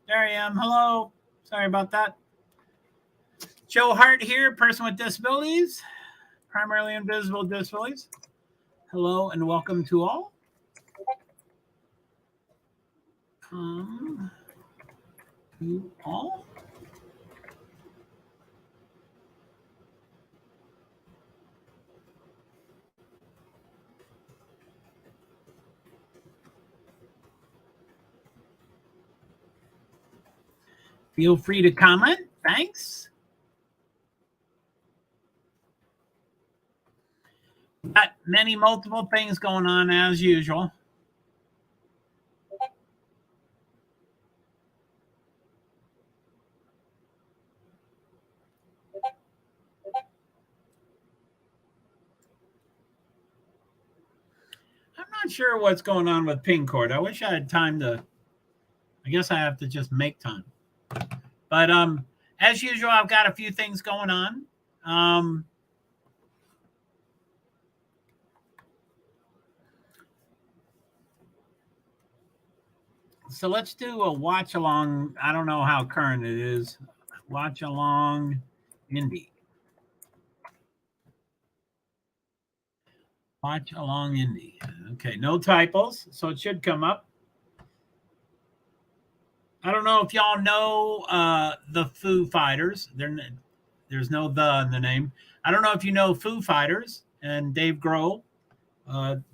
There I am. Hello. Sorry about that. Joe Hart here, person with disabilities, primarily invisible disabilities. Hello and welcome to all. To all. Feel free to comment. Thanks. Got many multiple things going on as usual. I'm not sure what's going on with ping cord. I wish I had time to. I guess I have to just make time. But as usual, I've got a few things going on. So let's do a watch along. I don't know how current it is. Watch along Indy. Watch along Indy. Okay, no typos, so it should come up. I don't know if y'all know the Foo Fighters. There's no "the" in the name. I don't know if you know Foo Fighters and Dave Grohl.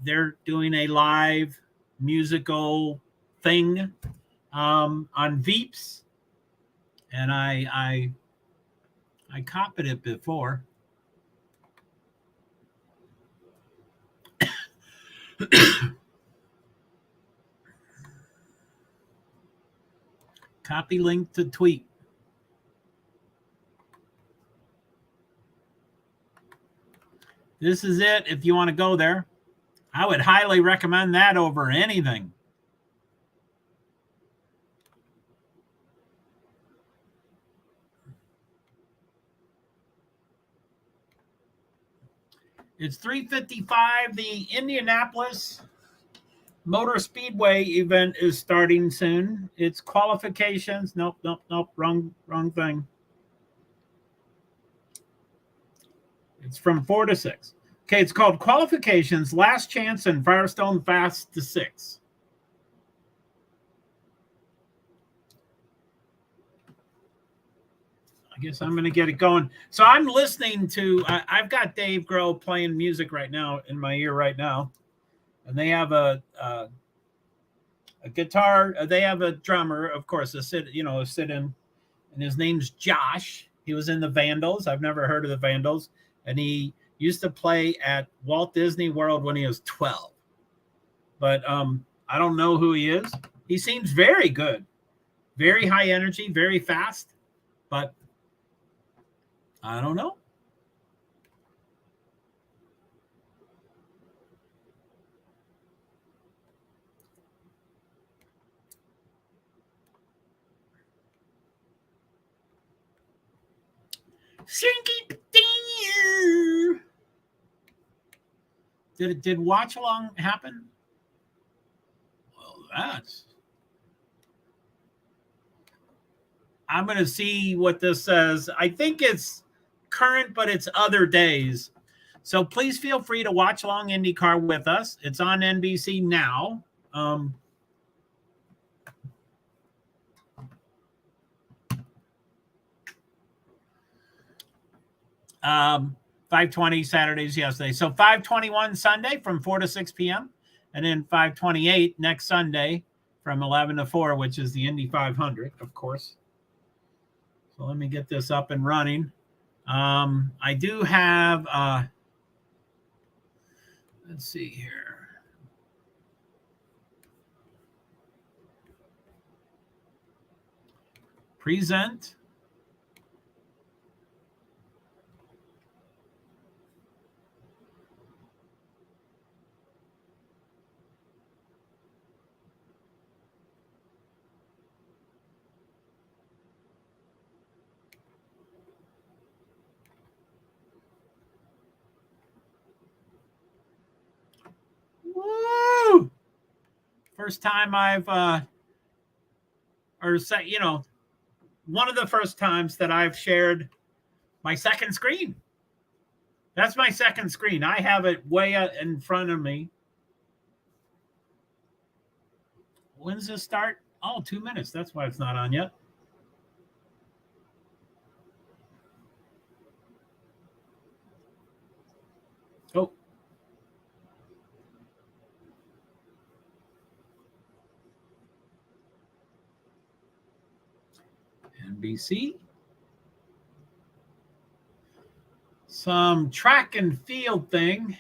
They're doing a live musical thing on Veeps, and I copied it before. Copy link to tweet. This is it. If you want to go there, I would highly recommend that over anything. It's 3:55. The Indianapolis Motor Speedway event is starting soon. It's qualifications. Nope. Wrong thing. It's from 4 to 6. Okay, it's called Qualifications, Last Chance, and Firestone Fast to 6. I guess I'm going to get it going. So I'm listening to, I've got Dave Grohl playing music right now in my ear right now. And they have a guitar. They have a drummer, of course, a sit-in, and his name's Josh. He was in the Vandals. I've never heard of the Vandals. And he used to play at Walt Disney World when he was 12. But I don't know who he is. He seems very good, very high energy, very fast. But I don't know. Did watch along happen? Well, I'm going to see what this says. I think it's current, but it's other days. So please feel free to watch along IndyCar with us. It's on NBC now. 5:20 Saturdays yesterday. So 5:21 Sunday from 4 to 6 p.m. And then 5:28 next Sunday from 11 to 4, which is the Indy 500, of course. So let me get this up and running. I do have, let's see here. Present. Woo! First time I've, or say, you know, one of the first times that I've shared my second screen. That's my second screen. I have it way in front of me. When's this start? Oh, 2 minutes. That's why it's not on yet. Oh. NBC. Some track and field thing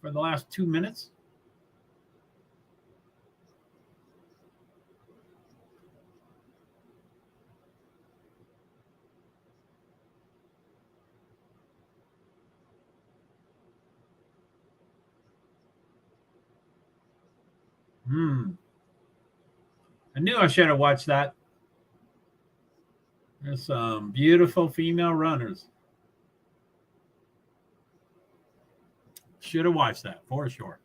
for the last 2 minutes. I knew I should have watched that. There's some beautiful female runners. Should have watched that for sure.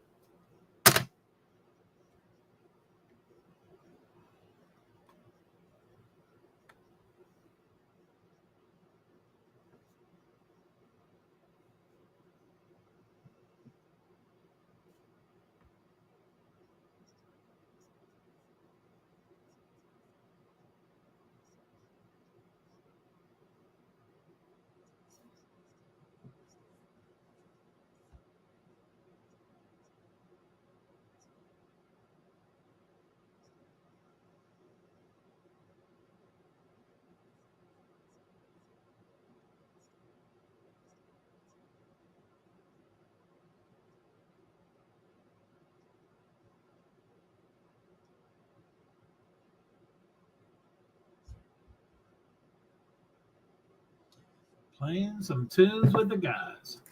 Playing some tunes with the guys.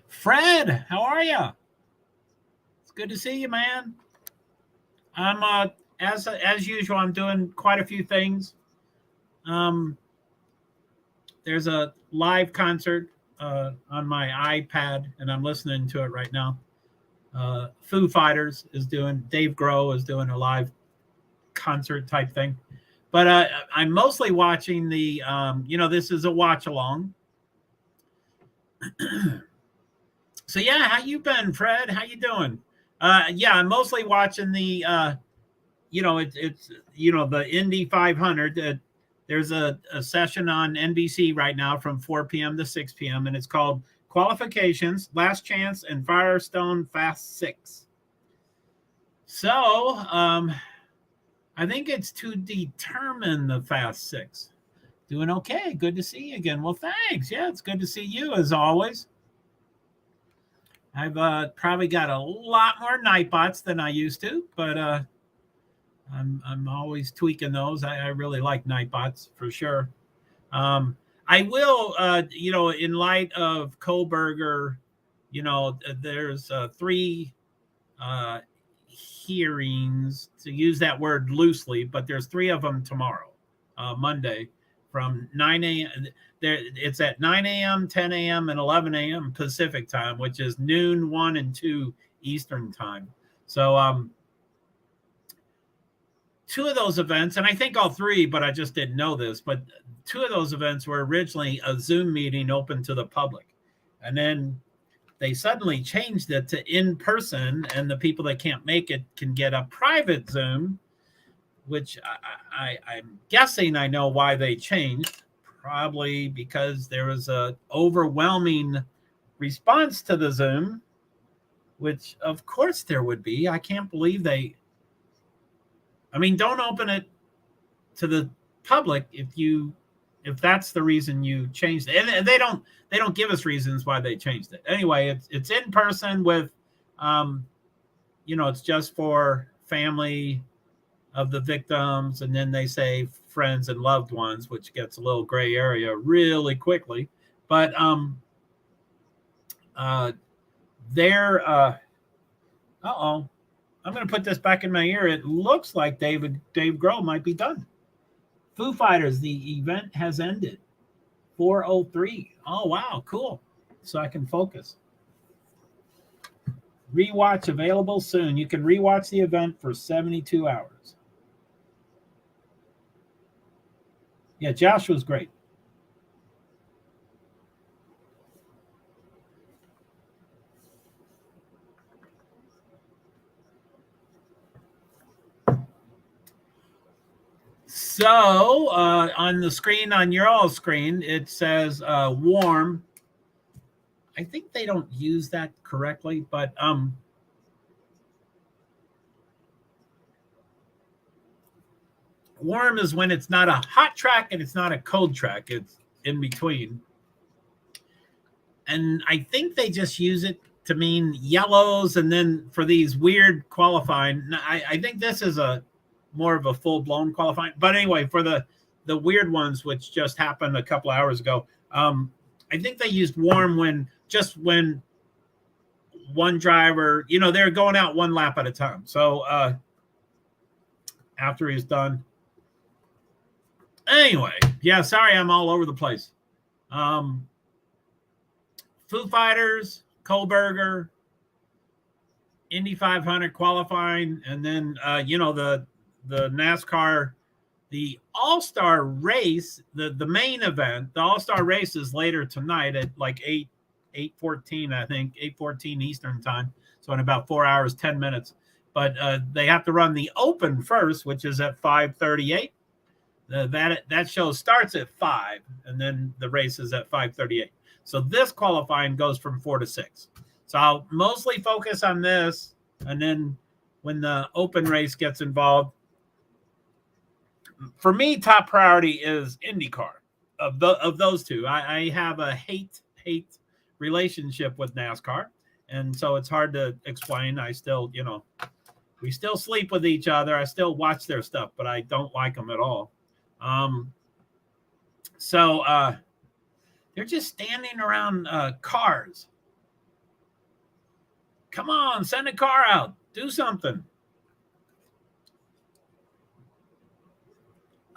Fred, how are you? It's good to see you, man. I'm as usual, I'm doing quite a few things. There's a live concert on my iPad, and I'm listening to it right now. Foo Fighters is doing, Dave Grohl is doing a live concert type thing. But I'm mostly watching the, this is a watch along. So yeah, how you been, Fred? How you doing? Yeah, I'm mostly watching the, it's the Indy 500. There's a session on NBC right now from 4 p.m. to 6 p.m. and it's called Qualifications, Last Chance, and Firestone Fast 6. So I think it's to determine the Fast 6. Doing okay. Good to see you again. Well, thanks. Yeah, it's good to see you as always. I've probably got a lot more Nightbots than I used to, but I'm always tweaking those. I really like Nightbots for sure. I will, in light of Kohlberger, there's 3 hearings, to use that word loosely, but there's 3 of them tomorrow, Monday, from 9 a.m. It's at 9 a.m., 10 a.m., and 11 a.m. Pacific time, which is noon, 1, and 2 Eastern time. So 2 of those events, and I think all 3, but I just didn't know this, but 2 of those events were originally a Zoom meeting open to the public. And then they suddenly changed it to in person, and the people that can't make it can get a private Zoom, which I'm guessing I know why they changed. Probably because there was a overwhelming response to the Zoom, which of course there would be. I can't believe don't open it to the public if that's the reason you changed it. And they don't give us reasons why they changed it. Anyway, it's in person with it's just for family of the victims, and then they say friends and loved ones, which gets a little gray area really quickly. But they're I'm going to put this back in my ear. It looks like Dave Grohl might be done. Foo Fighters, the event has ended. 4:03. Oh, wow. Cool. So I can focus. Rewatch available soon. You can rewatch the event for 72 hours. Yeah, Josh was great. So on the screen, on your all screen, it says warm. I think they don't use that correctly, but warm is when it's not a hot track and it's not a cold track. It's in between. And I think they just use it to mean yellows. And then for these weird qualifying, I think this is a more of a full-blown qualifying. But anyway, for the weird ones, which just happened a couple hours ago, I think they used warm when one driver, they're going out one lap at a time. So after he's done. Anyway, yeah, sorry I'm all over the place. Foo Fighters, Kohlberger, Indy 500 qualifying, and then the NASCAR, the All-Star race, the main event, the All-Star race is later tonight at like 8:14, I think, 8:14 Eastern time. So in about 4 hours, 10 minutes. But they have to run the Open first, which is at 5:38. That show starts at 5, and then the race is at 5:38. So this qualifying goes from 4 to 6. So I'll mostly focus on this, and then when the Open race gets involved, for me, top priority is IndyCar. Of those two, I have a hate relationship with NASCAR, and so it's hard to explain. I still, we still sleep with each other. I still watch their stuff, but I don't like them at all. So they're just standing around cars. Come on, send a car out. Do something.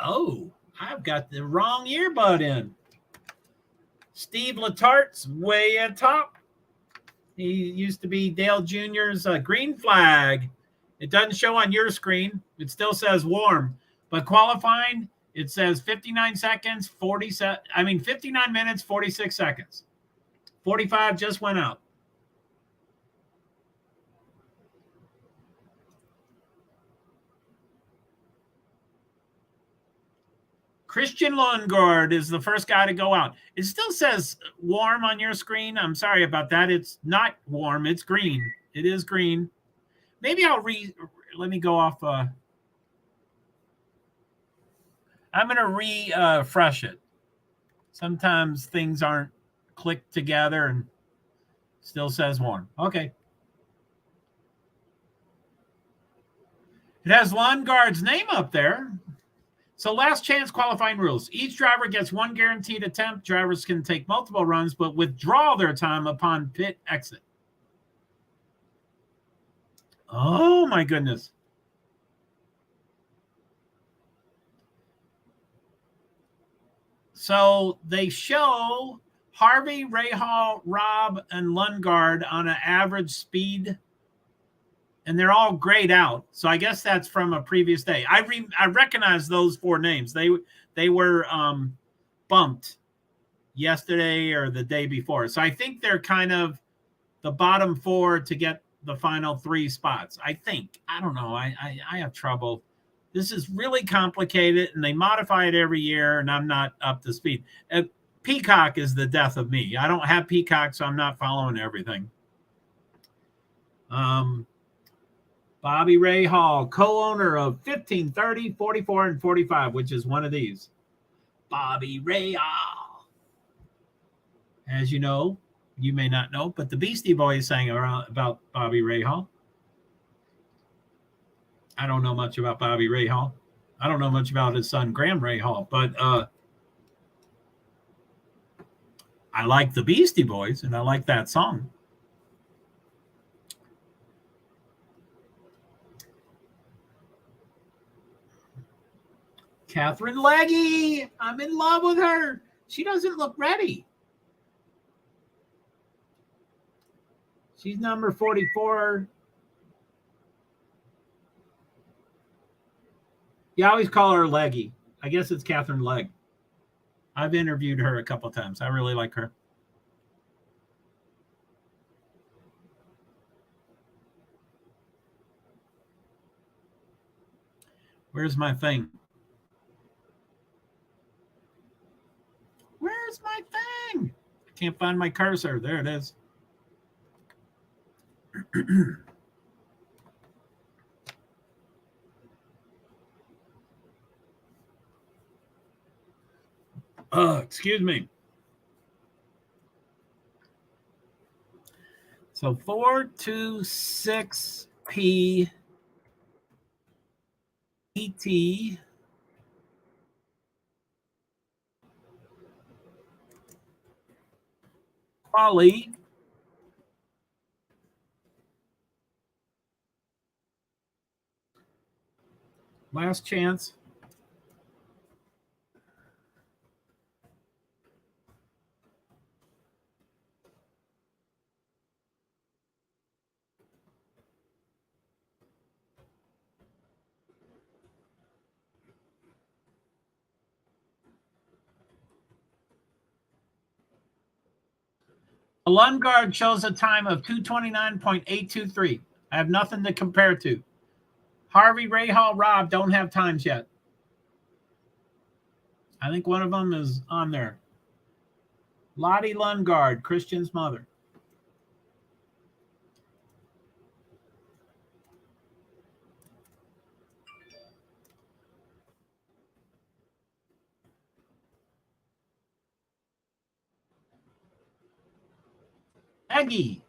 Oh, I've got the wrong earbud in. Steve Letart's way at top. He used to be Dale Jr.'s green flag. It doesn't show on your screen. It still says warm. But qualifying, it says 59 seconds, 59 minutes, 46 seconds. 45 just went out. Christian Lundgaard is the first guy to go out. It still says warm on your screen. I'm sorry about that. It's not warm. It's green. It is green. Maybe I'll let me go off. I'm going to refresh it. Sometimes things aren't clicked together and still says warm. Okay. It has Lundgaard's name up there. So last chance qualifying rules. Each driver gets one guaranteed attempt. Drivers can take multiple runs, but withdraw their time upon pit exit. Oh, my goodness. So they show Harvey, Rahal, Robb, and Lundgaard on an average speed, and they're all grayed out. So I guess that's from a previous day. I recognize those 4 names. They were bumped yesterday or the day before. So I think they're kind of the bottom 4 to get the final 3 spots. I think. I don't know. I have trouble. This is really complicated, and they modify it every year, and I'm not up to speed. Peacock is the death of me. I don't have Peacock, so I'm not following everything. Bobby Rahal, co-owner of 1530, 44, and 45, which is one of these. Bobby Rahal. As you know, you may not know, but the Beastie Boys sang about Bobby Rahal. I don't know much about Bobby Rahal. I don't know much about his son, Graham Rahal, but I like the Beastie Boys, and I like that song. Catherine Legge. I'm in love with her. She doesn't look ready. She's number 44. You always call her Leggy. I guess it's Catherine Legg. I've interviewed her a couple of times. I really like her. Where's my thing? Where's my thing? I can't find my cursor. There it is. Excuse me. So 426P ET Quali last chance. A Lundgaard shows a time of 229.823. I have nothing to compare to. Harvey, Rahal, Rob don't have times yet. I think one of them is on there. Lottie Lundgaard, Christian's mother. Eggie.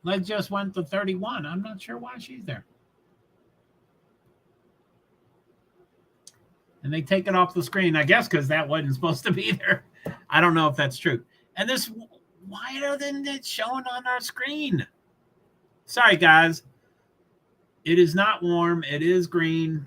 Leg just went to 31. I'm not sure why she's there. And they take it off the screen, I guess, because that wasn't supposed to be there. I don't know if that's true. And this, why isn't it showing on our screen? Sorry, guys. It is not warm. It is green.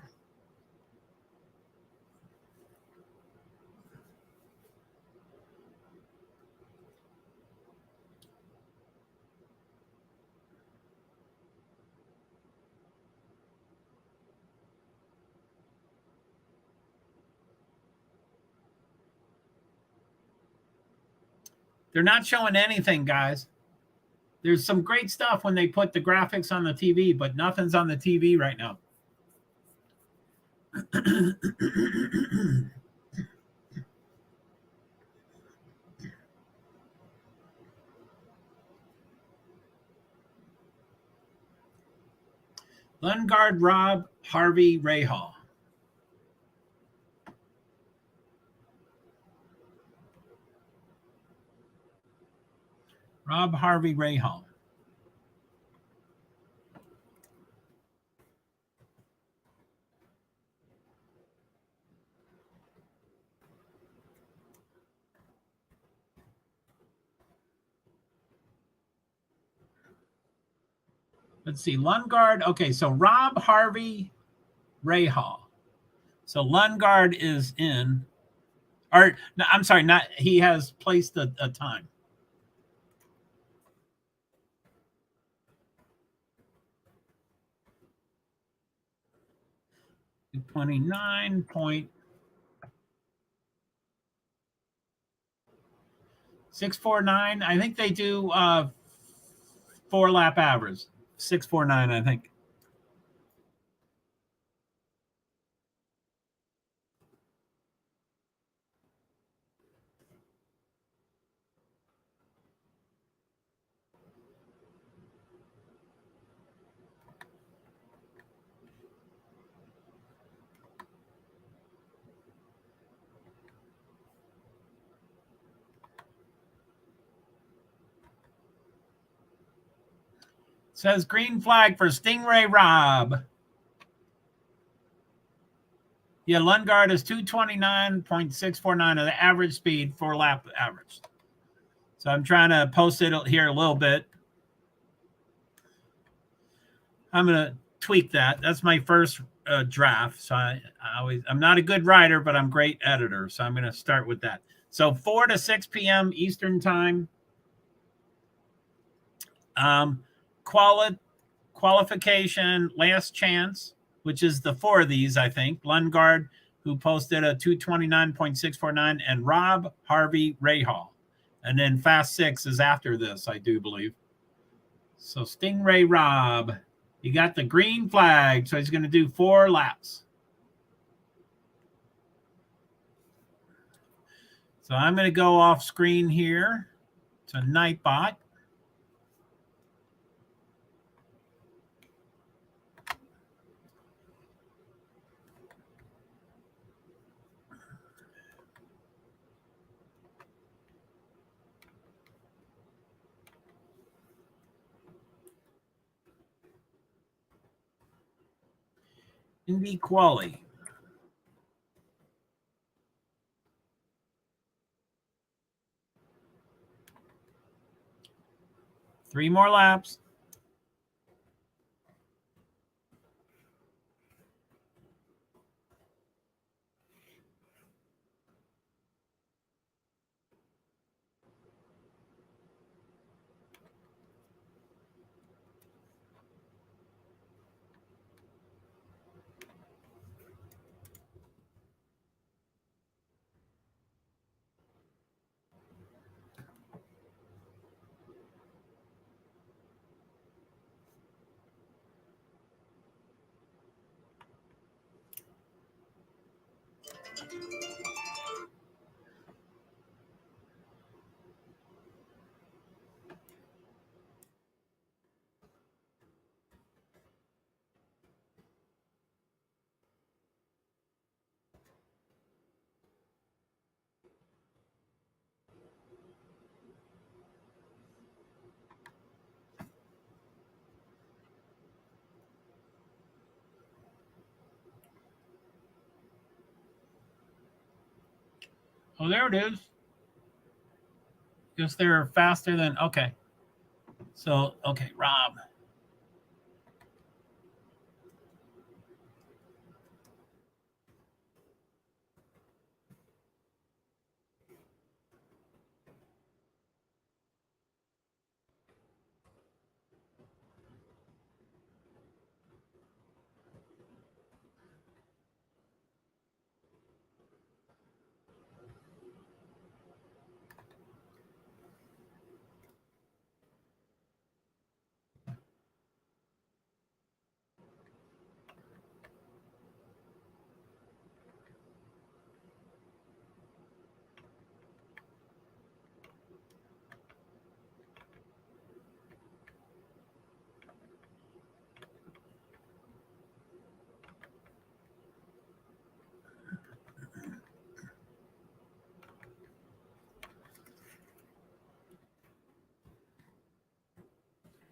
They're not showing anything, guys. There's some great stuff when they put the graphics on the TV, but nothing's on the TV right now. Lundgaard, Rob, Harvey, Rahal. Rob, Harvey, Rahal. Let's see. Lundgaard. Okay, so Rob, Harvey, Rahal. So Lundgaard is in. Or no, I'm sorry, not he has placed a time. 29.649. I think they do 4-lap average. 649, I think. Says green flag for Stingray Rob. Yeah, Lundgaard is 229.649 of the average speed for lap average. So I'm trying to post it here a little bit. I'm going to tweak that. That's my first draft. So I'm not a good writer, but I'm a great editor. So I'm going to start with that. So 4 to 6 p.m. Eastern time. Qualification, last chance, which is the 4 of these, I think. Lundgaard, who posted a 229.649, and Rob Harvey Rahal. And then Fast 6 is after this, I do believe. So Stingray Rob, he got the green flag, so he's going to do 4 laps. So I'm going to go off screen here to Nightbot. Indy Quali. Three more laps. Oh, there it is. Because they're faster than, okay. So, okay, Rob.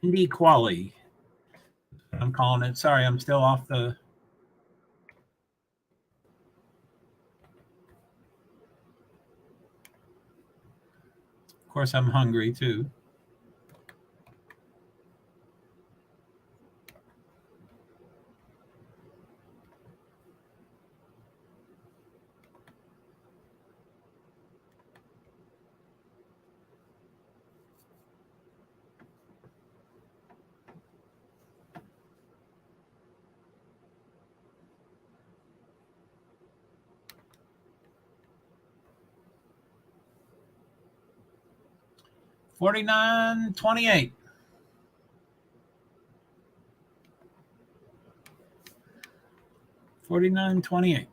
Indy Quali. I'm calling it. Sorry, I'm still off the. Of course, I'm hungry too. $49.28. $49.28.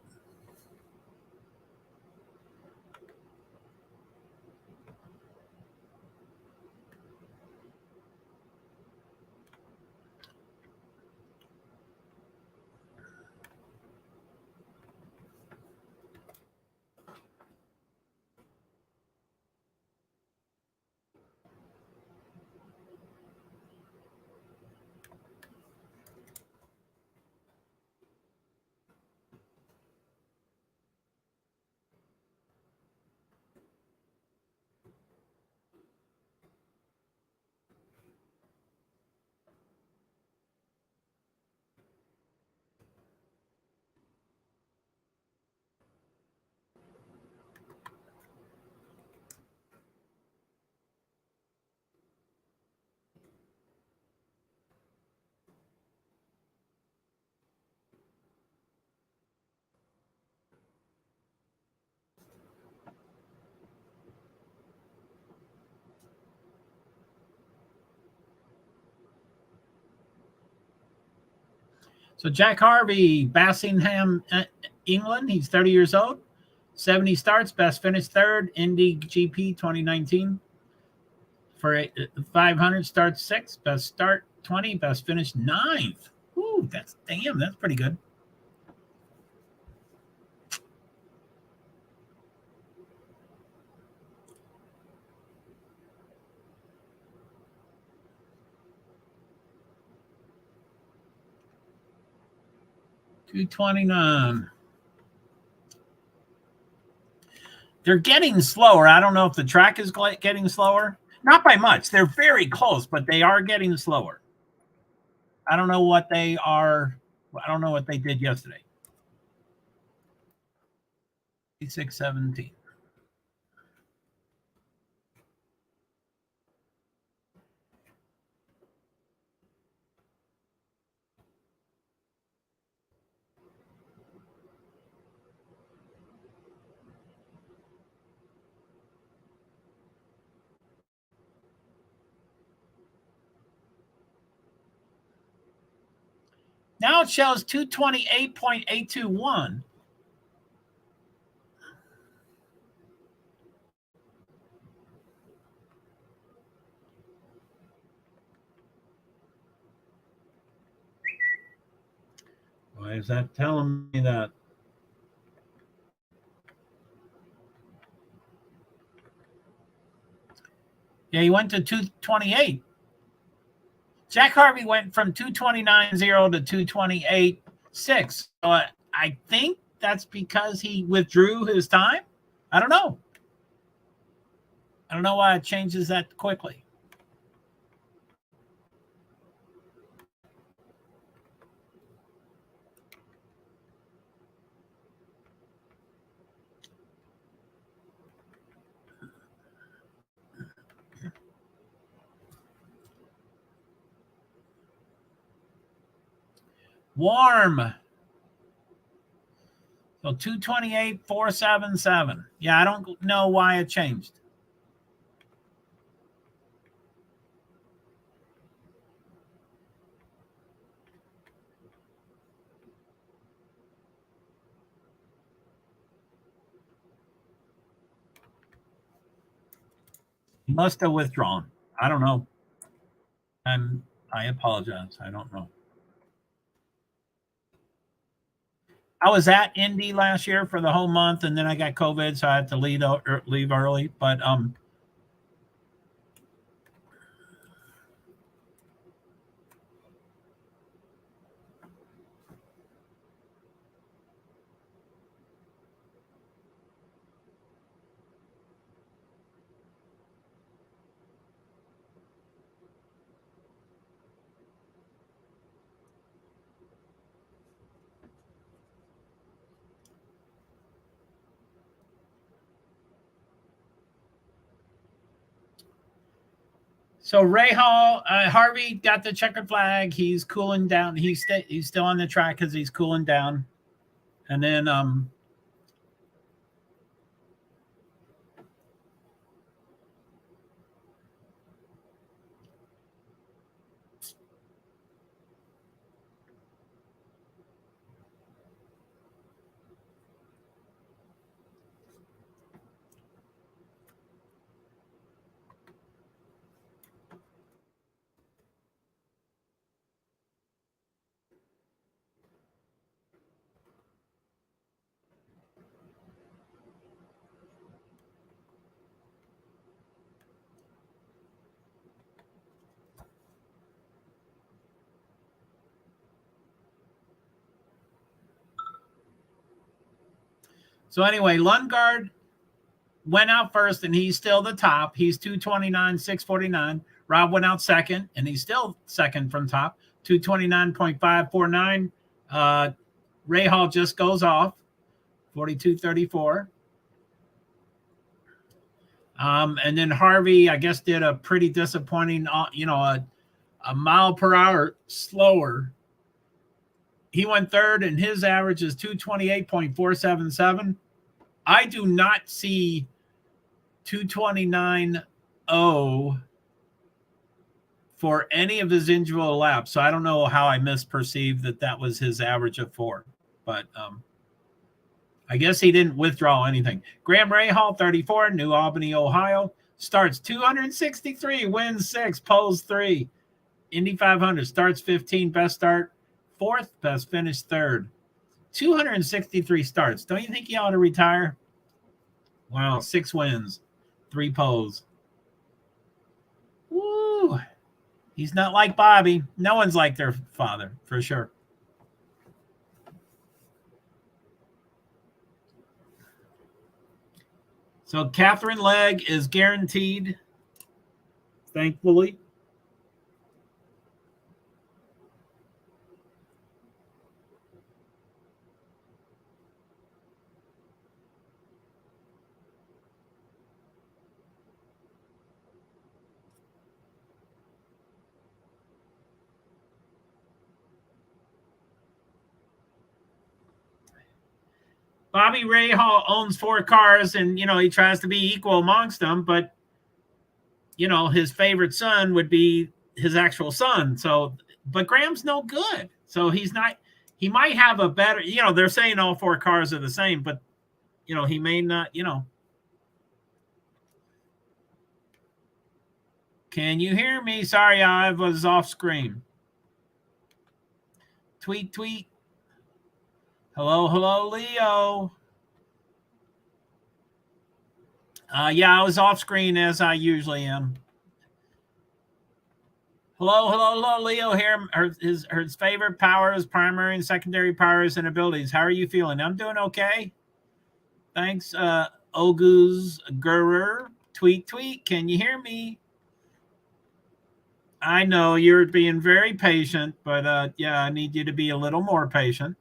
So Jack Harvey, Bassingham, England. He's 30 years old. 70 starts, best finish third. Indy GP 2019. For 500 starts 6, best start 20, best finish 9th. Ooh, that's pretty good. $229. They're getting slower. I don't know if the track is getting slower. Not by much. They're very close, but they are getting slower. I don't know what they are. I don't know what they did yesterday. 6:17. Now it shows 228.821. Why is that telling me that? Yeah, he went to 228. Jack Harvey went from 229.0 to 228.6. So I think that's because he withdrew his time. I don't know. I don't know why it changes that quickly. Warm. So 228.477. Yeah, I don't know why it changed. He must have withdrawn. I don't know. I apologize. I don't know. I was at Indy last year for the whole month, and then I got COVID, so I had to leave early. But so Harvey got the checkered flag. He's cooling down. He's still on the track because he's cooling down. And then so anyway, Lundgaard went out first, and he's still the top. He's 229.649. Rob went out second, and he's still second from top, 229.549. Rahal just goes off, 42.34. And then Harvey, I guess, did a pretty disappointing, a mile per hour slower. He went third, and his average is 228.477. I do not see 229.0 for any of his individual laps. So I don't know how I misperceived that was his average of 4. But I guess he didn't withdraw anything. Graham Rahal, 34, New Albany, Ohio. Starts 263, wins 6, poles 3. Indy 500, starts 15, best start 4th, best finish 3rd. 263 starts. Don't you think he ought to retire? Wow, 6 wins, 3 poles. Woo! He's not like Bobby. No one's like their father, for sure. So Catherine Legg is guaranteed, thankfully. Bobby Rahal owns 4 cars, and, he tries to be equal amongst them, but, his favorite son would be his actual son. So, but Graham's no good. So he might have a better, they're saying all 4 cars are the same, but, he may not, Can you hear me? Sorry, I was off screen. Tweet. Hello, Leo. Yeah, I was off screen as I usually am. Hello, Leo here. His favorite powers, primary and secondary powers and abilities. How are you feeling? I'm doing okay. Thanks, Oguz Gurer. Tweet. Can you hear me? I know you're being very patient, but yeah, I need you to be a little more patient.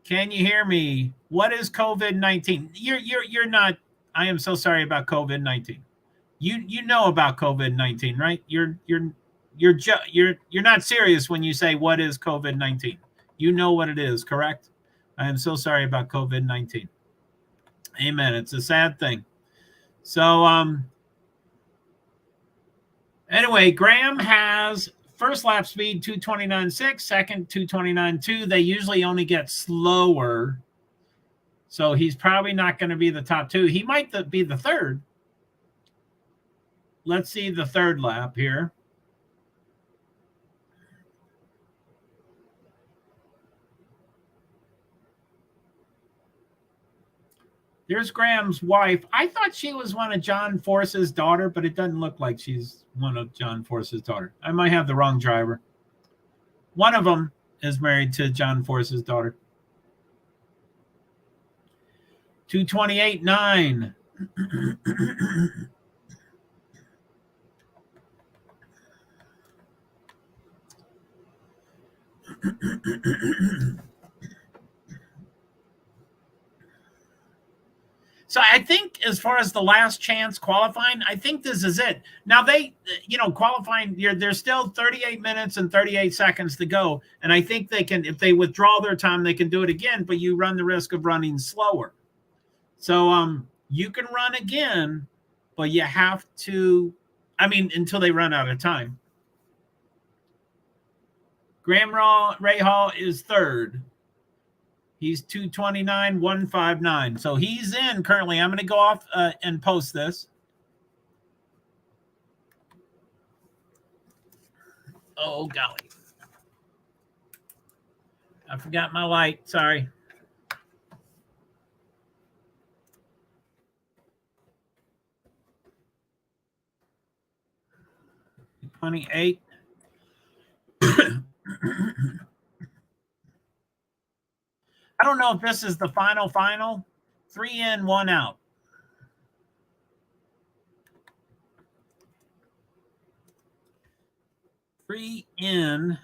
Can you hear me? What is COVID-19? You're not. I am so sorry about COVID-19. You know about COVID-19, right? You're not serious when you say what is COVID-19. You know what it is, correct? I am so sorry about COVID-19. Amen. It's a sad thing. So anyway, Graham has first lap speed 229.6, second 229.2. They usually only get slower. So he's probably not going to be the top 2. He might be the 3rd. Let's see the 3rd lap here. There's Graham's wife. I thought she was one of John Force's daughter, but it doesn't look like she's one of John Force's daughter. I might have the wrong driver. One of them is married to John Force's daughter. 228.9. So I think as far as the last chance qualifying, I think this is it. Now qualifying, there's still 38 minutes and 38 seconds to go. And I think they can, if they withdraw their time, they can do it again, but you run the risk of running slower. So you can run again, but you have to, until they run out of time. Graham Rahal is 3rd. He's 229.159. So he's in currently. I'm going to go off and post this. Oh, golly. I forgot my light. Sorry. 28. I don't know if this is the final. 3 in, 1 out. Three in,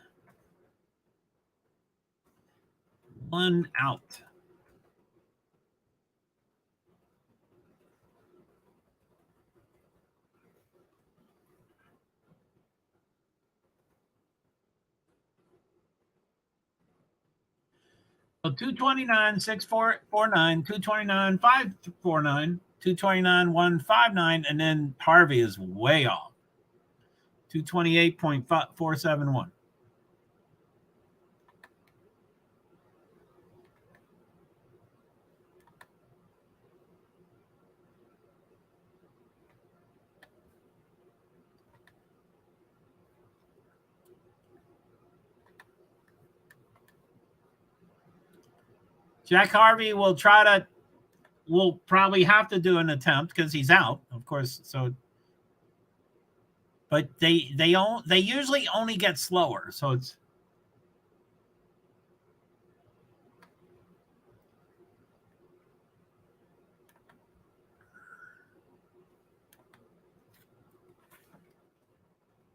1 out. So 229.649, 229.549, 229.159, and then Harvey is way off. 228.471. Jack Harvey will probably have to do an attempt because he's out, of course. So, but they usually only get slower. So it's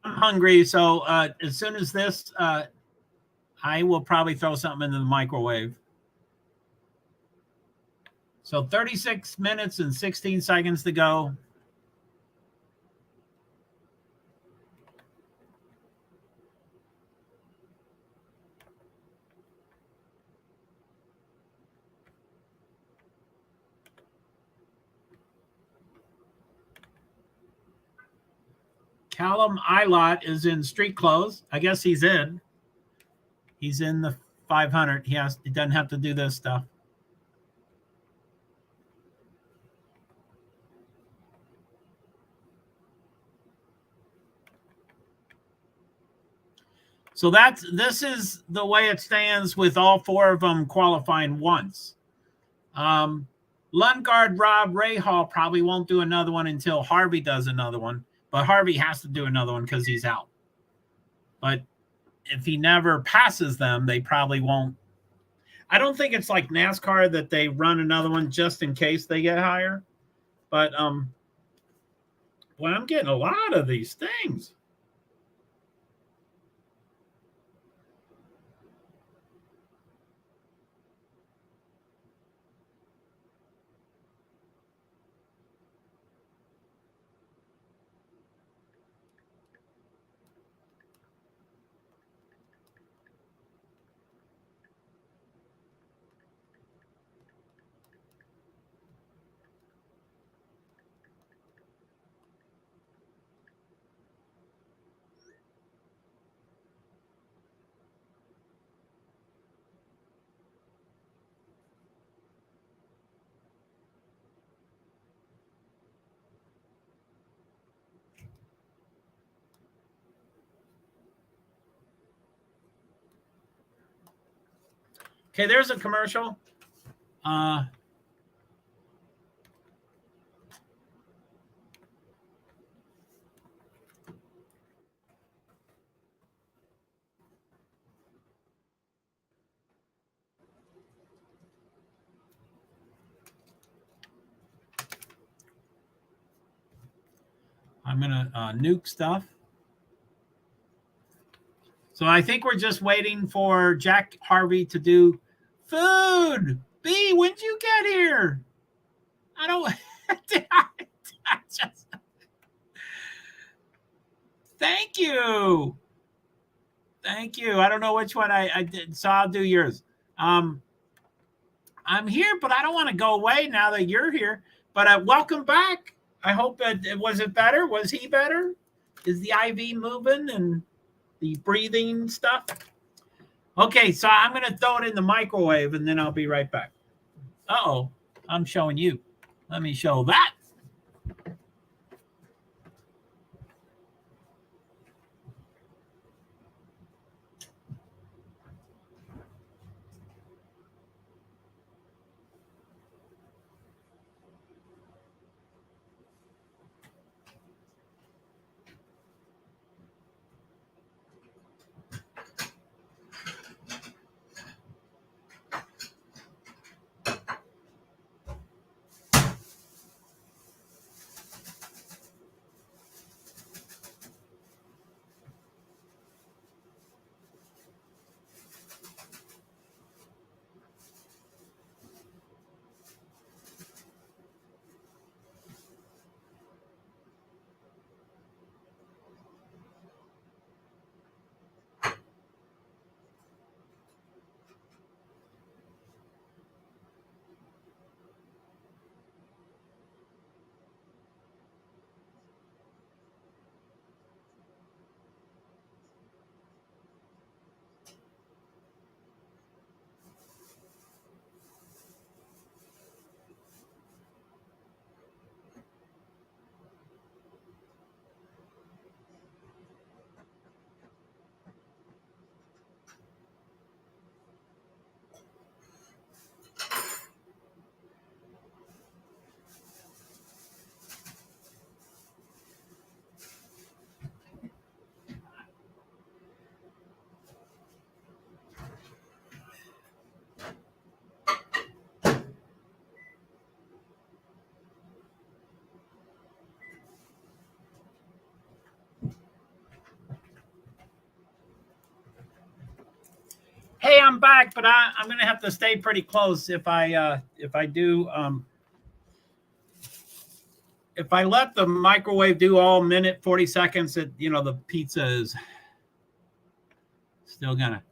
I'm hungry. So as soon as this, I will probably throw something into the microwave. So 36 minutes and 16 seconds to go. Callum Ilott is in street clothes. I guess he's in. He's in the 500. He doesn't have to do this stuff. So this is the way it stands with all four of them qualifying once. Lundgaard, Rob, Rahal probably won't do another one until Harvey does another one. But Harvey has to do another one because he's out. But if he never passes them, they probably won't. I don't think it's like NASCAR that they run another one just in case they get higher. But well, I'm getting a lot of these things. Okay, there's a commercial. I'm going to nuke stuff. So I think we're just waiting for Jack Harvey to do food. B, when'd you get here? I don't. Thank you. Thank you. I don't know which one I did, so I'll do yours. I'm here, but I don't want to go away now that you're here. But welcome back. I hope was it better? Was he better? Is the IV moving and the breathing stuff? Okay, so I'm going to throw it in the microwave, and then I'll be right back. Uh-oh, I'm showing you. Let me show that. I'm back, but I'm gonna have to stay pretty close if I do. If I let the microwave do all minute 40 seconds, the pizza is still gonna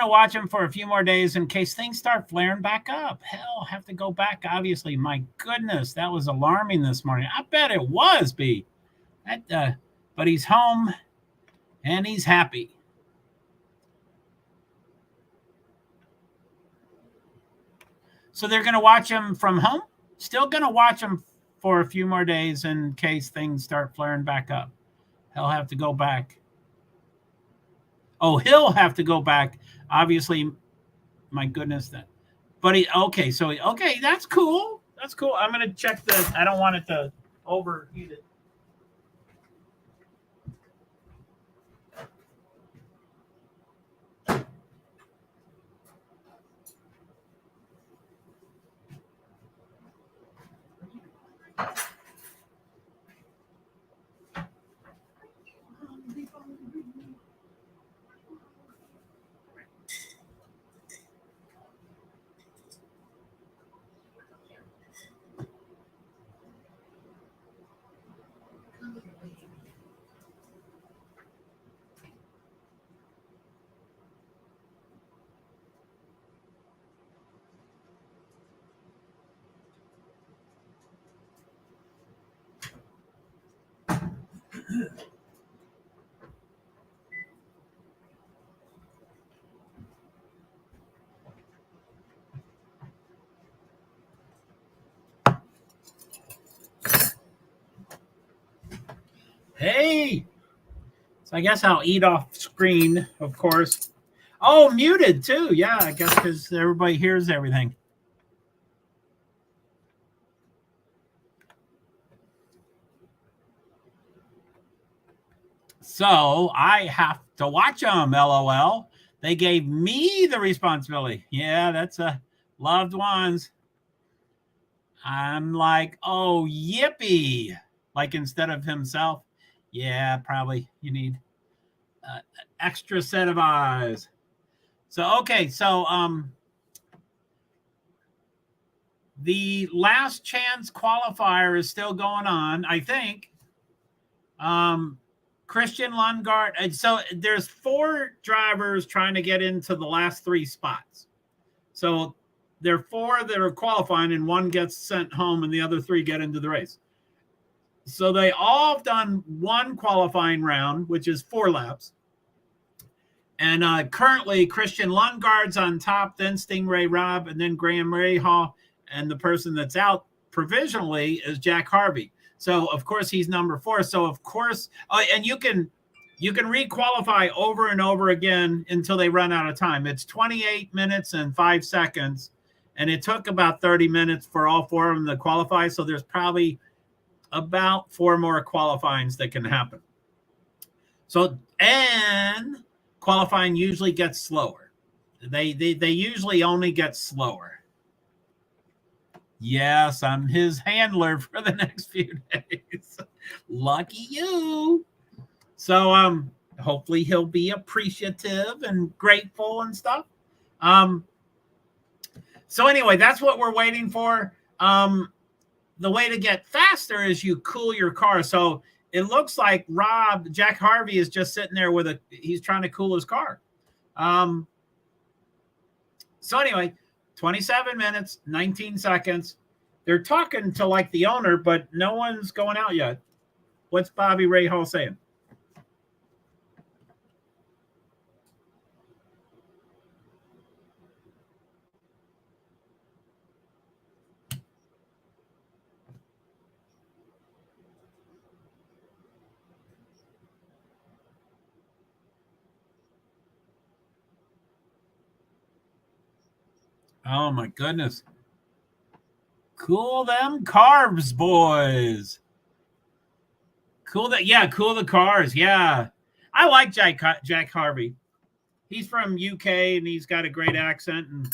watch them for a few more days in case things start flaring back up. Hell, have to go back. Obviously, my goodness, that was alarming this morning. I bet it was, B. But he's home and he's happy. So they're going to watch him from home. Still going to watch him for a few more days in case things start flaring back up. He'll have to go back. Oh, he'll have to go back. Obviously, my goodness, okay, that's cool. That's cool. I'm going to check this. I don't want it to overheat it. Hey, so I guess I'll eat off screen, of course. Oh, muted too. Yeah, I guess because everybody hears everything. So I have to watch them, LOL. They gave me the responsibility. Yeah, that's loved ones. I'm like, oh, yippee. Like instead of himself. Yeah, probably you need an extra set of eyes. So, okay. So, the last chance qualifier is still going on, I think. Christian Lundgaard. So there's 4 drivers trying to get into the last 3 spots. So there are 4 that are qualifying and 1 gets sent home and the other 3 get into the race. So they all have done 1 qualifying round, which is 4 laps. And currently Christian Lundgaard's on top, then Stingray Robb, and then Graham Rahal. And the person that's out provisionally is Jack Harvey. So, of course, he's number 4. So, of course, and you can re-qualify over and over again until they run out of time. It's 28 minutes and 5 seconds, and it took about 30 minutes for all 4 of them to qualify. So there's probably about 4 more qualifyings that can happen. So, and qualifying usually gets slower. They usually only get slower. Yes, I'm his handler for the next few days. Lucky you. So hopefully he'll be appreciative and grateful and stuff. So anyway, that's what we're waiting for. The way to get faster is you cool your car. So it looks like Jack Harvey is just sitting there he's trying to cool his car. So anyway, 27 minutes, 19 seconds. They're talking to like the owner, but no one's going out yet. What's Bobby Rahal saying? Oh my goodness. Cool them carbs, boys. Cool the cars. Yeah. I like Jack Harvey. He's from UK and he's got a great accent. And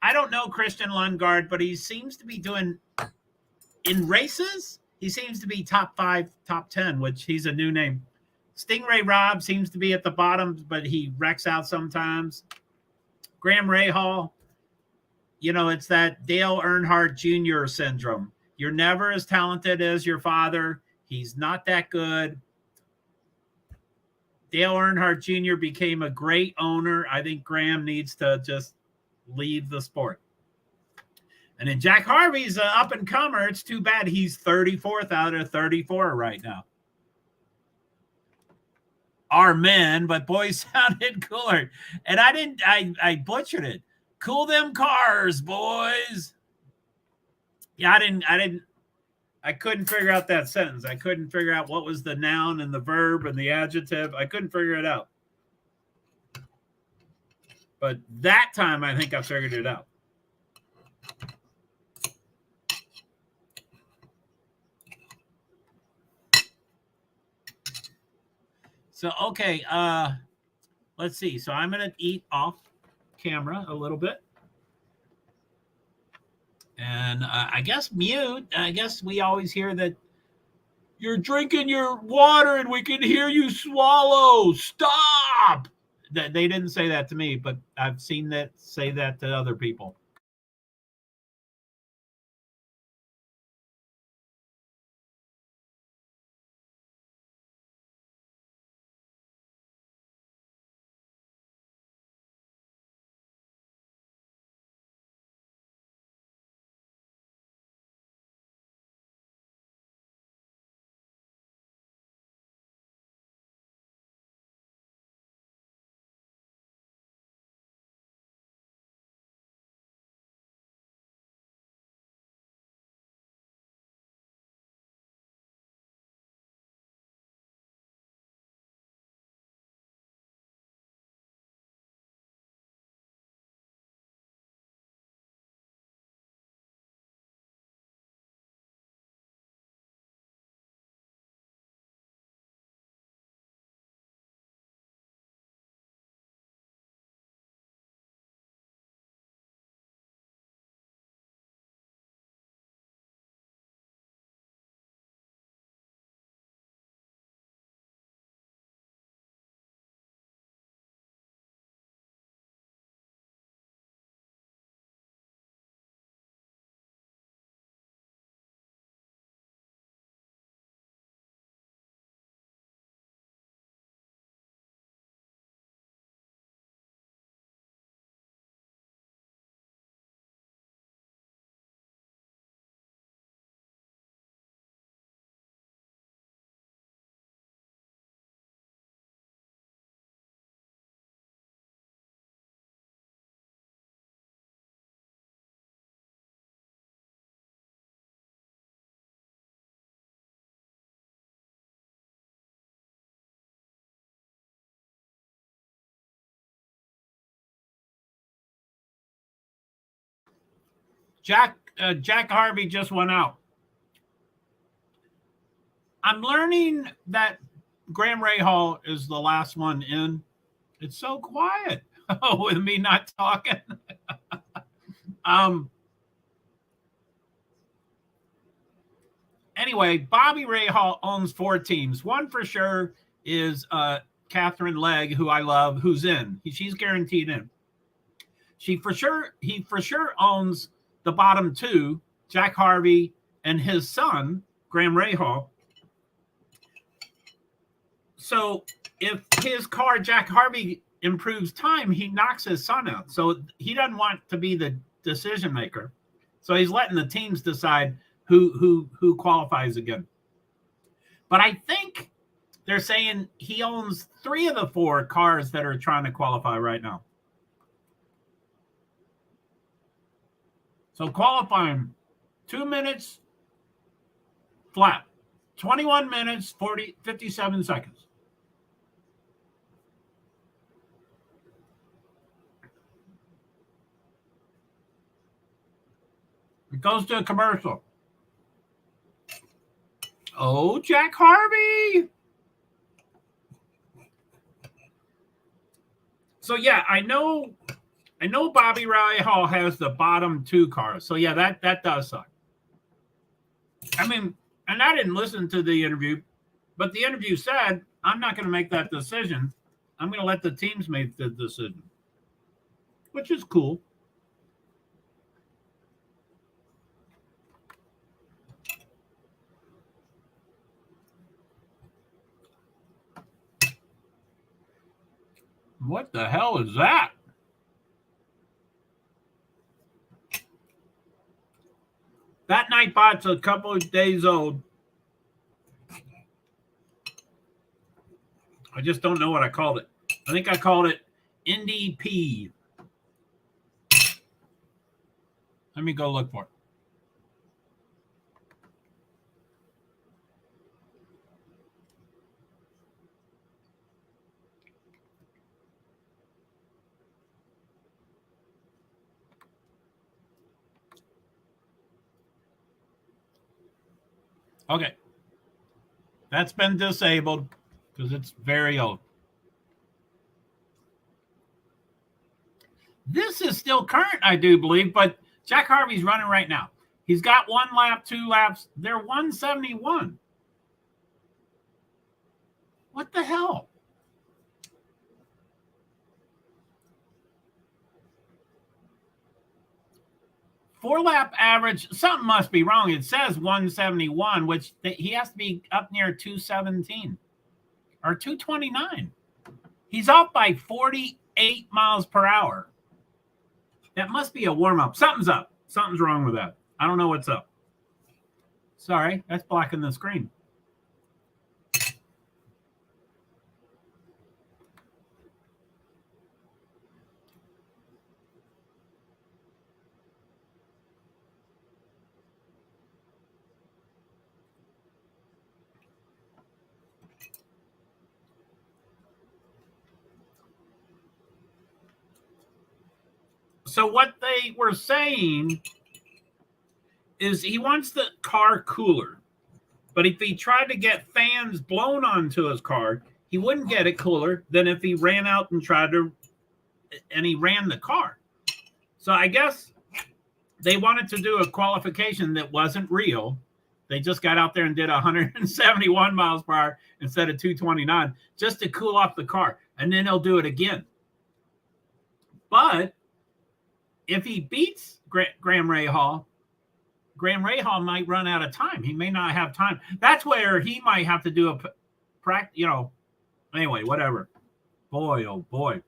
I don't know Christian Lundgaard, but he seems to be doing in races. He seems to be top 5, top 10, which he's a new name. Stingray Robb seems to be at the bottom, but he wrecks out sometimes. Graham Rahal, you know, it's that Dale Earnhardt Jr. syndrome. You're never as talented as your father. He's not that good. Dale Earnhardt Jr. became a great owner. I think Graham needs to just leave the sport. And then Jack Harvey's an up-and-comer. It's too bad he's 34th out of 34 right now. Our men, but boys sounded cooler. And I butchered it. Cool them cars, boys. Yeah, I couldn't figure out that sentence. I couldn't figure out what was the noun and the verb and the adjective. I couldn't figure it out. But that time, I think I figured it out. So, okay, let's see. So I'm going to eat off camera a little bit. And I guess mute. I guess we always hear that you're drinking your water and we can hear you swallow. Stop. They didn't say that to me, but I've seen that say that to other people. Jack Harvey just went out. I'm learning that Graham Rahal is the last one in. It's so quiet with me not talking. Anyway, Bobby Rahal owns 4 teams. One for sure is Catherine Legg, who I love, who's in. She's guaranteed in. He for sure owns the bottom 2, Jack Harvey and his son, Graham Rahal. So if his car, Jack Harvey, improves time, he knocks his son out. So he doesn't want to be the decision maker. So he's letting the teams decide who qualifies again. But I think they're saying he owns 3 of the 4 cars that are trying to qualify right now. So qualifying 2 minutes flat, 21 minutes, 57 seconds. It goes to a commercial. Oh, Jack Harvey. So yeah, I know Bobby Rahal has the bottom 2 cars. So yeah, that does suck. I mean, and I didn't listen to the interview, But the interview said, I'm not going to make that decision. I'm going to let the teams make the decision, which is cool. What the hell is that? That Nightbot's a couple of days old. I just don't know what I called it. I think I called it Indy P. Let me go look for it. Okay. That's been disabled because it's very old. This is still current, I do believe, but Jack Harvey's running right now. He's got 1 lap, 2 laps. They're 171. What the hell? Four-lap average, something must be wrong. It says 171, which he has to be up near 217 or 229. He's off by 48 miles per hour. That must be a warm-up. Something's up. Something's wrong with that. I don't know what's up. Sorry, that's blocking the screen. So what they were saying is he wants the car cooler. But if he tried to get fans blown onto his car, he wouldn't get it cooler than if he ran out and he ran the car. So I guess they wanted to do a qualification that wasn't real. They just got out there and did 171 miles per hour instead of 229 just to cool off the car. And then they'll do it again. But if he beats Graham Rahal might run out of time. He may not have time. That's where he might have to do a practice, anyway, whatever. Boy, oh boy.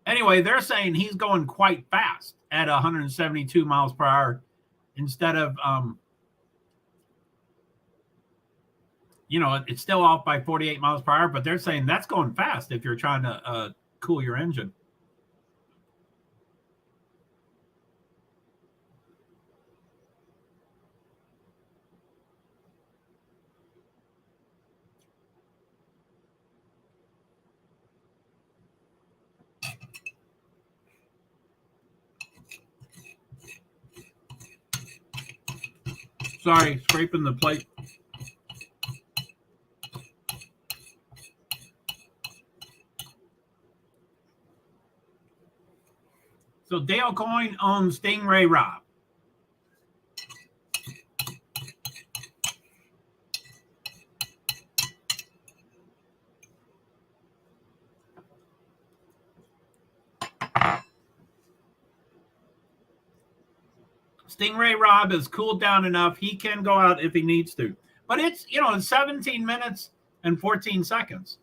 Anyway, they're saying he's going quite fast at 172 miles per hour instead of, it's still off by 48 miles per hour, but they're saying that's going fast if you're trying to cool your engine. Sorry, scraping the plate. So Dale Coyne owns Stingray Rob. Stingray Rob is cooled down enough. He can go out if he needs to. But it's, it's 17 minutes and 14 seconds.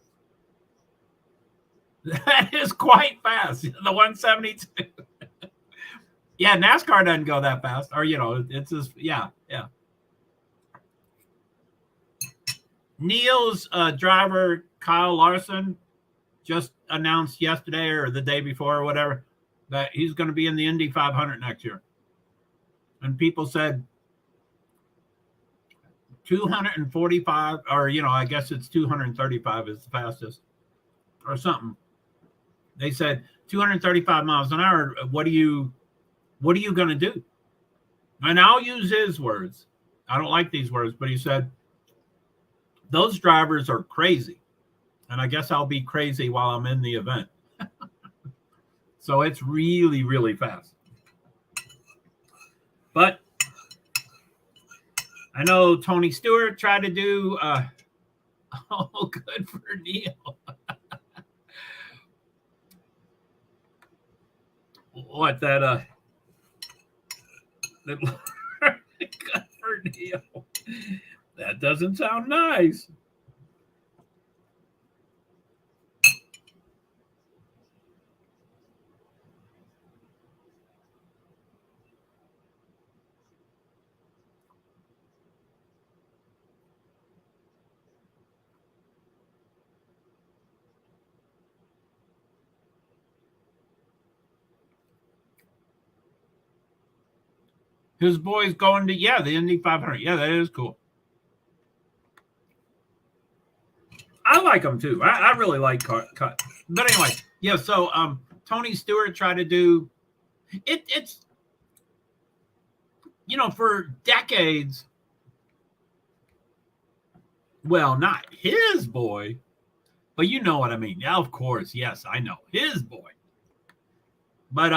That is quite fast. The 172. Yeah, NASCAR doesn't go that fast. Or, it's just, yeah. Neil's driver, Kyle Larson, just announced yesterday or the day before or whatever that he's going to be in the Indy 500 next year. And people said 245, or, I guess it's 235 is the fastest or something. They said 235 miles an hour. What are you going to do? And I'll use his words. I don't like these words, but he said, those drivers are crazy. And I guess I'll be crazy while I'm in the event. So it's really, really fast. But I know Tony Stewart tried to do, oh, good for Neil. What that, good for Neil. That doesn't sound nice. His boy's going to, the Indy 500. Yeah, that is cool. I like him too. I really like cut. But anyway, yeah. So Tony Stewart tried to do it. It's for decades. Well, not his boy, but you know what I mean. Yeah, of course. Yes, I know his boy. But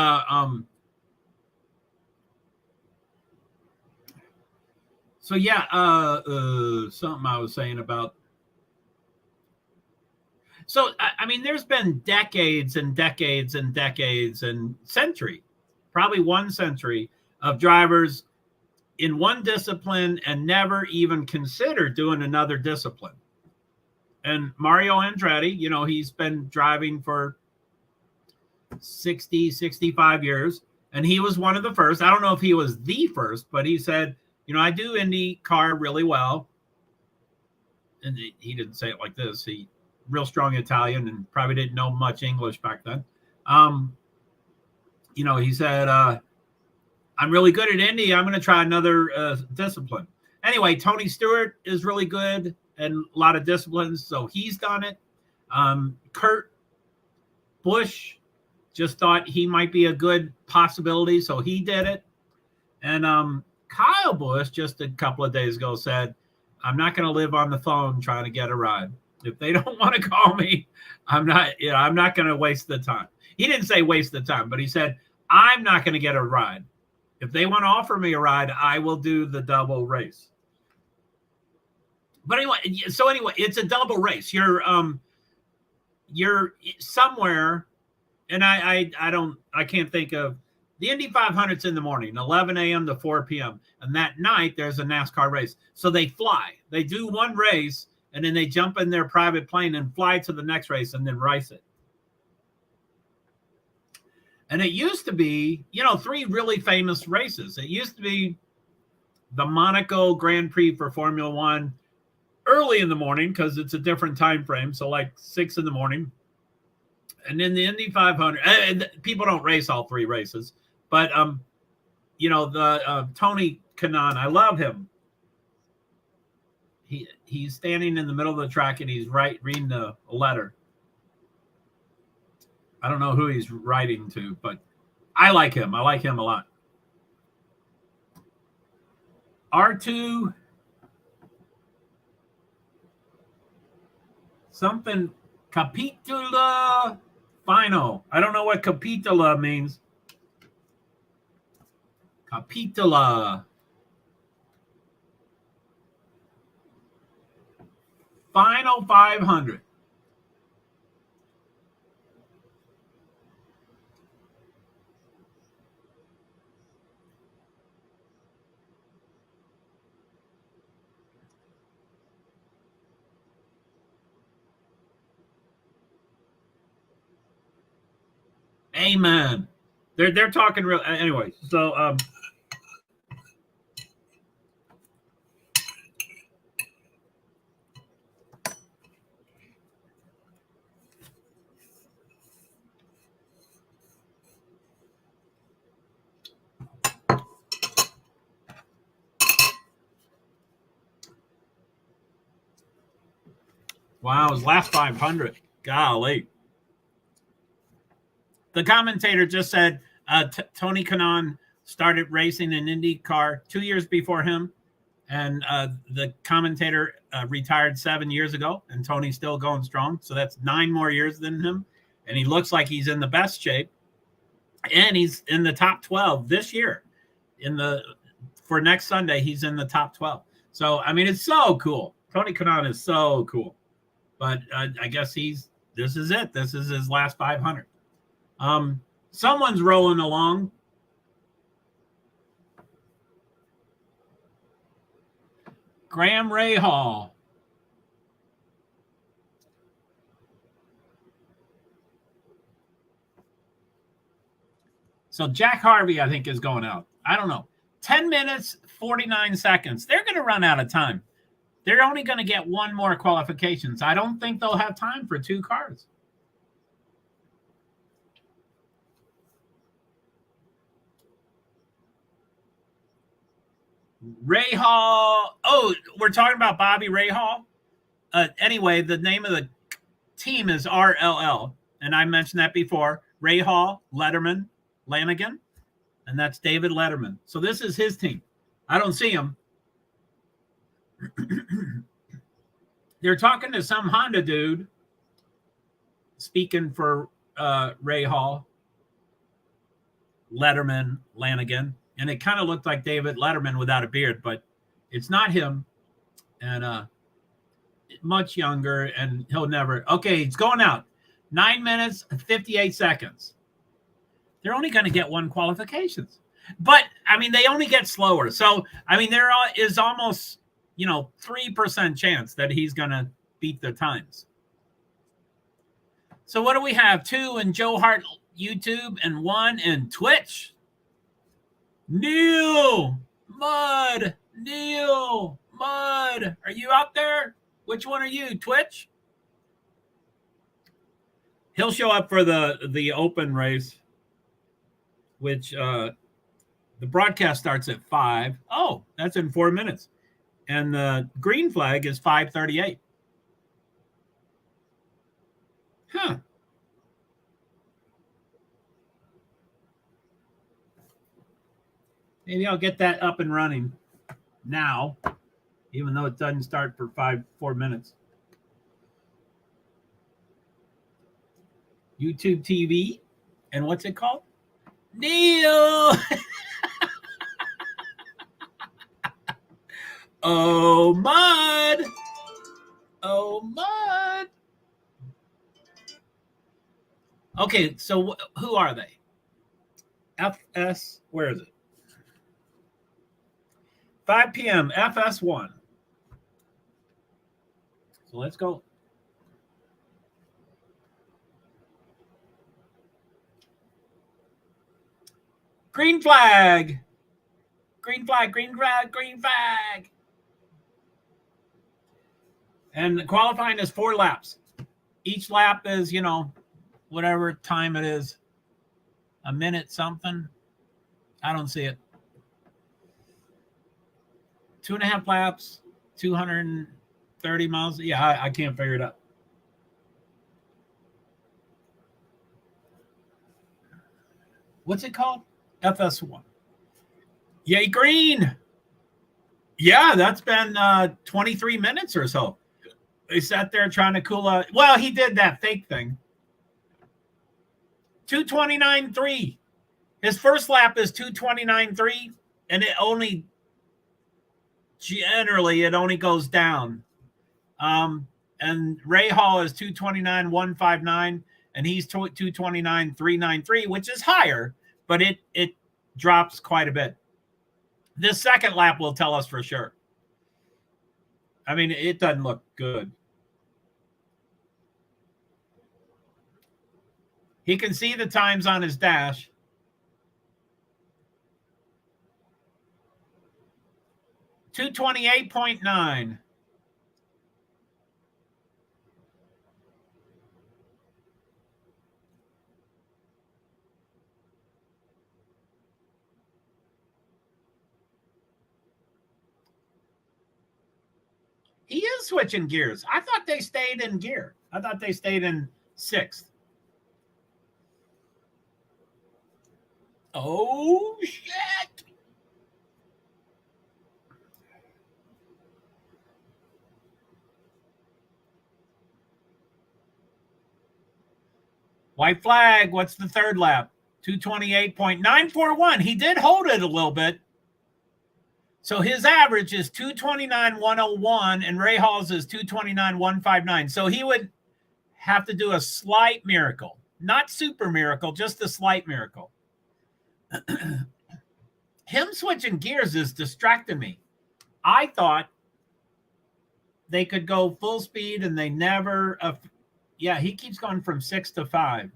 so yeah, something I was saying about. So I mean, there's been decades and decades and decades and century, probably 1 century of drivers in one discipline and never even consider doing another discipline. And Mario Andretti, he's been driving for 60, 65 years. And he was one of the first. I don't know if he was the first, but he said, I do IndyCar really well. And he didn't say it like this. He real strong Italian and probably didn't know much English back then. He said, I'm really good at Indy. I'm going to try another discipline. Anyway, Tony Stewart is really good in a lot of disciplines, so he's done it. Kurt Busch just thought he might be a good possibility, so he did it. And Kyle Busch just a couple of days ago said, I'm not going to live on the phone trying to get a ride. If they don't want to call me, I'm not going to waste the time. He didn't say waste the time, but he said, I'm not going to get a ride. If they want to offer me a ride, I will do the double race. But anyway, it's a double race. You're somewhere, and I can't think of the Indy 500's in the morning, 11 a.m. to 4 p.m. And that night there's a NASCAR race. So they fly. They do one race, and then they jump in their private plane and fly to the next race and then race it. And it used to be, 3 really famous races. It used to be the Monaco Grand Prix for Formula One early in the morning because it's a different time frame. So like 6 in the morning. And then the Indy 500. People don't race all 3 races. But, the Tony Kanaan, I love him. He's standing in the middle of the track and he's reading a letter. I don't know who he's writing to, but I like him. I like him a lot. R2 something capitula final. I don't know what capitula means. Capitula. Final 500. Amen. They're talking real anyway. So wow, his last 500. Golly. The commentator just said Tony Kanaan started racing in IndyCar 2 years before him. And the commentator retired 7 years ago, and Tony's still going strong. So that's 9 more years than him. And he looks like he's in the best shape. And he's in the top 12 this year. For next Sunday, he's in the top 12. So, I mean, it's so cool. Tony Kanaan is so cool. But I guess this is it. This is his last 500. Someone's rolling along. Graham Rahal. So Jack Harvey, I think, is going out. I don't know. 10 minutes, 49 seconds. They're going to run out of time. They're only going to get one more qualifications. I don't think they'll have time for 2 cars. Rahal. Oh, we're talking about Bobby Rahal. Anyway, the name of the team is RLL, and I mentioned that before. Rahal, Letterman, Lanigan, and that's David Letterman. So this is his team. I don't see him. They're talking to some Honda dude speaking for Rahal, Letterman, Lanigan, and it kind of looked like David Letterman without a beard, but it's not him. And much younger, and he'll never. Okay, it's going out. 9 minutes, 58 seconds. They're only going to get one qualifications. But, I mean, they only get slower. So, I mean, there is almost, 3% chance that he's going to beat the times. So what do we have? 2 in Joe Hart YouTube and 1 in Twitch. Neil Mud. Are you out there? Which one are you? Twitch? He'll show up for the open race, which the broadcast starts at 5. Oh, that's in 4 minutes. And the green flag is 5:38. Huh. Maybe I'll get that up and running now, even though it doesn't start for 4 minutes. YouTube TV. And what's it called? Neil! Oh, Mud! Okay, so who are they? FS, where is it? 5 p.m., FS1. So let's go. Green flag. And qualifying is 4 laps. Each lap is, whatever time it is, a minute something. I don't see it. 2.5 laps, 230 miles. Yeah, I can't figure it out. What's it called? FS1. Yay, green. Yeah, that's been 23 minutes or so. They sat there trying to cool out. Well, he did that fake thing. 2:29.3. His first lap is 2:29.3, and it only goes down. And Rahal is 2:29.159, and he's 2:29.393, which is higher, but it drops quite a bit. This second lap will tell us for sure. I mean, it doesn't look good. He can see the times on his dash. $228.9. He is switching gears. I thought they stayed in gear. I thought they stayed in 6th. Oh, shit. White flag. What's the third lap? 228.941. He did hold it a little bit. So his average is 229.101, and Ray Hall's is 229.159. So he would have to do a slight miracle. Not super miracle, just a slight miracle. Him switching gears is distracting me. I thought they could go full speed, and they never. Yeah, he keeps going from 6 to 5.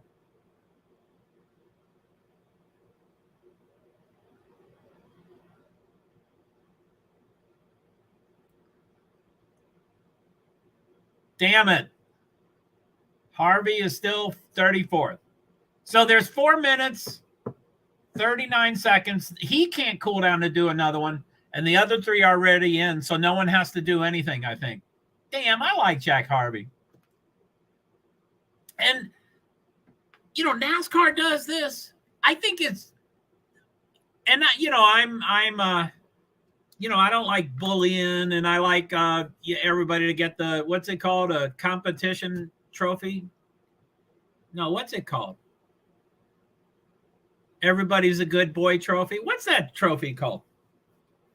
Damn it. Harvey is still 34th. So there's 4 minutes, 39 seconds. He can't cool down to do another one. And the other 3 are already in. So no one has to do anything, I think. Damn, I like Jack Harvey. And, you know, NASCAR does this. I think it's, and, you know, you know, I don't like bullying, and I like everybody to get the, what's it called? A competition trophy? No, what's it called? Everybody's a good boy trophy. What's that trophy called?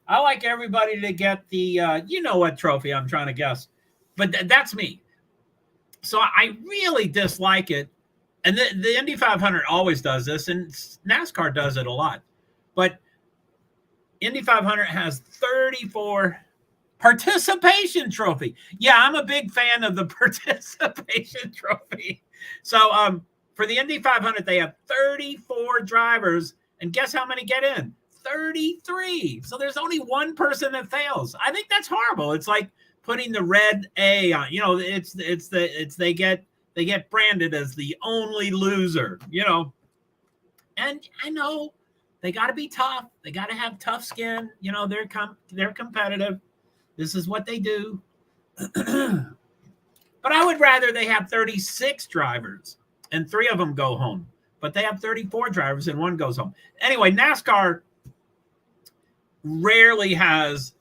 I like everybody to get the, you know what trophy I'm trying to guess. But that's me. So I really dislike it. And the Indy 500 always does this, and NASCAR does it a lot. But Indy 500 has 34 participation trophy. Yeah, I'm a big fan of the participation trophy. So for the Indy 500, they have 34 drivers, and guess how many get in? 33. So there's only one person that fails. I think that's horrible. It's like putting the red A on. You know, they get branded as the only loser. You know, and I know. They got to be tough. They got to have tough skin. You know, they're competitive. This is what they do. But I would rather they have 36 drivers and 3 of them go home. But they have 34 drivers and 1 goes home. Anyway, NASCAR rarely has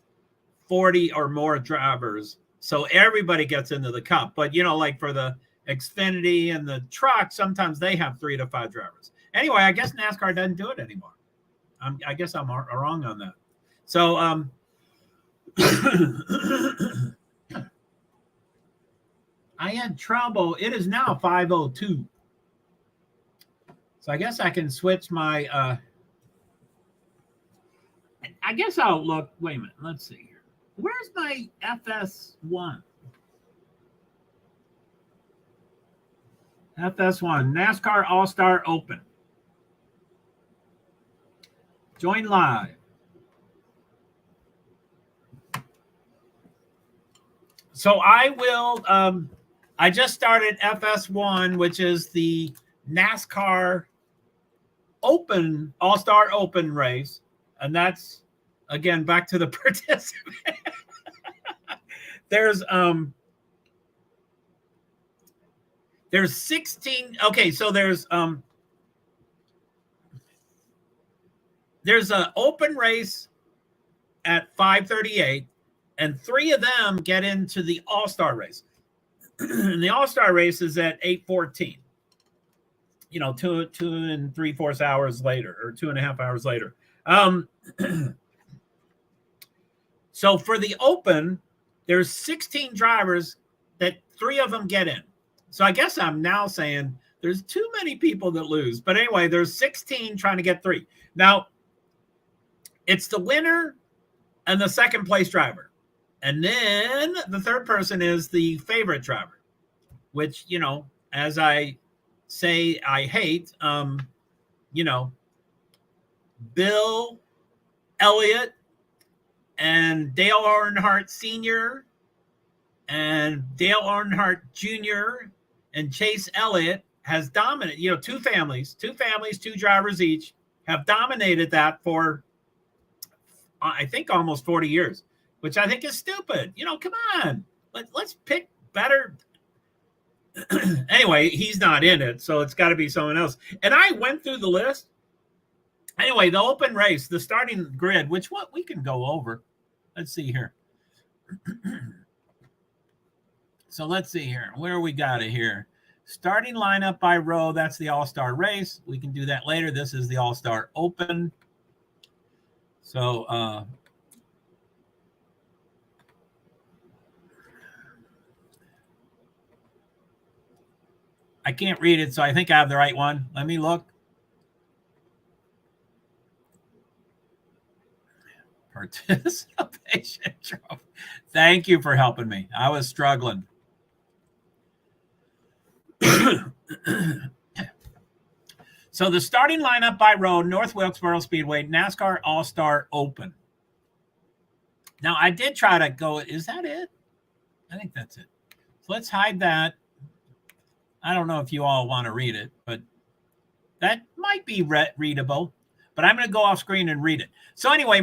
40 or more drivers. So everybody gets into the cup. But, you know, like for the Xfinity and the truck, sometimes they have 3 to 5 drivers. Anyway, I guess NASCAR doesn't do it anymore. I guess I'm wrong on that. So, I had trouble. It is now 5:02. So I guess I can switch my, I guess I'll look. Wait a minute. Let's see here. Where's my FS1? FS1, NASCAR All-Star Open. Join live. So I will, I just started FS1, which is the NASCAR Open, All-Star Open race. And that's, again, back to the participant. There's 16. Okay, so there's an open race at 5:38, and 3 of them get into the All-Star race. And the All-Star race is at 8:14. You know, 2 3/4 hours later, or 2.5 hours later. So for the Open, there's 16 drivers that 3 of them get in. So I guess I'm now saying there's too many people that lose. But anyway, there's 16 trying to get 3. Now, it's the winner and the second place driver. And then the third person is the favorite driver, which, you know, as I say, I hate, you know, Bill Elliott and Dale Earnhardt Sr. and Dale Earnhardt Jr. and Chase Elliott has dominated, you know, two families, 2 drivers each have dominated that for, I think, almost 40 years, which I think is stupid. You know, come on, let's pick better. Anyway, he's not in it, so it's got to be someone else. And I went through the list. Anyway, the open race, the starting grid, which what we can go over. Let's see here. So let's see here. Where we got it here? Starting lineup by row, that's the All-Star race. We can do that later. This is the All-Star Open. So, I can't read it, so I think I have the right one. Let me look. Participation trophy. Thank you for helping me. I was struggling. So the starting lineup by row, North Wilkesboro Speedway, NASCAR All-Star Open. Now, I did try to go, is that it? I think that's it. So let's hide that. I don't know if you all want to read it, but that might be readable. But I'm going to go off screen and read it. So anyway,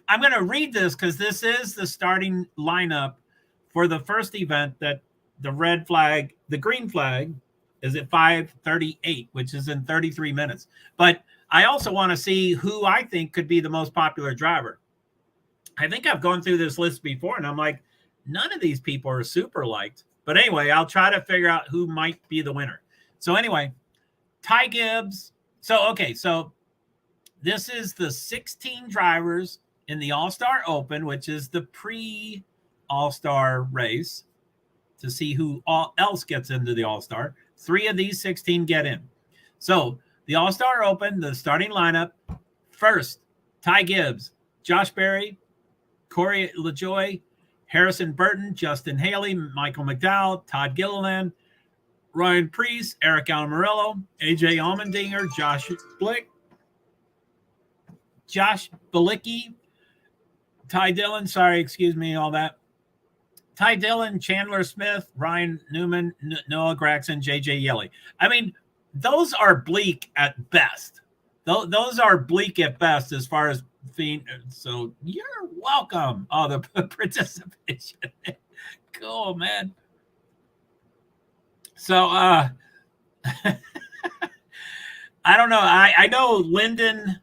I'm going to read this because this is the starting lineup for the first event that the green flag is at 5:38, which is in 33 minutes. But I also want to see who I think could be the most popular driver. I think I've gone through this list before, and I'm like, none of these people are super liked. But anyway, I'll try to figure out who might be the winner. So anyway, Ty Gibbs. So this is the 16 drivers in the All-Star Open, which is the pre-All-Star race to see who else gets into the All-Star. 3 of these 16 get in. So the All-Star Open, the starting lineup, first, Ty Gibbs, Josh Berry, Corey LaJoie, Harrison Burton, Justin Haley, Michael McDowell, Todd Gilliland, Ryan Preece, Eric Almirillo, AJ Allmendinger, Josh Bilicki, Ty Dillon, all that. Ty Dillon, Chandler Smith, Ryan Newman, Noah Gragson, JJ Yeley. I mean, those are bleak at best. Those are bleak at best as far as so you're welcome. Oh, the participation. Cool, man. So I don't know. I know Lyndon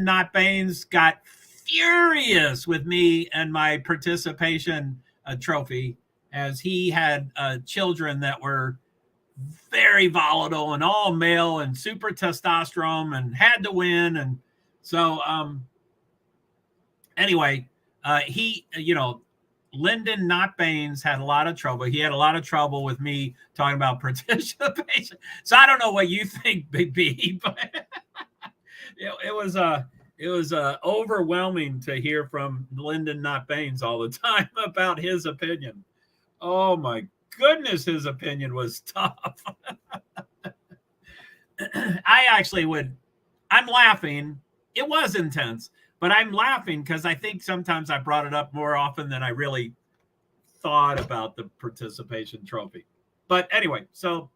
Not Baines got furious with me and my participation trophy, as he had children that were very volatile and all male and super testosterone and had to win. And so anyway, Lyndon Not Baines had a lot of trouble. He had a lot of trouble with me talking about participation. So I don't know what you think, Big B, but it was overwhelming to hear from Lyndon Not Baines all the time about his opinion. Oh my goodness, his opinion was tough. I'm laughing. It was intense, but I'm laughing because I think sometimes I brought it up more often than I really thought about the participation trophy. But anyway, so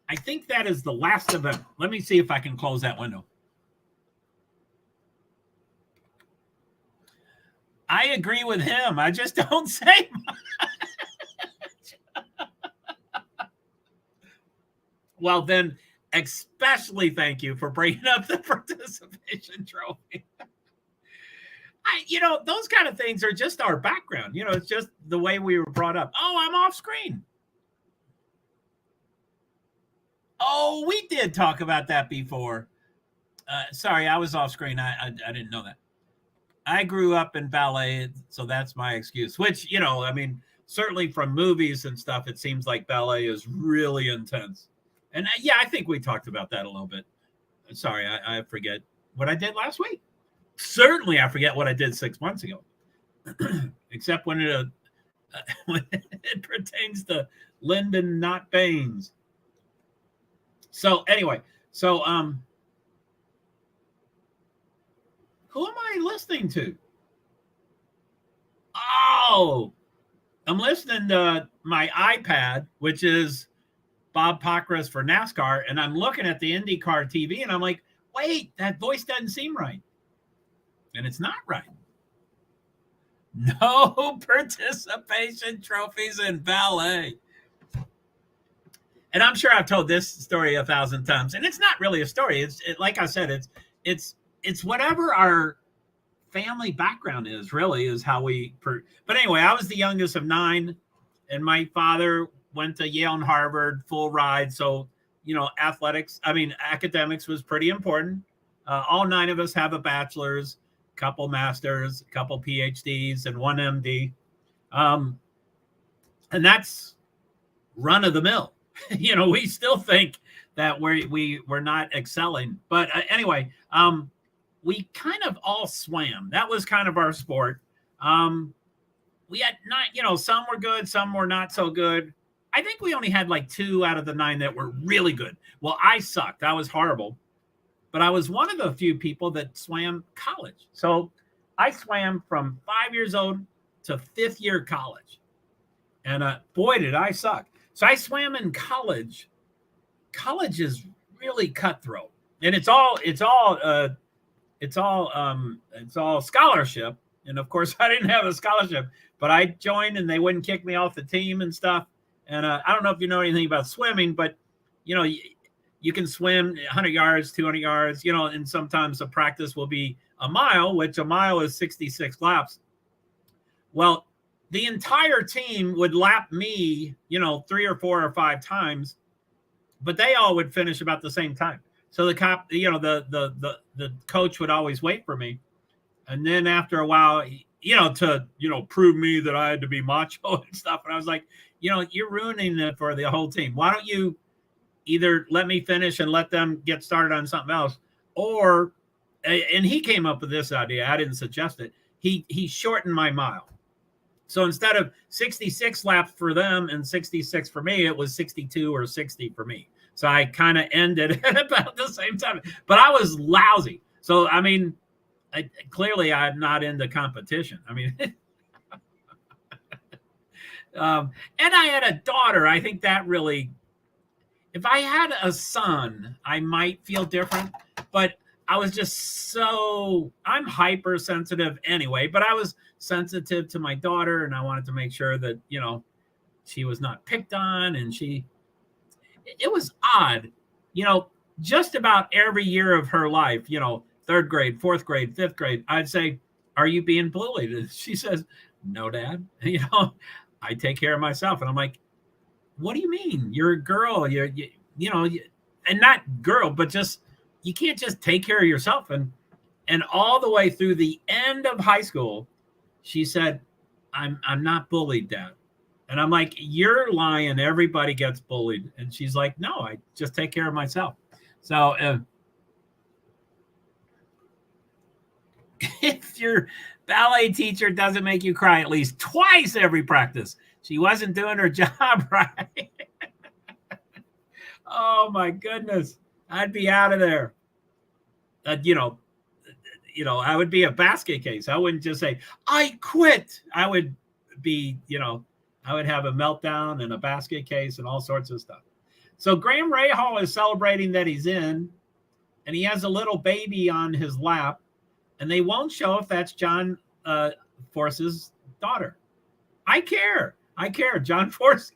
I think that is the last event. Let me see if I can close that window. I agree with him. I just don't say much. Well, then, especially thank you for bringing up the participation trophy. Those kind of things are just our background. It's just the way we were brought up. Oh, I'm off screen. Oh, we did talk about that before. Sorry, I was off screen. I didn't know that. I grew up in ballet, so that's my excuse. Which, certainly from movies and stuff, it seems like ballet is really intense. And yeah, I think we talked about that a little bit. Sorry, I forget what I did last week. Certainly, I forget what I did 6 months ago, except when it pertains to Lyndon Not Baines. So anyway, who am I listening to? Oh, I'm listening to my iPad, which is Bob Pockrass for NASCAR, and I'm looking at the IndyCar TV, and I'm like, wait, that voice doesn't seem right. And it's not right. No participation trophies in ballet. and I'm sure I've told this story 1,000 times, and it's not really a story. Like I said, it's whatever our family background is, really, is how but anyway, I was the youngest of 9, and my father went to Yale and Harvard, full ride. So, academics was pretty important. All 9 of us have a bachelor's, couple masters, a couple PhDs, and 1 MD. And that's run of the mill. We still think that we're not excelling. But anyway, we kind of all swam. That was kind of our sport. We had not, some were good, some were not so good. I think we only had like 2 out of the 9 that were really good. Well, I sucked. I was horrible. But I was one of the few people that swam college. So I swam from 5 years old to 5th year college. And boy, did I suck. So I swam in college. College is really cutthroat. And it's all scholarship. And of course, I didn't have a scholarship, but I joined and they wouldn't kick me off the team and stuff. And I don't know if you know anything about swimming, but you can swim 100 yards, 200 yards, and sometimes the practice will be a mile, which a mile is 66 laps. Well, the entire team would lap me, 3 or 4 or 5 times, but they all would finish about the same time. So the coach would always wait for me. And then after a while, to prove me that I had to be macho and stuff. And I was like, you're ruining it for the whole team. Why don't you either let me finish and let them get started on something else? Or, and he came up with this idea. I didn't suggest it. He shortened my mile. So instead of 66 laps for them and 66 for me, it was 62 or 60 for me. So I kind of ended at about the same time, but I was lousy. So, clearly I'm not into competition. And I had a daughter. I think that really, if I had a son, I might feel different, but I was just I'm hypersensitive anyway, but I was sensitive to my daughter and I wanted to make sure that, she was not picked on, and it was odd, just about every year of her life, 3rd grade, 4th grade, 5th grade, I'd say, "Are you being bullied?" And she says, "No, Dad. I take care of myself." And I'm like, "What do you mean? You're a girl. And not girl, but just, you can't just take care of yourself." And all the way through the end of high school, she said, I'm not bullied, Dad." And I'm like, "You're lying. Everybody gets bullied." And she's like, "No, I just take care of myself." So if your ballet teacher doesn't make you cry at least twice every practice, she wasn't doing her job right. Oh my goodness. I'd be out of there. I would be a basket case. I wouldn't just say, "I quit." I would be, I would have a meltdown and a basket case and all sorts of stuff. So Graham Rahal is celebrating that he's in, and he has a little baby on his lap, and they won't show if that's John Force's daughter. I care. John Force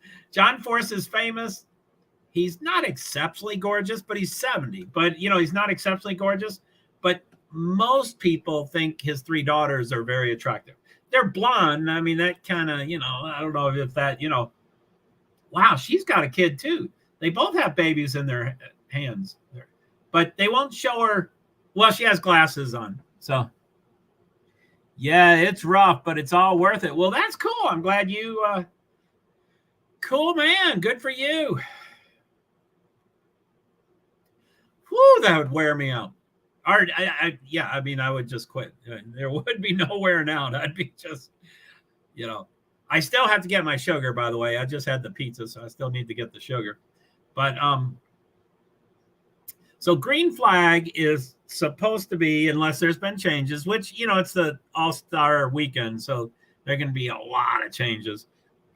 is famous. He's not exceptionally gorgeous, but he's 70. But, he's not exceptionally gorgeous. But most people think his 3 daughters are very attractive. They're blonde. That kind of, I don't know if that, wow, she's got a kid too. They both have babies in their hands. But they won't show her. Well, she has glasses on. So, yeah, it's rough, but it's all worth it. Well, that's cool. I'm glad you, cool, man. Good for you. Whew, that would wear me out. I would just quit. There would be no wearing out. I'd be just, I still have to get my sugar, by the way. I just had the pizza, so I still need to get the sugar. But, so green flag is supposed to be, unless there's been changes, which, it's the All-Star weekend. So there are going to be a lot of changes,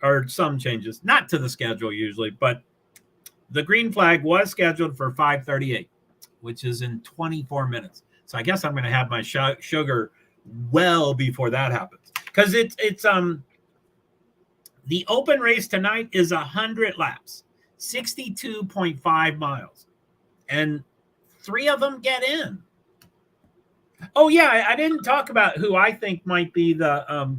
or some changes, not to the schedule usually, but the green flag was scheduled for 5:38. Which is in 24 minutes. So I guess I'm going to have my sugar well before that happens. Because it's the open race tonight is 100 laps. 62.5 miles. And 3 of them get in. Oh, yeah, I didn't talk about who I think might be the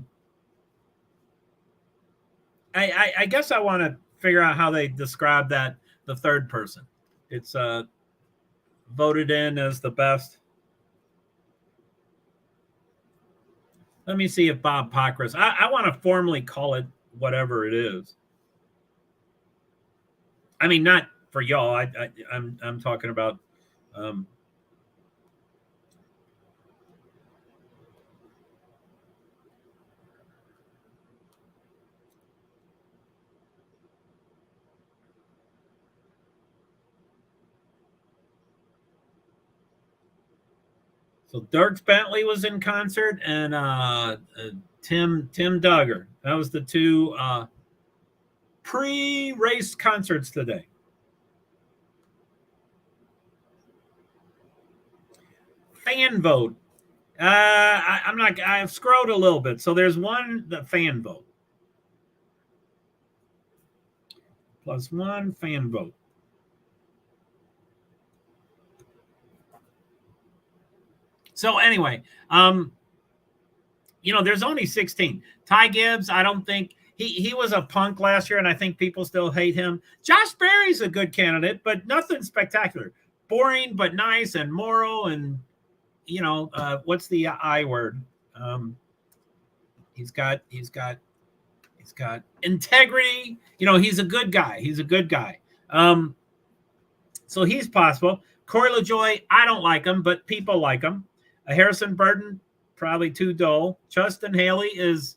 I guess I want to figure out how they describe that, the third person. It's voted in as the best. Let me see if Bob Pockris. I want to formally call it whatever it is. I mean, not for y'all. I'm talking about. So Dirk Bentley was in concert, and Tim Duggar. That was the 2 pre-race concerts today. Fan vote. I'm not. I've scrolled a little bit. So there's one, the fan vote. +1 fan vote. So anyway, there's only 16. Ty Gibbs, I don't think he was a punk last year, and I think people still hate him. Josh Berry's a good candidate, but nothing spectacular. Boring, but nice and moral, and what's the I word? He's got integrity. He's a good guy. So he's possible. Corey LaJoy, I don't like him, but people like him. Harrison Burton, probably too dull. Justin Haley is,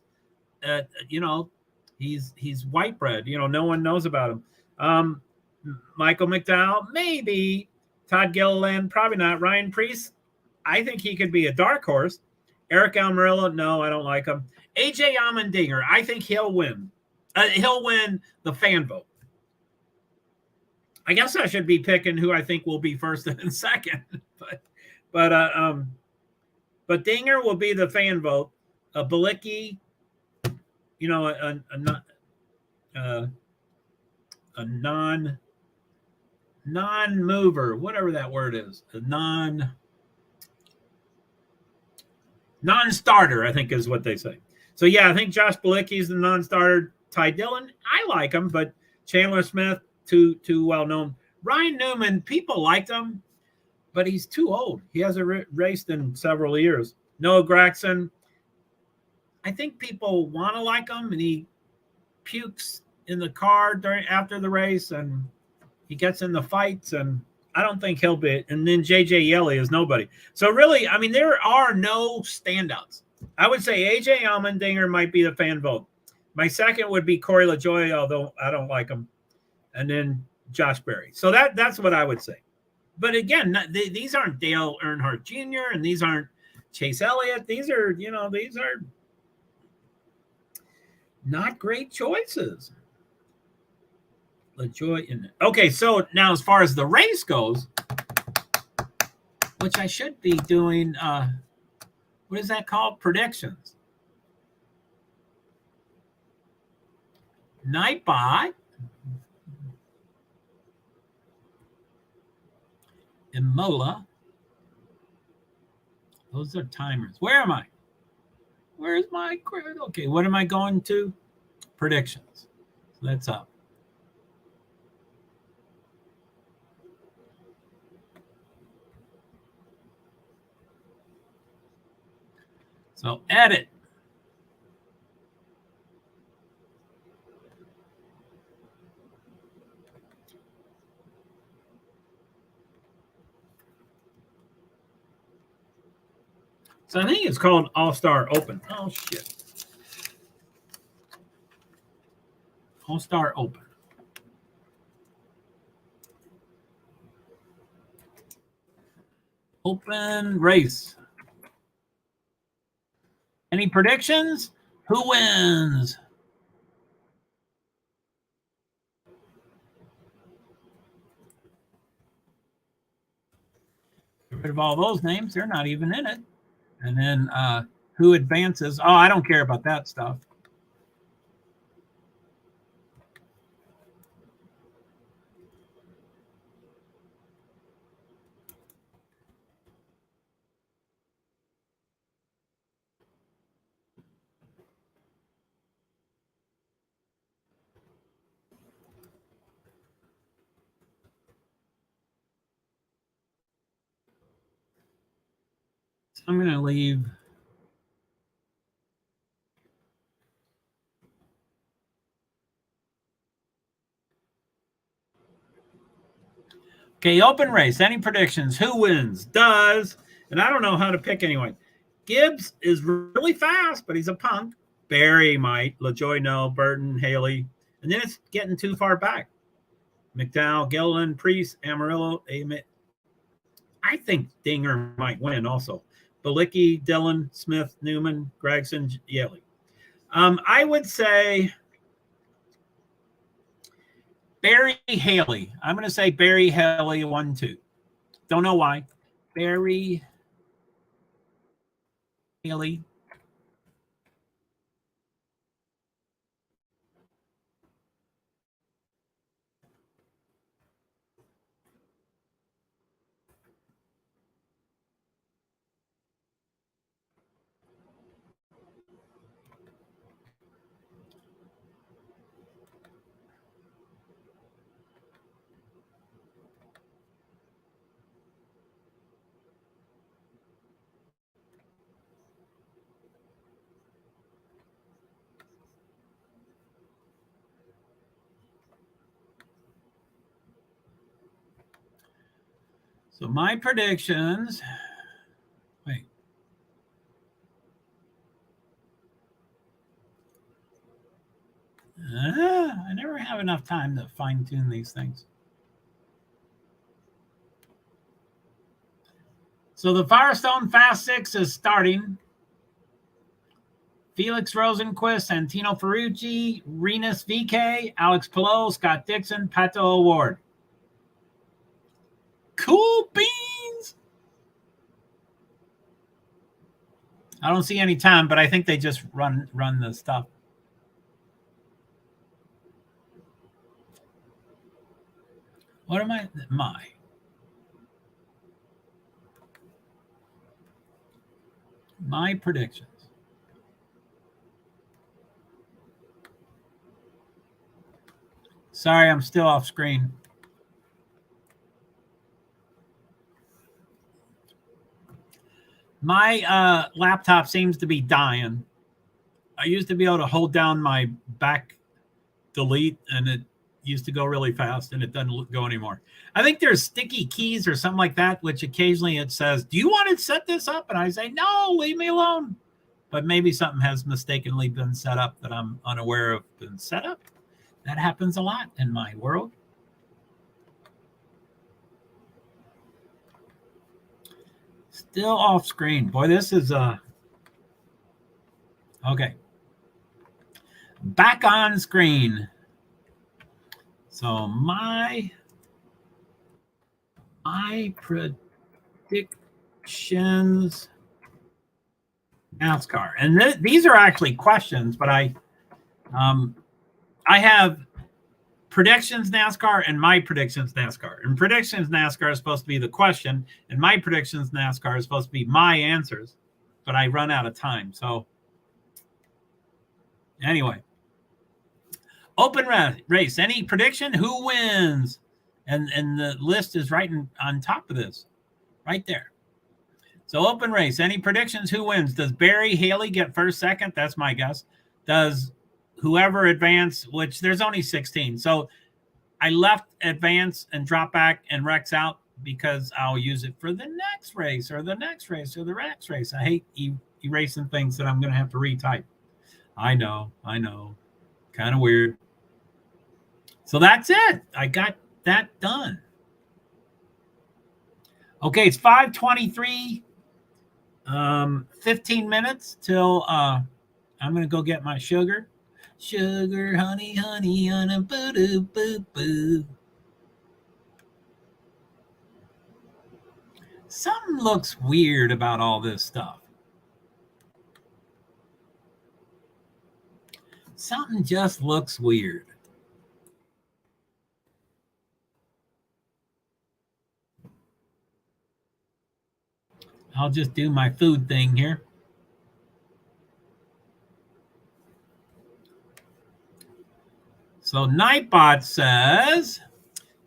he's white bread. No one knows about him. Michael McDowell, maybe. Todd Gilliland, probably not. Ryan Preece, I think he could be a dark horse. Eric Almirola, no, I don't like him. AJ Allmendinger, I think he'll win. He'll win the fan vote. I guess I should be picking who I think will be first and second, but Dinger will be the fan vote. Balicki, a non-mover, whatever that word is, a non-starter, I think is what they say. So yeah, I think Josh Balicki is the non-starter. Ty Dillon, I like him, but Chandler Smith, too well known. Ryan Newman, people liked him, but he's too old. He hasn't raced in several years. Noah Gragson, I think people want to like him, and he pukes in the car after the race, and he gets in the fights, and I don't think he'll be. And then JJ Yeley is nobody. So really, I mean, there are no standouts. I would say AJ Allmendinger might be the fan vote. My second would be Corey LaJoy, although I don't like him, and then Josh Berry. So that's what I would say. But again, these aren't Dale Earnhardt Jr. and these aren't Chase Elliott. These are not great choices. LaJoy in it. Okay, so now as far as the race goes, which I should be doing, what is that called? Predictions. Nightbot. Imola. Those are timers. Where am I? Where's my credit? Okay, what am I going to? Predictions. So that's up. So edit. So I think it's called All-Star Open. Oh, shit. All-Star Open. Open race. Any predictions? Who wins? Get rid of all those names. They're not even in it. And then who advances? Oh, I don't care about that stuff. I'm going to leave. Okay, open race. Any predictions? Who wins? Does, and I don't know how to pick anyone. Gibbs is really fast, but he's a punk. Barry might. LaJoy, no. Burton, Haley. And then it's getting too far back. McDowell, Gilliland, Priest, Amarillo, I think Dinger might win also. Balicki, Dillon, Smith, Newman, Gregson, Yeley. I would say Barry Haley. I'm going to say Barry Haley 1-2. Don't know why. Barry Haley. So my predictions. Wait. I never have enough time to fine tune these things. So the Firestone Fast Six is starting. Felix Rosenquist, Santino Ferrucci, Renus VK, Alex Pillow, Scott Dixon, Pato Award. Cool beans. I don't see any time, but I think they just run the stuff. What am I? My predictions. Sorry, I'm still off screen. My laptop seems to be dying. I used to be able to hold down my back delete, and it used to go really fast, and it doesn't go anymore. I think there's sticky keys or something like that, which occasionally it says, do you want to set this up? And I say, no, leave me alone. But maybe something has mistakenly been set up that I'm unaware of been set up. That happens a lot in my world. Still off screen. Boy, this is okay. Back on screen. So my predictions NASCAR. And these are actually questions, but I have predictions NASCAR and my predictions NASCAR. And predictions NASCAR is supposed to be the question, and my predictions NASCAR is supposed to be my answers, but I run out of time. So anyway, open race. Any prediction? Who wins? And the list is right on top of this, right there. So open race. Any predictions? Who wins? Does Barry Haley get first, second? That's my guess. Does whoever advance, which there's only 16. So I left advance and drop back and Rex out because I'll use it for the next race or the next race or the next race. I hate erasing things that I'm going to have to retype. I know. Kind of weird. So that's it. I got that done. Okay, it's 5:23. 15 minutes till I'm going to go get my sugar. Sugar, honey, on a boo boo boo. Something looks weird about all this stuff. Something just looks weird. I'll just do my food thing here. So Nightbot says,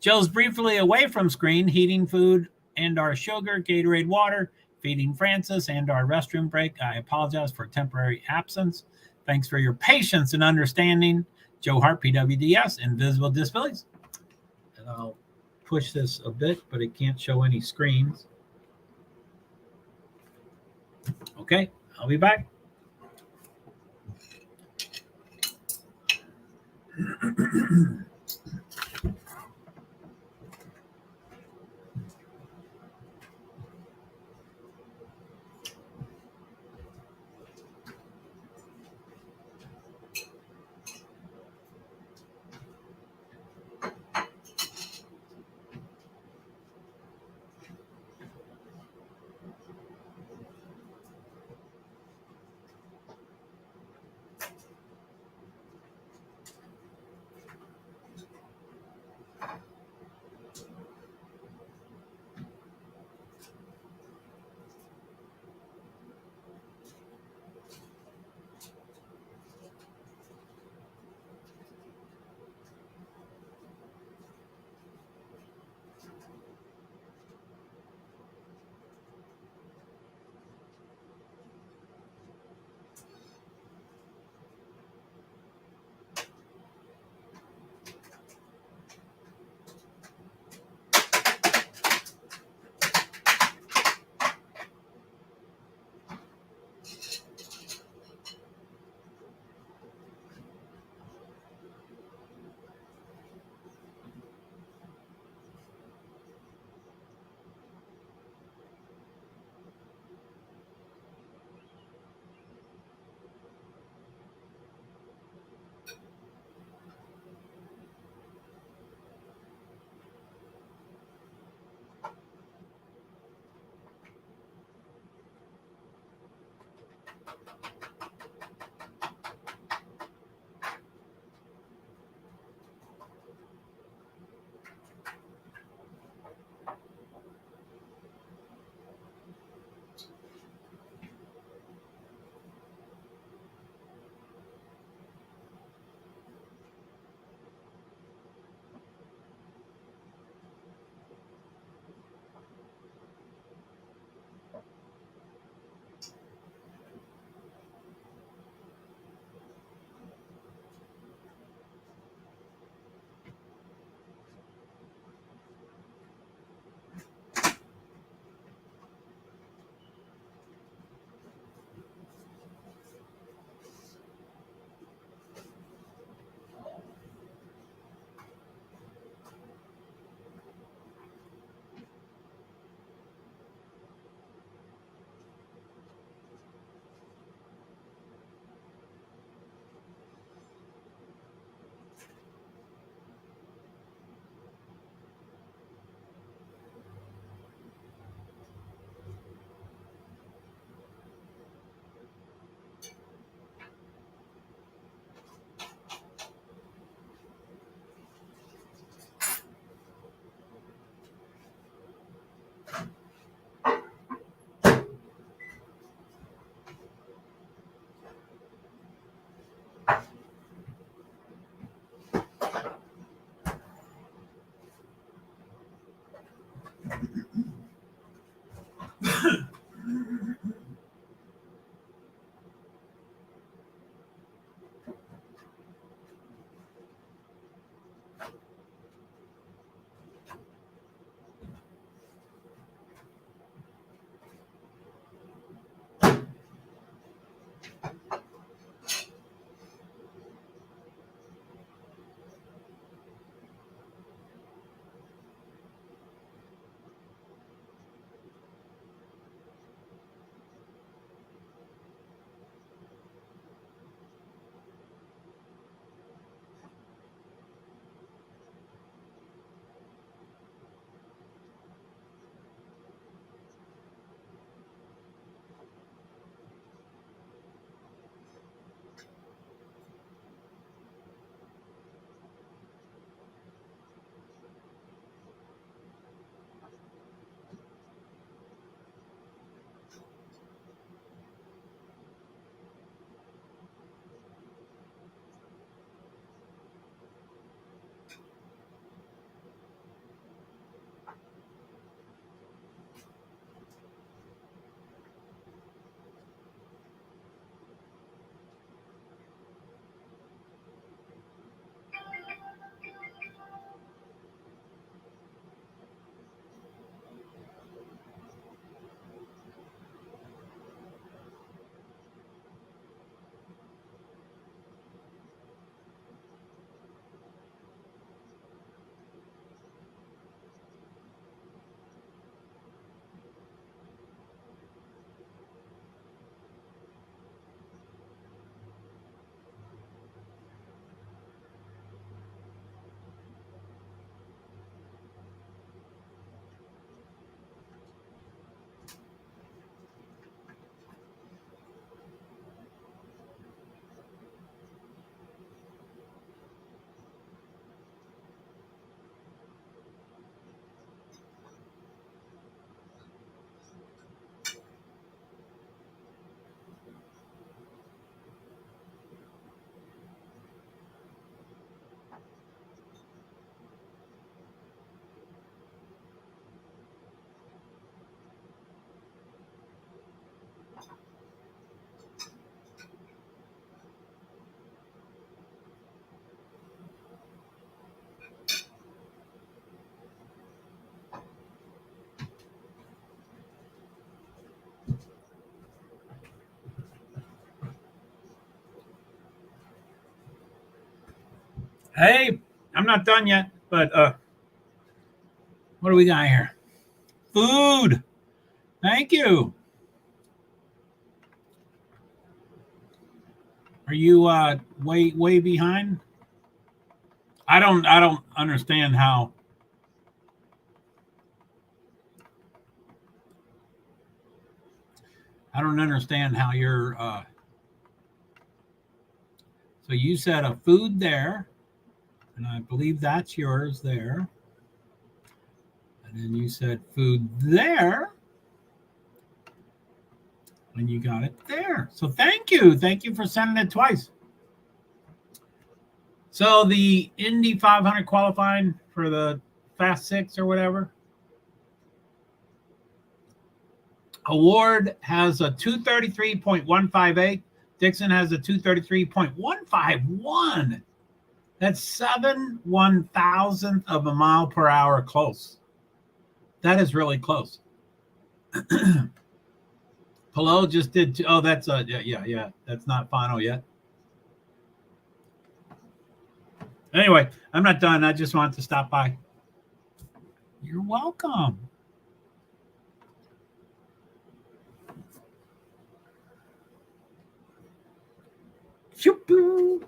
Joe's briefly away from screen, heating food and our sugar, Gatorade water, feeding Francis and our restroom break. I apologize for temporary absence. Thanks for your patience and understanding. Joe Hart, PwD's, Invisible Disabilities. And I'll push this a bit, but it can't show any screens. Okay, I'll be back. Hey, I'm not done yet, but what do we got here? Food. Thank you. Are you way behind? I don't understand how. I don't understand how you're. So you said a food there, and I believe that's yours there. And then you said food there, and you got it there. So thank you. Thank you for sending it twice. So the Indy 500 qualifying for the Fast Six or whatever. Award has a 233.158. Dixon has a 233.151. That's 7/1,000th of a mile per hour close. That is really close. Pelot just did. Oh, that's yeah. That's not final yet. Anyway, I'm not done. I just wanted to stop by. You're welcome. Shoo-boo.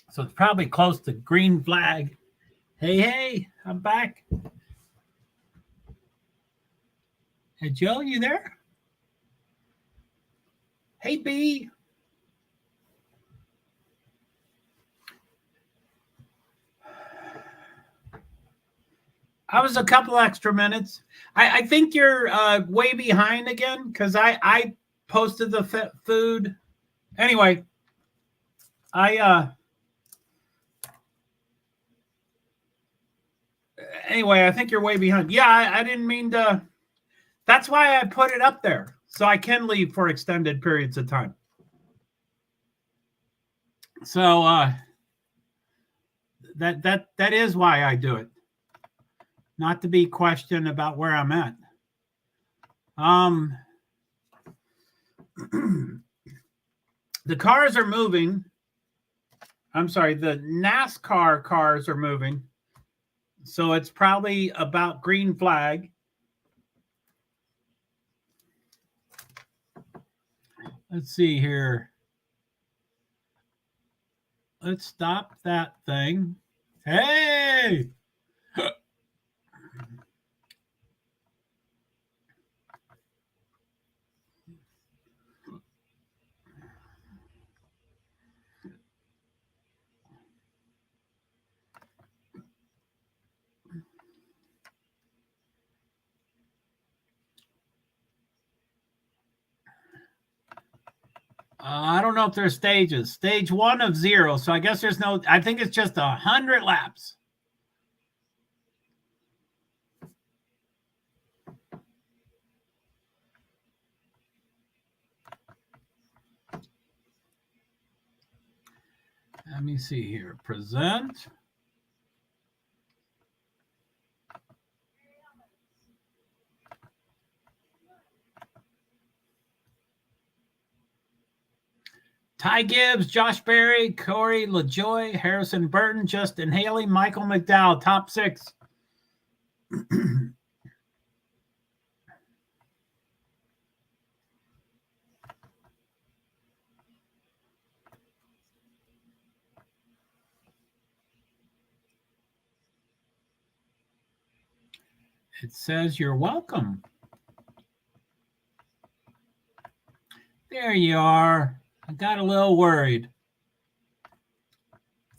So it's probably close to green flag. Hey, I'm back. Hey, Joe, you there? Hey, B. I was a couple extra minutes. I think you're way behind again because I posted the food. Anyway, I think you're way behind. Yeah, I didn't mean to. That's why I put it up there so I can leave for extended periods of time. So that is why I do it. Not to be questioned about where I'm at. The cars are moving. I'm sorry, the NASCAR cars are moving. So it's probably about green flag. Let's see here. Let's stop that thing. Hey! I don't know if there's stages. Stage 1 of 0. So I guess there's no, I think it's just 100 laps. Let me see here. Present. Ty Gibbs, Josh Berry, Corey LaJoy, Harrison Burton, Justin Haley, Michael McDowell, top 6. It says you're welcome. There you are. I got a little worried.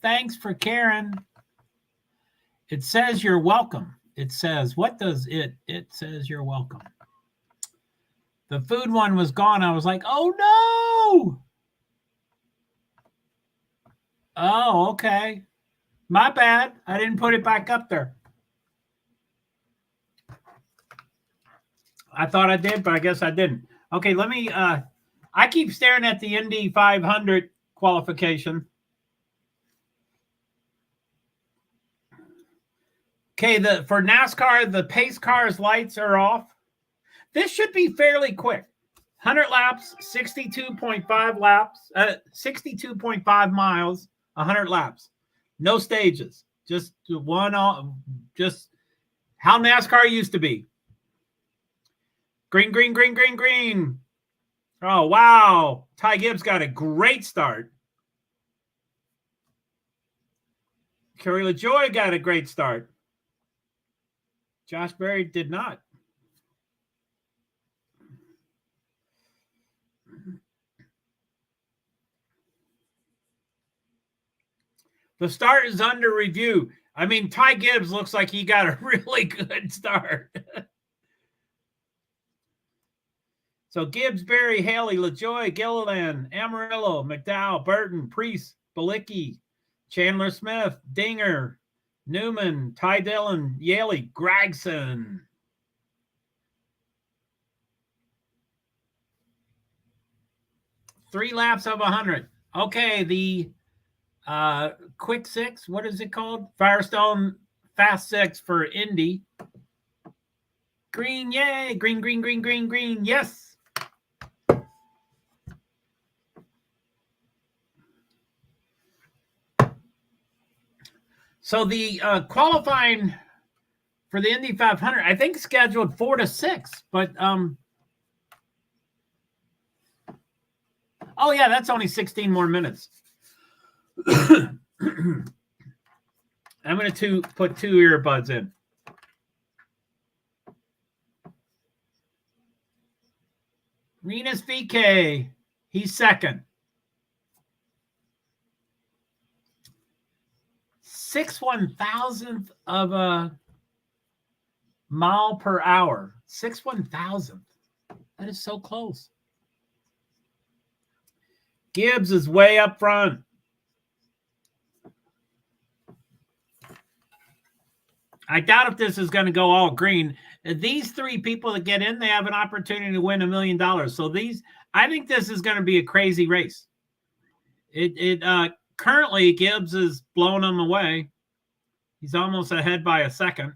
Thanks for caring. It says you're welcome. It says, what does it? It says you're welcome. The food one was gone. I was like, oh no. Oh, okay. My bad. I didn't put it back up there. I thought I did, but I guess I didn't. Okay, let me, I keep staring at the Indy 500 qualification. Okay, for NASCAR, the pace cars lights are off. This should be fairly quick. 100 laps, 62.5 laps, 62.5 miles, 100 laps. No stages. Just just how NASCAR used to be. Green, green, green, green, green. Oh, wow. Ty Gibbs got a great start. Corey LaJoy got a great start. Josh Berry did not. The start is under review. I mean, Ty Gibbs looks like he got a really good start. So Gibbs, Berry, Haley, LaJoy, Gilliland, Amarillo, McDowell, Burton, Priest, Balicki, Chandler Smith, Dinger, Newman, Ty Dillon, Yaley, Gregson. Three laps of 100. Okay, the quick 6, what is it called? Firestone Fast 6 for Indy. Green, yay! Green, green, green, green, green. Yes. So the qualifying for the Indy 500, I think scheduled 4 to 6, but oh yeah, that's only 16 more minutes. I'm going to put 2 earbuds in. Rinus VK, he's second. 6/1000th of a mile per hour. 6/1000th. That is so close. Gibbs is way up front. I doubt if this is going to go all green. These 3 people that get in, they have an opportunity to win $1 million. So I think this is going to be a crazy race. Currently, Gibbs is blowing them away. He's almost ahead by a second.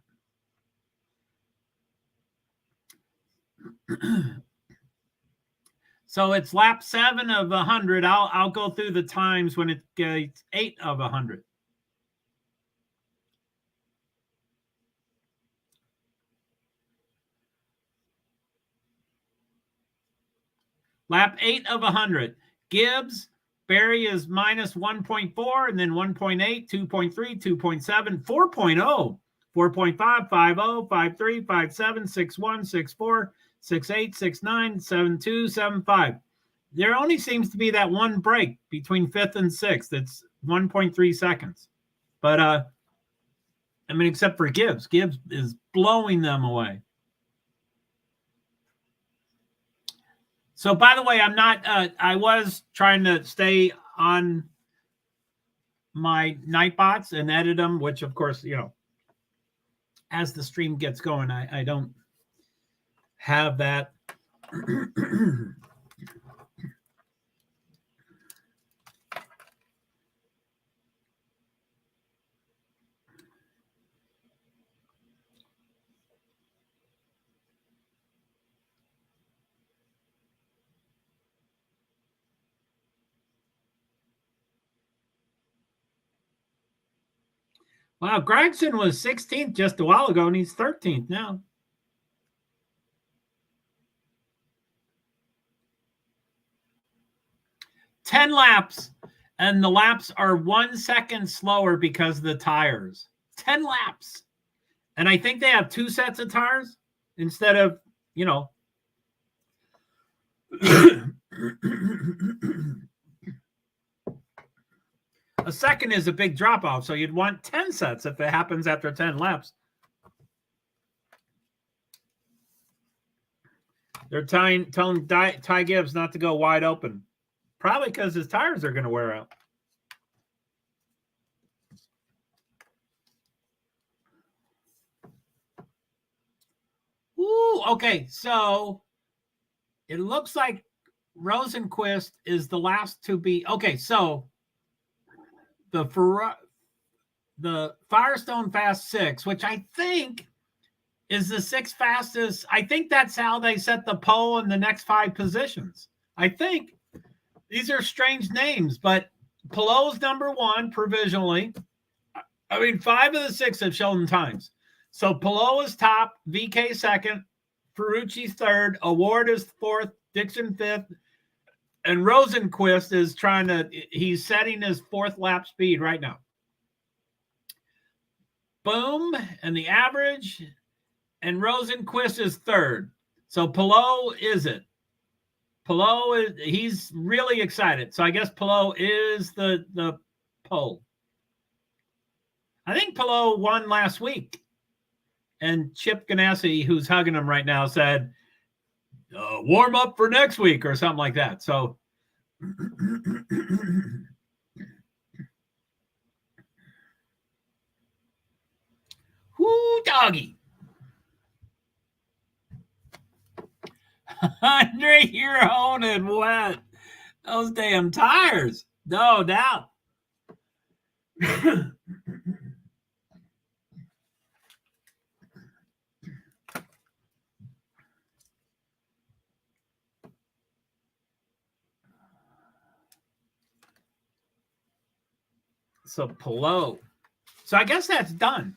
So it's lap 7 of 100. I'll go through the times when it gets 8 of 100. Lap 8 of 100. Gibbs, Barry is minus 1.4, and then 1.8, 2.3, 2.7, 4.0, 4.5, 5.0, 5.3, 5.7, 6.1, 6.4, 6.8, 6.9, 7.2, 7.5. There only seems to be that one break between 5th and 6th. It's 1.3 seconds. But, I mean, except for Gibbs. Gibbs is blowing them away. So, by the way, I'm not, I was trying to stay on my Nightbots and edit them, which, of course, you know, as the stream gets going, I don't have that. Wow, Gregson was 16th just a while ago, and he's 13th now. Ten laps, and the laps are 1 second slower because of the tires. 10 laps. And I think they have 2 sets of tires instead of, you know. A second is a big drop off, so you'd want 10 sets if it happens after 10 laps. They're telling Ty Gibbs not to go wide open, probably because his tires are going to wear out. Ooh, okay, so it looks like Rosenquist is the last to be. Okay, so the Firestone Fast 6, which I think is the 6th fastest. I think that's how they set the pole in the next 5 positions. I think these are strange names, but Pelot's number 1 provisionally. I mean, 5 of the 6 have shown times. So Pelot is top, VK second, Ferrucci third, Award is 4th, Dixon 5th, and Rosenquist is he's setting his 4th lap speed right now. Boom, and the average, and Rosenquist is 3rd. So Pelot is it. Pelot he's really excited. So I guess Pelot is the pole. I think Pelot won last week. And Chip Ganassi, who's hugging him right now, said, warm up for next week or something like that. So whoo, doggy. Andre, you're holding wet. Those damn tires. No doubt. So Pelot. So I guess that's done.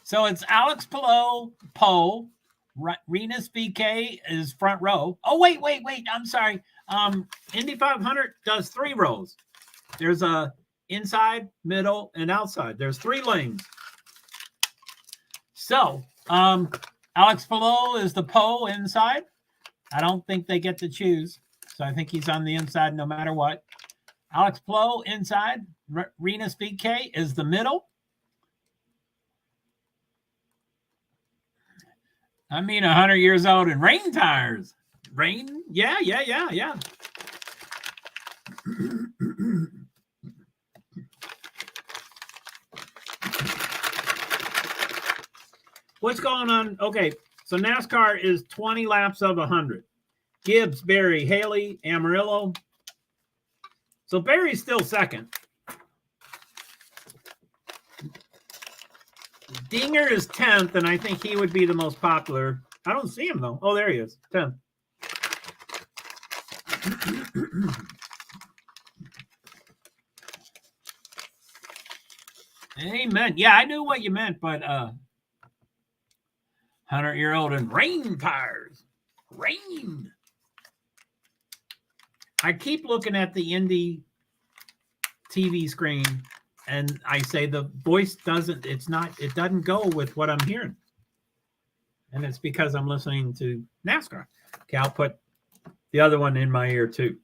So it's Alex Palou, Poe, Renus VK is front row. Oh, wait. I'm sorry. Indy 500 does 3 rows. There's a inside, middle, and outside. There's 3 lanes. So Alex Palou is the Poe inside. I don't think they get to choose. So I think he's on the inside no matter what. Alex Palou inside. Renus VK is the middle. I mean, 100 years old and rain tires. Rain? Yeah. What's going on? Okay, so NASCAR is 20 laps of 100. Gibbs, Berry, Haley, Amarillo. So Berry's still second. Dinger is 10th, and I think he would be the most popular. I don't see him, though. Oh, there he is, 10th. Amen. Yeah, I knew what you meant, but 100-year-old and rain tires. Rain. I keep looking at the Indy TV screen, and I say the voice doesn't, it doesn't go with what I'm hearing. And it's because I'm listening to NASCAR. Okay, I'll put the other one in my ear too.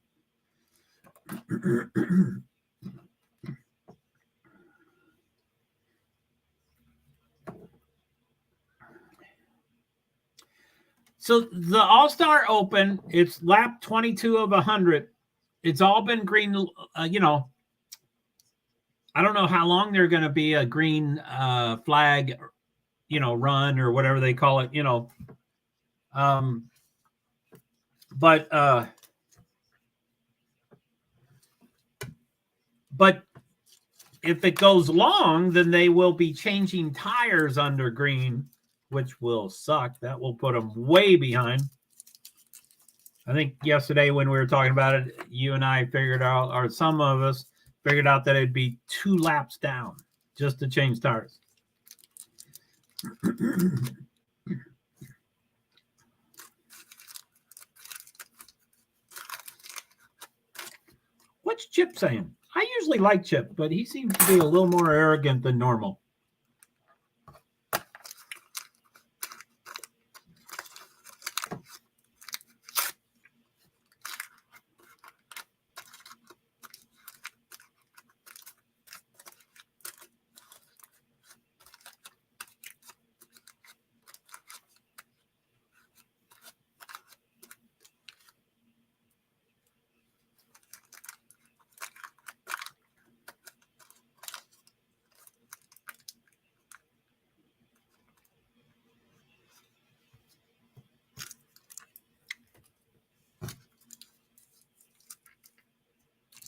So the All-Star Open, it's lap 22 of 100. It's all been green, I don't know how long they're going to be a green flag, run or whatever they call it, But if it goes long, then they will be changing tires under green, which will suck. That will put them way behind. I think yesterday when we were talking about it, you and I figured out, or some of us figured out that it'd be 2 laps down just to change tires. What's Chip saying? I usually like Chip, but he seems to be a little more arrogant than normal.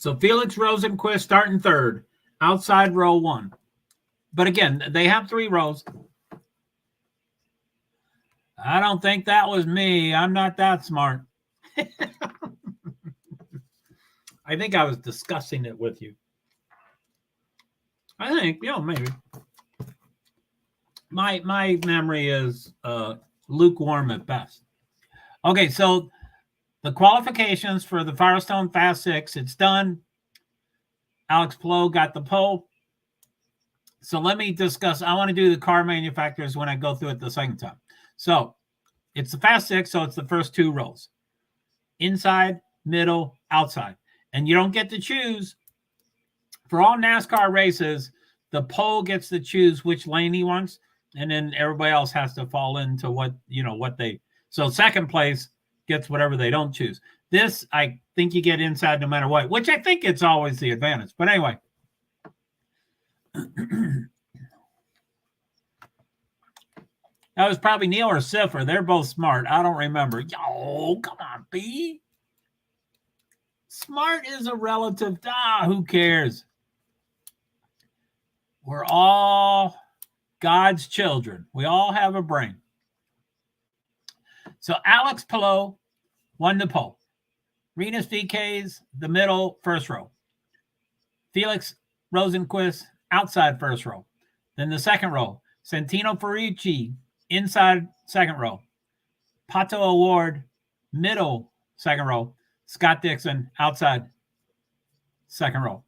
So Felix Rosenquist starting third, outside row 1. But again, they have 3 rows. I don't think that was me. I'm not that smart. I think I was discussing it with you. I think, maybe. My memory is lukewarm at best. Okay, so the qualifications for the Firestone Fast 6, it's done. Alex Palou got the pole. So let me discuss. I want to do the car manufacturers when I go through it the second time. So it's the Fast 6, so it's the first 2 rows. Inside, middle, outside. And you don't get to choose. For all NASCAR races, the pole gets to choose which lane he wants, and then everybody else has to fall into what they. So second place gets whatever they don't choose. This, I think you get inside no matter what, which I think it's always the advantage. But anyway. That was probably Neil or Cipher. They're both smart. I don't remember. Yo, come on, B. Smart is a relative. Who cares? We're all God's children. We all have a brain. So Alex Palou won the pole. Renus VK's the middle, first row. Felix Rosenquist outside first row. Then the second row, Santino Ferrucci, inside second row. Pato Award, middle second row. Scott Dixon, outside second row.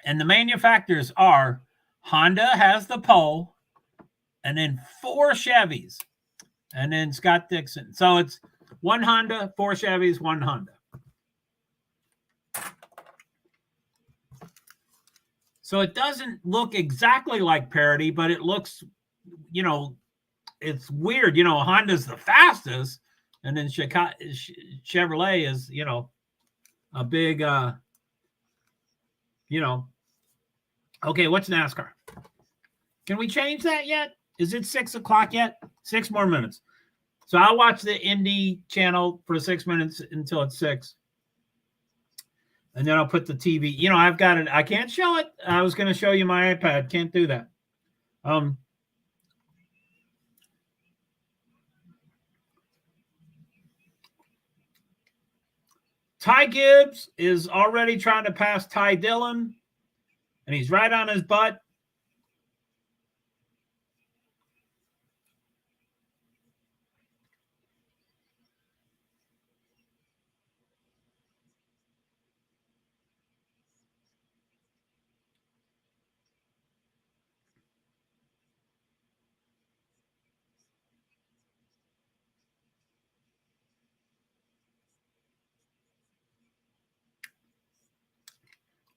And the manufacturers are Honda has the pole, and then 4 Chevys, and then Scott Dixon. So it's 1 Honda, 4 Chevys, 1 Honda. So it doesn't look exactly like parity, but it looks, you know, it's weird. You know, Honda's the fastest, and then Chevrolet is, you know, a big, you know. Okay, what's NASCAR? Can we change that yet? Is it 6 o'clock yet? 6 more minutes. So I'll watch the Indy channel for 6 minutes until it's 6. And then I'll put the TV. You know, I've got it. I can't show it. I was going to show you my iPad. Can't do that. Ty Gibbs is already trying to pass Ty Dillon, and he's right on his butt.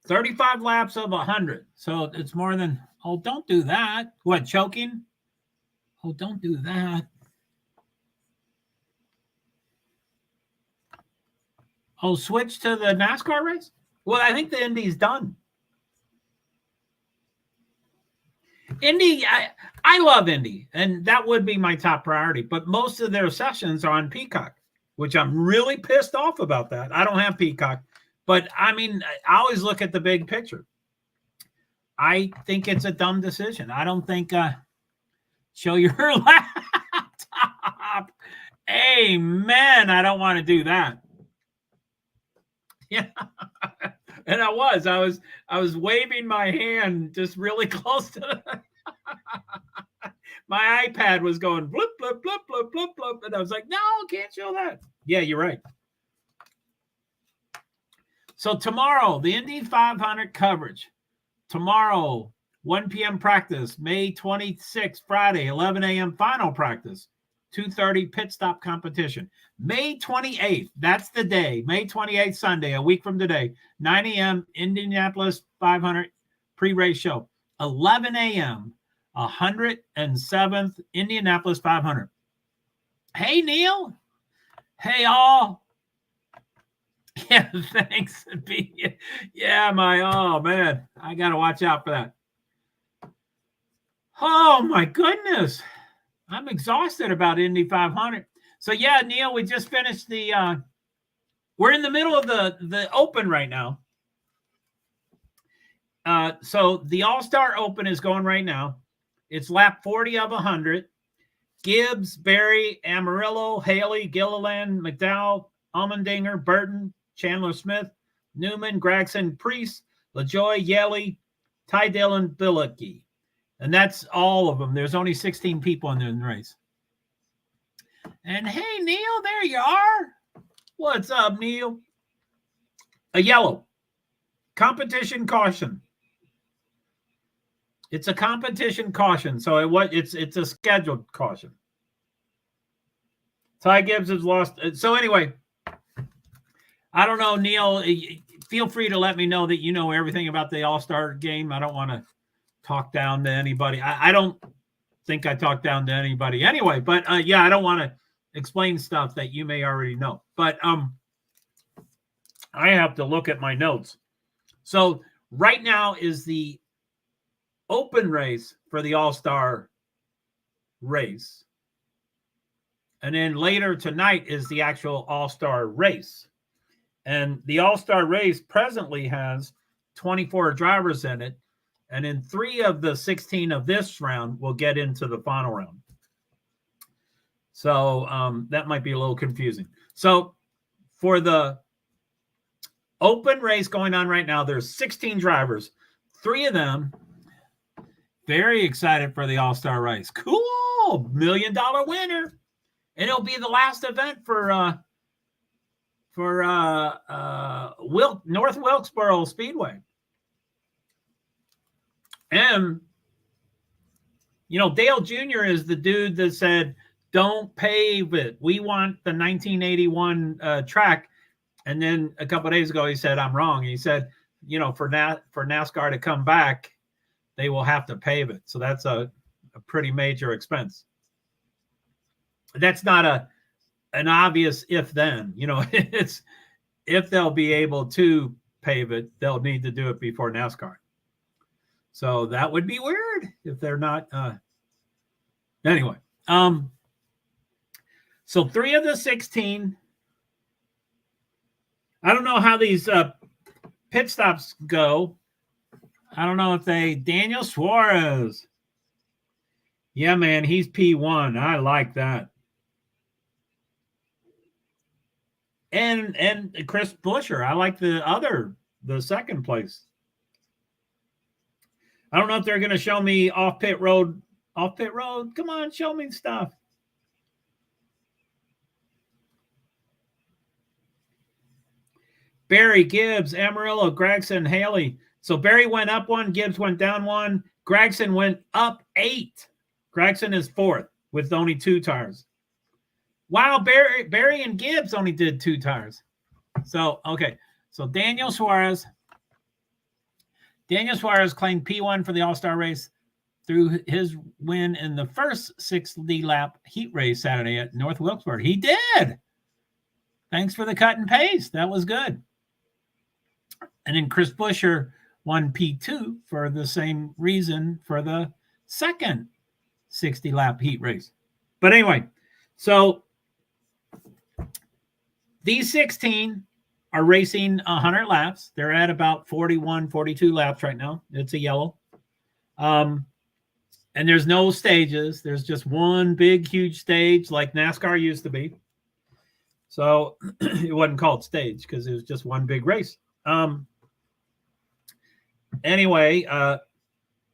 $35 laps of 100. So it's more than, oh, don't do that. What, choking? Oh, don't do that. Oh, switch to the NASCAR race? Well, I think the Indy's done. Indy, I love Indy, and that would be my top priority. But most of their sessions are on Peacock, which I'm really pissed off about that. I don't have Peacock. But, I mean, I always look at the big picture. I think it's a dumb decision. I don't think show your laptop. Amen. I don't want to do that. Yeah. And I was waving my hand just really close to the my iPad was going bloop, bloop, bloop, bloop, bloop, bloop. And I was like, no, can't show that. Yeah, you're right. So tomorrow, the Indy 500 coverage. Tomorrow, 1 p.m. practice. May 26th, Friday, 11 a.m. final practice. 2:30 pit stop competition. May 28th, that's the day. May 28th, Sunday, a week from today. 9 a.m. Indianapolis 500 pre-race show. 11 a.m. 107th Indianapolis 500. Hey, Neil. Hey, all. Yeah, thanks. Yeah, oh, man. I got to watch out for that. Oh, my goodness. I'm exhausted about Indy 500. So, yeah, Neil, we just finished we're in the middle of the Open right now. So the All-Star Open is going right now. It's lap 40 of 100. Gibbs, Berry, Amarillo, Haley, Gilliland, McDowell, Allmendinger, Burton, Chandler Smith, Newman, Gregson, Priest, LaJoy, Yelly, Ty Dillon, Billicky. And that's all of them. There's only 16 people in the race. And hey, Neil, there you are. What's up, Neil? A yellow. Competition caution. It's a competition caution. So it's a scheduled caution. Ty Gibbs has lost. So anyway, I don't know, Neil. Feel free to let me know that you know everything about the All-Star game. I don't want to talk down to anybody. I don't think I talk down to anybody anyway. But yeah, I don't want to explain stuff that you may already know. But I have to look at my notes. So right now is the open race for the All-Star race. And then later tonight is the actual All-Star race. And the All-Star race presently has 24 drivers in it. And then 3 of the 16 of this round will get into the final round. So that might be a little confusing. So for the open race going on right now, there's 16 drivers. 3 of them Very excited for the All-Star race. Cool. $1 million winner. And it'll be the last event for North Wilkesboro Speedway. And, Dale Jr. is the dude that said, don't pave it. We want the 1981 track. And then a couple of days ago, he said, I'm wrong. He said, for NASCAR to come back, they will have to pave it. So that's a pretty major expense. That's not an obvious if-then. It's if they'll be able to pave it, they'll need to do it before NASCAR. So that would be weird if they're not. Anyway, so 3 of the 16. I don't know how these pit stops go. I don't know if Daniel Suarez. Yeah, man, he's P1. I like that. And Chris Buescher. I like the second place. I don't know if they're going to show me off pit road. Come on, show me stuff. Barry, Gibbs, Amarillo, Gregson, Haley. So Barry went up 1, Gibbs went down 1, Gregson went up 8. Gregson is 4th with only 2 tires. Wow, Barry and Gibbs only did 2 tires. So, okay. So Daniel Suarez claimed P1 for the All-Star race through his win in the first 60 lap heat race Saturday at North Wilkesboro. He did. Thanks for the cut and paste. That was good. And then Chris Buescher won P2 for the same reason for the second 60 lap heat race. But anyway, so these 16 are racing 100 laps. They're at about 41, 42 laps right now. It's a yellow. And there's no stages. There's just one big, huge stage like NASCAR used to be. So it wasn't called stage because it was just one big race. Anyway,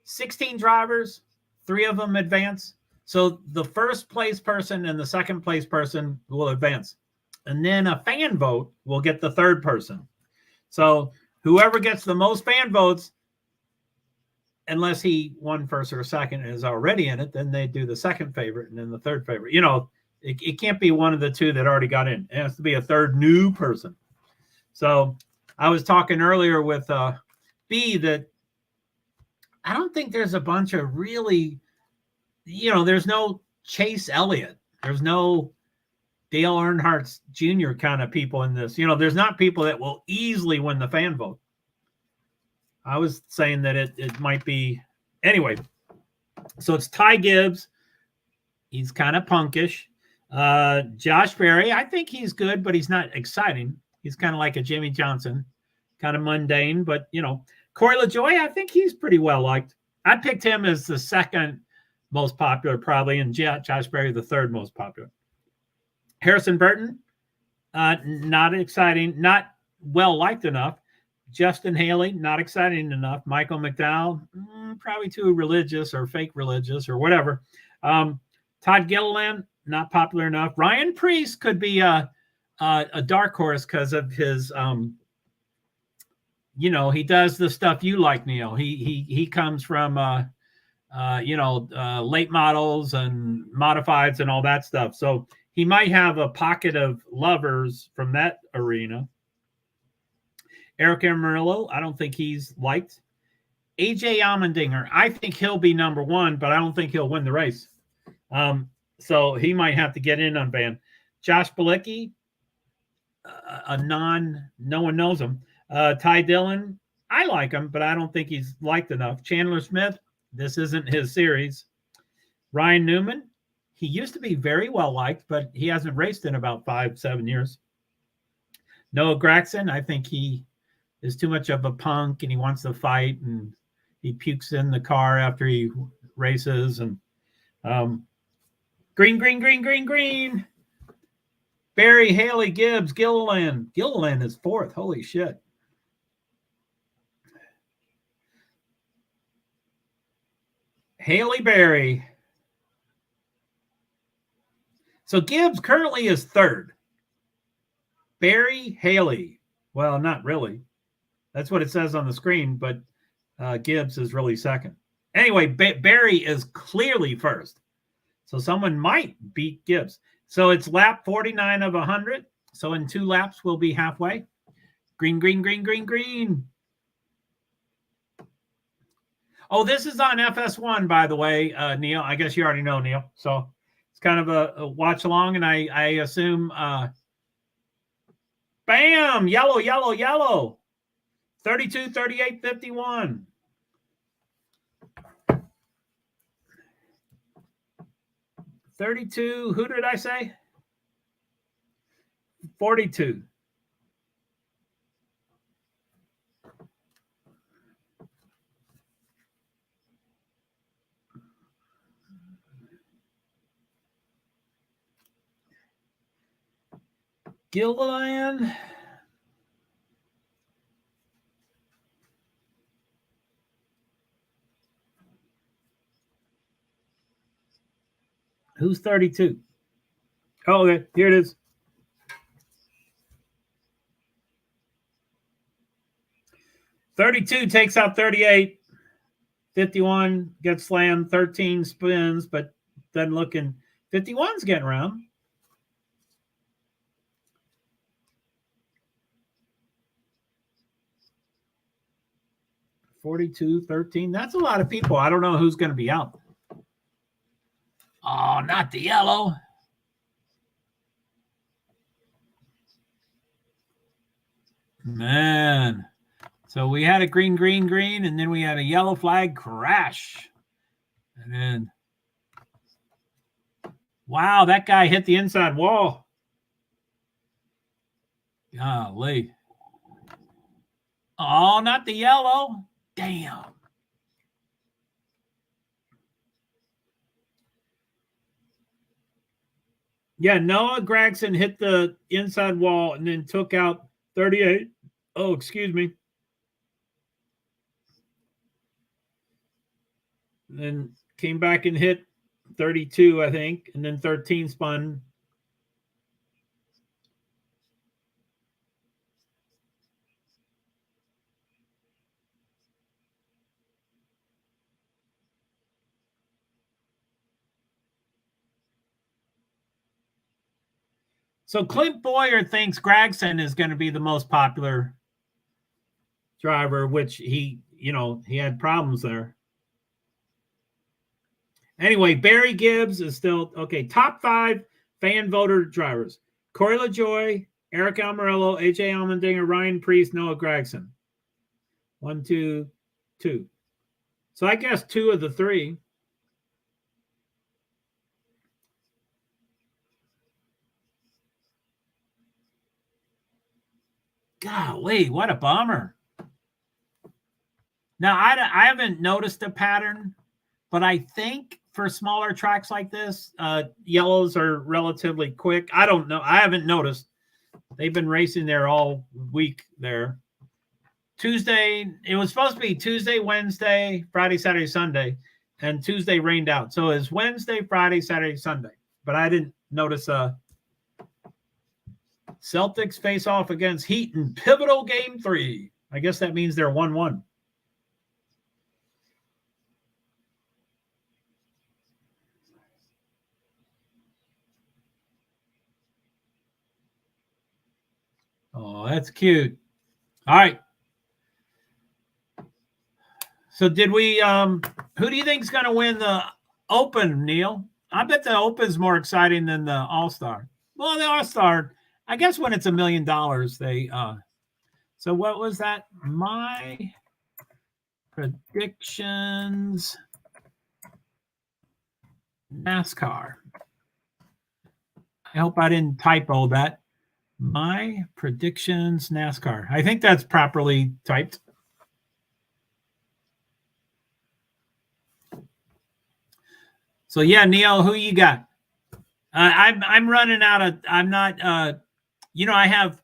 16 drivers, 3 of them advance. So the first place person and the second place person will advance. And then a fan vote will get the third person. So whoever gets the most fan votes, unless he won first or second and is already in it, then they do the second favorite and then the third favorite. It can't be one of the 2 that already got in. It has to be a third new person. So I was talking earlier with B that I don't think there's a bunch of really, there's no Chase Elliott. There's no Dale Earnhardt Jr. kind of people in this. There's not people that will easily win the fan vote. I was saying that it might be. Anyway, so it's Ty Gibbs. He's kind of punkish. Josh Berry, I think he's good, but he's not exciting. He's kind of like a Jimmy Johnson, kind of mundane, but, Corey LaJoie, I think he's pretty well liked. I picked him as the second most popular probably, and Josh Berry the third most popular. Harrison Burton, not exciting, not well liked enough. Justin Haley, not exciting enough. Michael McDowell, probably too religious or fake religious or whatever. Todd Gilliland, not popular enough. Ryan Preece could be a dark horse because of his, he does the stuff you like, Neil. He comes from, late models and modifieds and all that stuff. So he might have a pocket of lovers from that arena. Eric Amarillo, I don't think he's liked. AJ Allmendinger, I think he'll be number 1, but I don't think he'll win the race. So he might have to get in on van. Josh Bilicki, no one knows him. Ty Dillon, I like him, but I don't think he's liked enough. Chandler Smith, this isn't his series. Ryan Newman, he used to be very well liked, but he hasn't raced in about 5-7 years. Noah Gragson, I think he is too much of a punk and he wants to fight and he pukes in the car after he races. And green. Barry, Haley, Gibbs, Gilliland. Gilliland is 4th. Holy shit. Haley Berry. So Gibbs currently is third. Berry, Haley. Well, not really. That's what it says on the screen, but Gibbs is really second. Anyway, Berry is clearly first. So someone might beat Gibbs. So it's lap 49 of 100. So in 2 laps, we'll be halfway. Green, green, green, green, green. Oh, this is on FS1, by the way, Neil. I guess you already know, Neil. So it's kind of a watch along, and I assume, bam, yellow, yellow, yellow. 32, 38, 51. $32, who did I say? 42. Gilliland. Who's 32? Oh, okay, here it is. $32 takes out 38. 51 gets slammed. 13 spins, but then looking. 51's getting around. $42, 13. That's a lot of people. I don't know who's going to be out. Oh, not the yellow. Man. So we had a green, green, green, and then we had a yellow flag crash. And then, wow, that guy hit the inside wall. Golly. Oh, not the yellow. Damn. Yeah, Noah Gregson hit the inside wall and then took out 38. Oh, excuse me. Then came back and hit 32, I think, and then 13 spun. So Clint Boyer thinks Gregson is going to be the most popular driver, which he had problems there. Anyway, Barry Gibbs is still okay. Top 5 fan voter drivers: Corey LaJoie, Eric Almirola, AJ Allmendinger, Ryan Preece, Noah Gregson. 1, 2, 2. So I guess 2 of the 3. Golly, what a bummer. Now, I haven't noticed a pattern, but I think for smaller tracks like this, yellows are relatively quick. I don't know. I haven't noticed. They've been racing there all week there. Tuesday, it was supposed to be Tuesday, Wednesday, Friday, Saturday, Sunday, and Tuesday rained out. So it's Wednesday, Friday, Saturday, Sunday. But I didn't notice Celtics face off against Heat in pivotal game 3. I guess that means they're 1-1. Oh, that's cute. All right. So did we who do you think is going to win the Open, Neil? I bet the Open is more exciting than the All-Star. Well, the All-Star, I guess when it's $1 million, they so what was that? My predictions NASCAR. I hope I didn't typo that. My predictions NASCAR. I think that's properly typed. So yeah, Neil, who you got? I'm running out of. I'm not. I have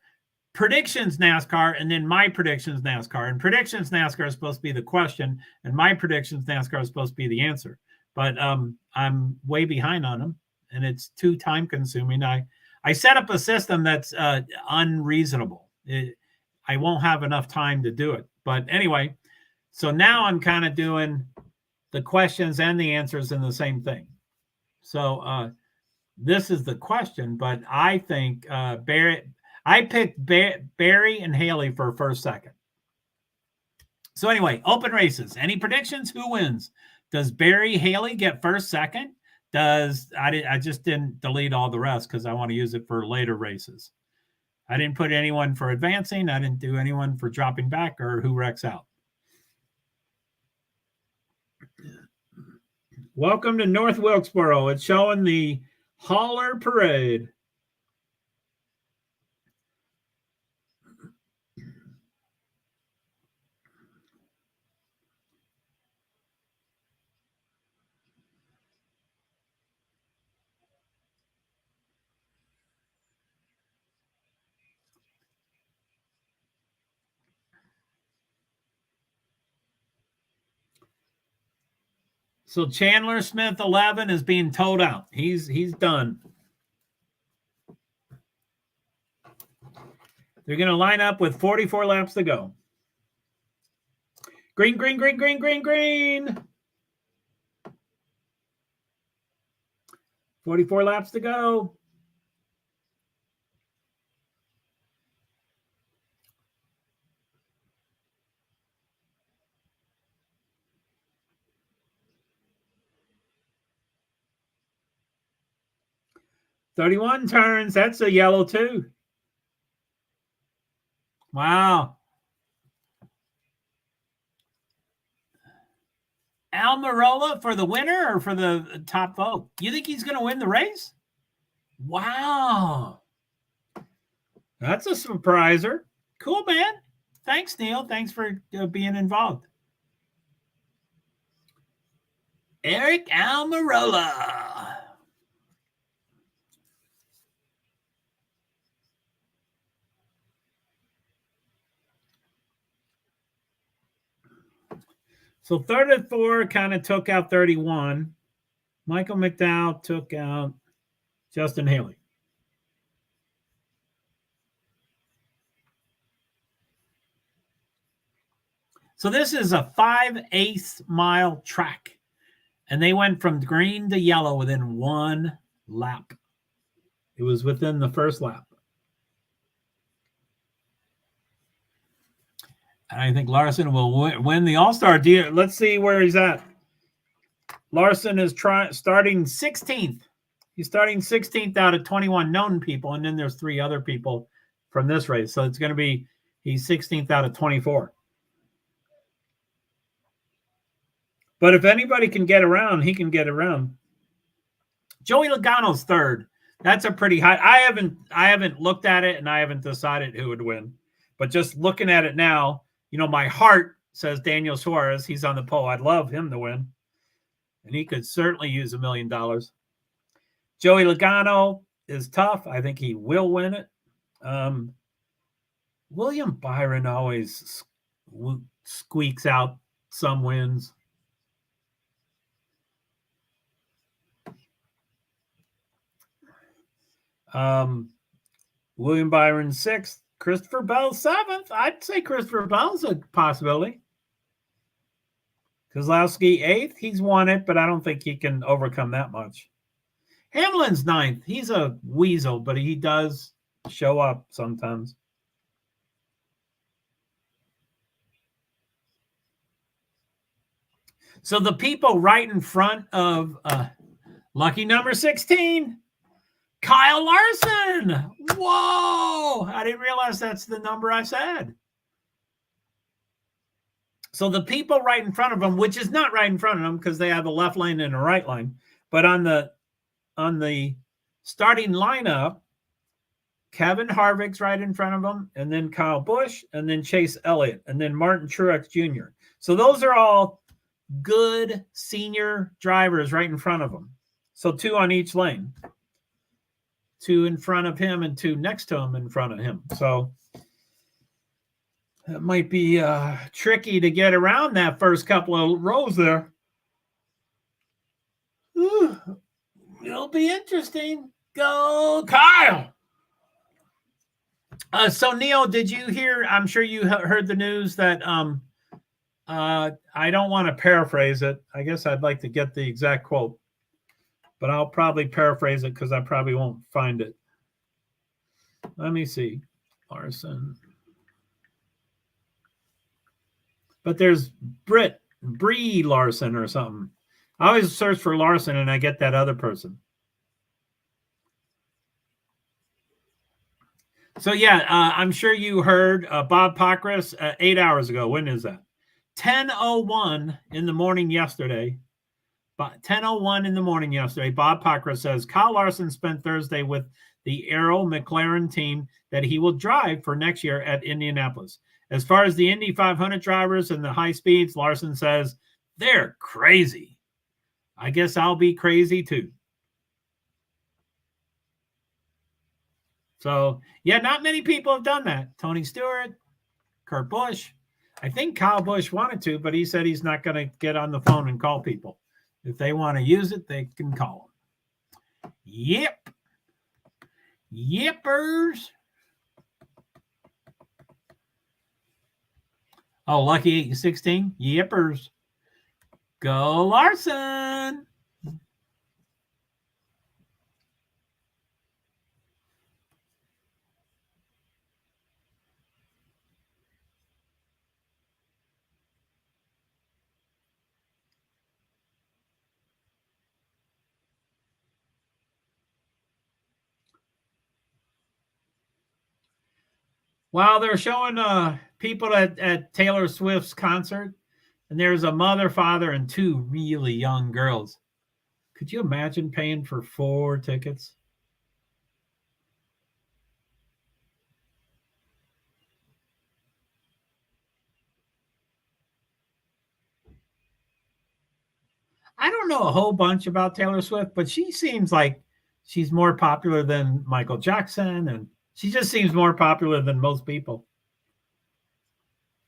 predictions NASCAR and then my predictions NASCAR. And predictions NASCAR is supposed to be the question, and my predictions NASCAR is supposed to be the answer. but I'm way behind on them, and it's too time consuming. I set up a system that's unreasonable. I won't have enough time to do it. But anyway, so now I'm kind of doing the questions and the answers in the same thing. So this is the question, but I think I picked Barry and Haley for first, second. So anyway, open races. Any predictions? Who wins? Does Barry Haley get first, second? I just didn't delete all the rest because I want to use it for later races. I didn't put anyone for advancing. I didn't do anyone for dropping back or who wrecks out. Welcome to North Wilkesboro. It's showing the Hauler Parade. So Chandler Smith 11 is being towed out. He's done. They're going to line up with 44 laps to go. Green, green, green, green, green, green. 44 laps to go. $31 turns. That's a yellow too. Wow. Almirola for the winner or for the top vote? You think he's going to win the race? Wow. That's a surpriser. Cool, man. Thanks, Neil. Thanks for being involved. Eric Almirola. So 34 kind of took out 31. Michael McDowell took out Justin Haley. So this is a 5/8 mile track. And they went from green to yellow within one lap. It was within the first lap. And I think Larson will win the All-Star deal. Let's see where he's at. Larson is starting 16th. He's starting 16th out of 21 known people, and then there's 3 other people from this race. So it's going to be he's 16th out of 24. But if anybody can get around, he can get around. Joey Logano's third. That's a pretty high. I haven't looked at it, and I haven't decided who would win. But just looking at it now, my heart says Daniel Suarez. He's on the pole. I'd love him to win. And he could certainly use $1 million. Joey Logano is tough. I think he will win it. William Byron always squeaks out some wins. William Byron 6th. Christopher Bell 7th. I'd say Christopher Bell's a possibility. Kozlowski 8th. He's won it, but I don't think he can overcome that much. Hamlin's 9th. He's a weasel, but he does show up sometimes. So the people right in front of lucky number 16, Kyle Larson. Whoa! I didn't realize that's the number I said. So the people right in front of him, which is not right in front of them because they have a left lane and a right lane, but on the starting lineup, Kevin Harvick's right in front of him, and then Kyle Busch, and then Chase Elliott, and then Martin Truex Jr. So those are all good senior drivers right in front of him. So 2 on each lane. 2 in front of him and 2 next to him in front of him. So that might be tricky to get around that first couple of rows there. It'll be interesting. Go, Kyle. So Neil, did you hear? I'm sure you heard the news that I don't want to paraphrase it. I guess I'd like to get the exact quote, but I'll probably paraphrase it because I probably won't find it. Let me see. Larson. But there's Brie Larson or something. I always search for Larson and I get that other person. So yeah, I'm sure you heard Bob Pockris 8 hours ago. When is that? 10:01 in the morning yesterday. 10:01 in the morning yesterday. Bob Pockris says Kyle Larson spent Thursday with the Arrow McLaren team that he will drive for next year at Indianapolis. As far as the Indy 500 drivers and the high speeds, Larson says they're crazy. I guess I'll be crazy too. So, yeah, not many people have done that. Tony Stewart, Kurt Busch. I think Kyle Busch wanted to, but he said he's not going to get on the phone and call people. If they want to use it, they can call them. Yep. Yippers. Oh, lucky 8-16. Yippers. Go Larson. Well, they're showing people at Taylor Swift's concert, and there's a mother, father, and 2 really young girls. Could you imagine paying for 4 tickets? I don't know a whole bunch about Taylor Swift, but she seems like she's more popular than Michael Jackson, and she just seems more popular than most people.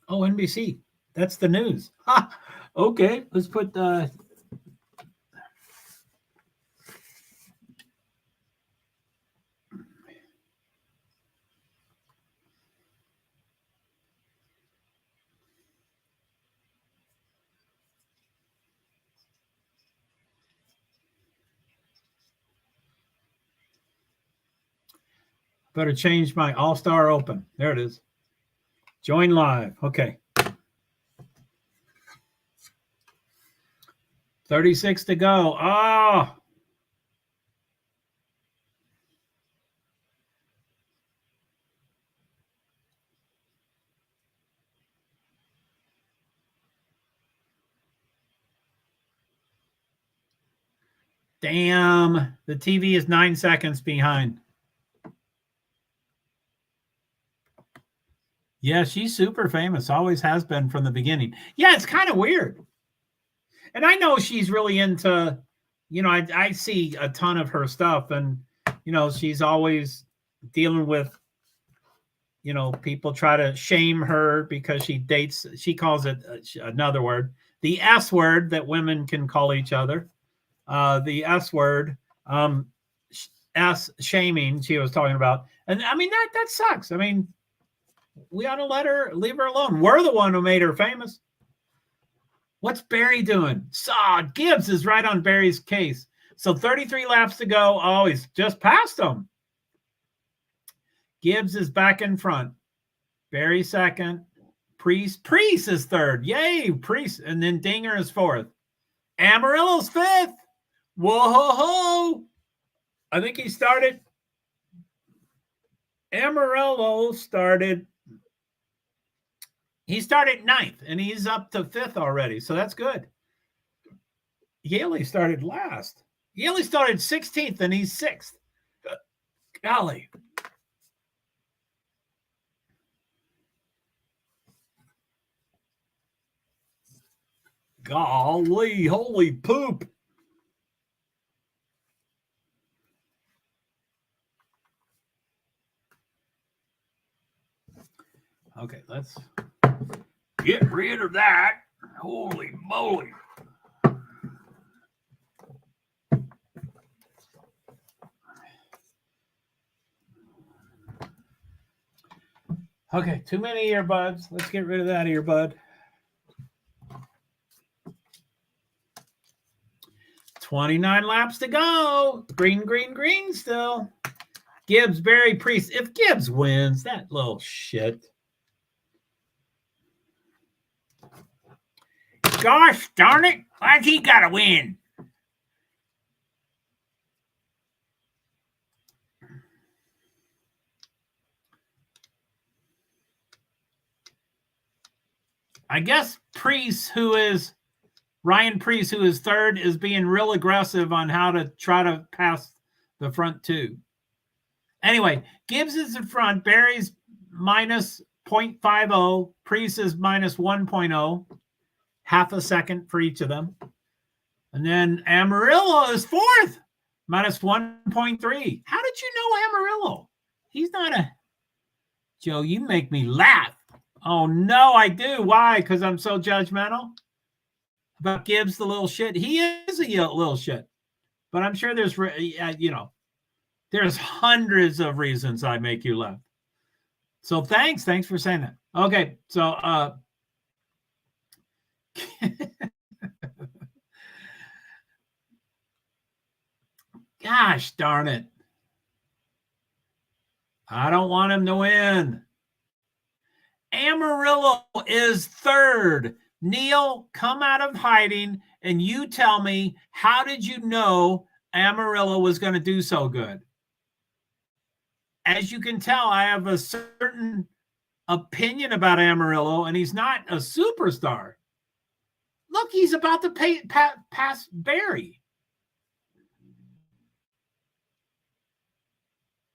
Oh, NBC. That's the news. Ha! Okay, let's put better change my All-Star Open. There it is. Join live. Okay. 36 to go. Oh. Damn. The TV is 9 seconds behind. Yeah, she's super famous. Always has been from the beginning. Yeah, it's kind of weird. And I know she's really into, I see a ton of her stuff, and, she's always dealing with, people try to shame her because she dates, she calls it another word, the S word that women can call each other. The S word, S shaming she was talking about. And I mean, that sucks. I mean, we ought to leave her alone. We're the one who made her famous. What's Barry doing? Gibbs is right on Barry's case. So 33 laps to go. Oh, he's just passed him. Gibbs is back in front. Barry second. Priest is third. Yay, Priest. And then Dinger is fourth. Amarillo's fifth. Whoa. I think he started. Amarillo started. He started 9th, and he's up to 5th already, so that's good. Yaley started last. Yaley started 16th, and he's 6th. Golly. Golly, holy poop. Okay, let's get rid of that. Holy moly. Okay, too many earbuds. Let's get rid of that earbud. 29 laps to go. Green, green, green still. Gibbs, Berry, Priest. If Gibbs wins, that little shit. Gosh darn it. Why's he got to win? I guess Priest, Ryan Priest, who is third, is being real aggressive on how to try to pass the front two. Anyway, Gibbs is in front. Berry's minus 0.50. Priest is minus 1.0. Half a second for each of them. And then Amarillo is fourth, minus 1.3. How did you know Amarillo? He's not a... Joe, you make me laugh. Oh, no, I do. Why? Because I'm so judgmental about Gibbs, the little shit. He is a little shit. But I'm sure there's, there's hundreds of reasons I make you laugh. So thanks for saying that. Okay, so gosh darn it. I don't want him to win. Amarillo is third. Neil, come out of hiding and you tell me, how did you know Amarillo was going to do so good? As you can tell, I have a certain opinion about Amarillo, and he's not a superstar. Look, he's about to pass Berry.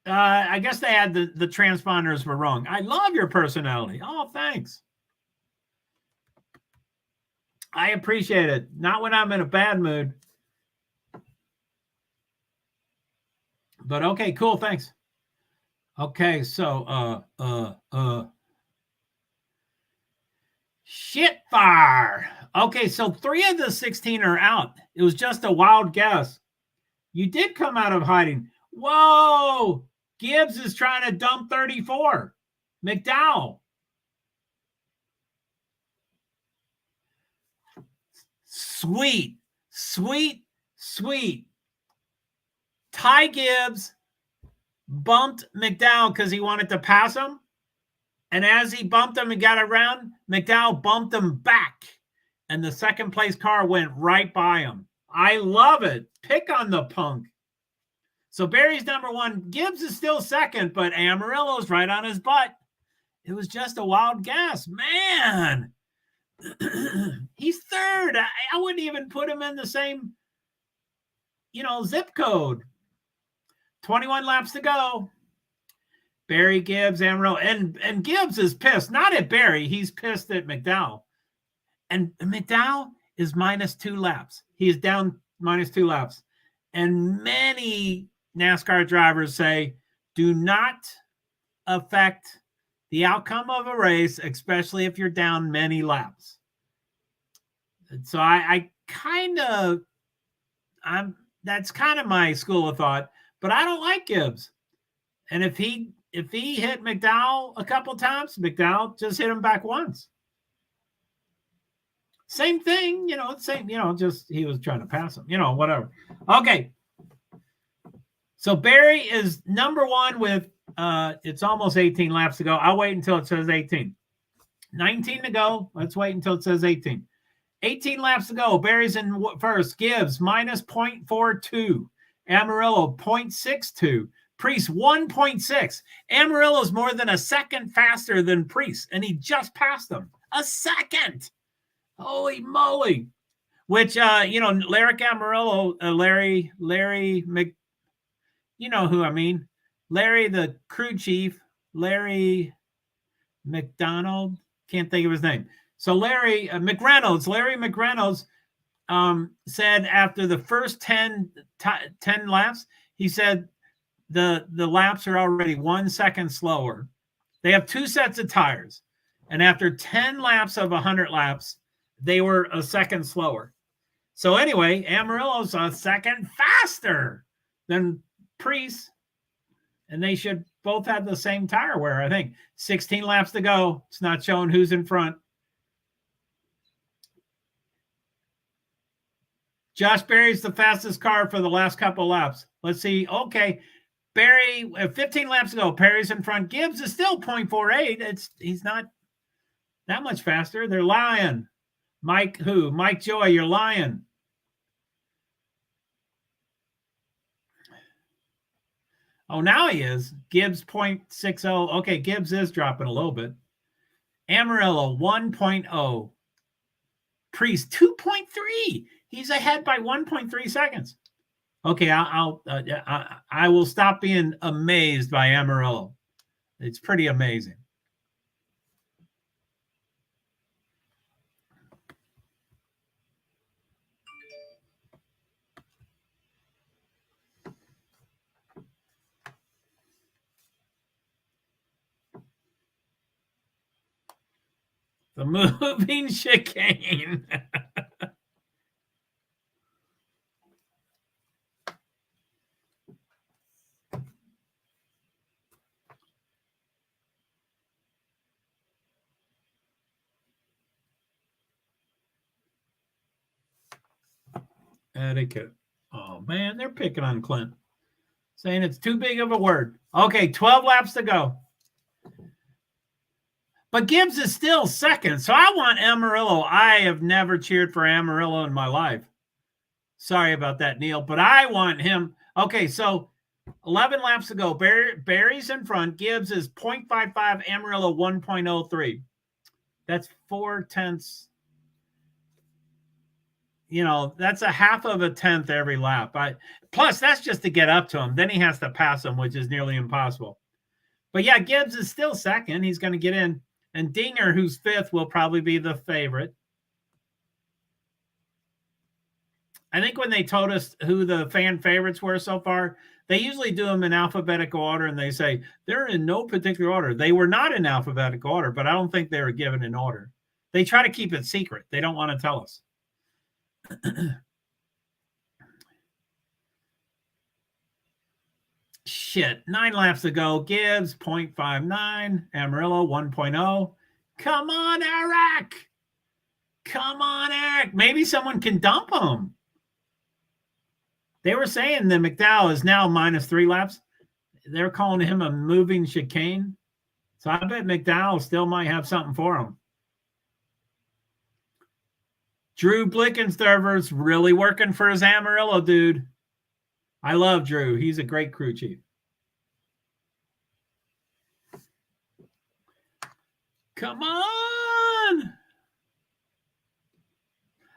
I guess they had the transponders were wrong. I love your personality. Oh, thanks. I appreciate it. Not when I'm in a bad mood. But okay, cool. Thanks. Okay, so shit fire. Okay, so 3 of the 16 are out. It was just a wild guess. You did come out of hiding. Whoa! Gibbs is trying to dump 34. McDowell. Sweet. Ty Gibbs bumped McDowell because he wanted to pass him. And as he bumped him and got around, McDowell bumped him back. And the second place car went right by him. I love it. Pick on the punk. So Berry's number 1. Gibbs is still second, but Amarillo's right on his butt. It was just a wild guess. Man, he's third. I wouldn't even put him in the same, zip code. 21 laps to go. Berry, Gibbs, Amarillo. And Gibbs is pissed. Not at Berry. He's pissed at McDowell. And McDowell is minus 2 laps. He is down minus 2 laps. And many NASCAR drivers say, do not affect the outcome of a race, especially if you're down many laps. So that's kind of my school of thought, but I don't like Gibbs. And if he hit McDowell a couple times, McDowell just hit him back once. Same thing, just he was trying to pass him, whatever. Okay. So Berry is number 1 with, it's almost 18 laps to go. I'll wait until it says 18. 19 to go. Let's wait until it says 18. 18 laps to go. Berry's in first. Gibbs, minus 0.42. Amarillo, 0.62. Priest, 1.6. Amarillo's more than a second faster than Priest, and he just passed him. A second. Holy moly. Which, Larry Amarillo, Larry Mc, you know who I mean. Larry, the crew chief, Larry McDonald, can't think of his name. So Larry McReynolds said after the first 10 laps, he said the laps are already 1 second slower. They have 2 sets of tires. And after 10 laps of 100 laps, they were a second slower. So anyway, Amarillo's a second faster than Priest. And they should both had the same tire wear, I think. 16 laps to go. It's not showing who's in front. Josh Berry's the fastest car for the last couple laps. Let's see. Okay. Berry, 15 laps to go. Perry's in front. Gibbs is still 0.48. He's not that much faster. They're lying. Mike who? Mike Joy, you're lying. Oh, now he is. Gibbs 0.60. Okay, Gibbs is dropping a little bit. Amarillo 1.0. Priest 2.3. He's ahead by 1.3 seconds. Okay, I will stop being amazed by Amarillo. It's pretty amazing. The moving chicane. Etiquette. Oh, man, they're picking on Clint. Saying it's too big of a word. Okay, 12 laps to go. But Gibbs is still second, so I want Amarillo. I have never cheered for Amarillo in my life. Sorry about that, Neil, but I want him. Okay, so 11 laps to go. Barry's in front. Gibbs is 0.55, Amarillo 1.03. That's 0.4. You know, that's a half of a tenth every lap. Plus, that's just to get up to him. Then he has to pass him, which is nearly impossible. But yeah, Gibbs is still second. He's going to get in. And Dinger, who's fifth, will probably be the favorite. I think when they told us who the fan favorites were so far, they usually do them in alphabetical order, and they say they're in no particular order. They were not in alphabetical order, but I don't think they were given an order. They try to keep it secret. They don't want to tell us. Shit, 9 laps to go. Gibbs 0.59, Amarillo 1.0. Come on, Eric. Come on, Eric. Maybe someone can dump him. They were saying that McDowell is now -3 laps. They're calling him a moving chicane. So I bet McDowell still might have something for him. Drew Blickensderver's really working for his Amarillo dude. I love Drew. He's a great crew chief. Come on.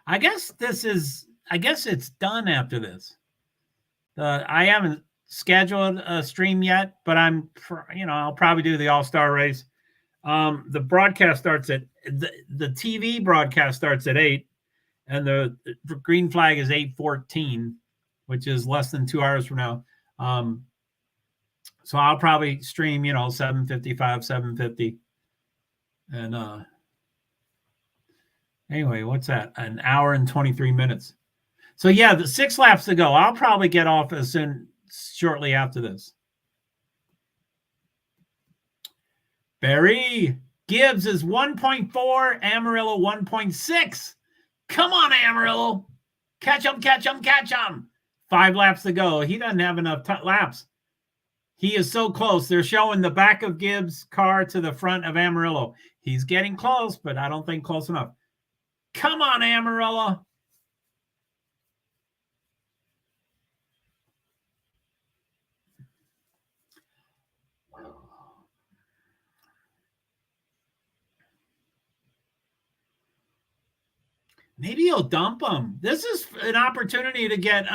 I guess it's done after this. I haven't scheduled a stream yet, but I'll probably do the All-Star race. The broadcast starts at the TV broadcast starts at 8, and the green flag is 8:14, which is less than 2 hours from now. So I'll probably stream, 7:55, 7:50. And anyway, what's that? An hour and 23 minutes. So yeah, the 6 laps to go. I'll probably get off shortly after this. Barry Gibbs is 1.4, Amarillo 1.6. Come on, Amarillo. Catch him, catch him, catch him. 5 laps to go. He doesn't have enough laps. He is so close. They're showing the back of Gibbs' car to the front of Amarillo. He's getting close, but I don't think close enough. Come on, Amarillo. Maybe he'll dump him. This is an opportunity to get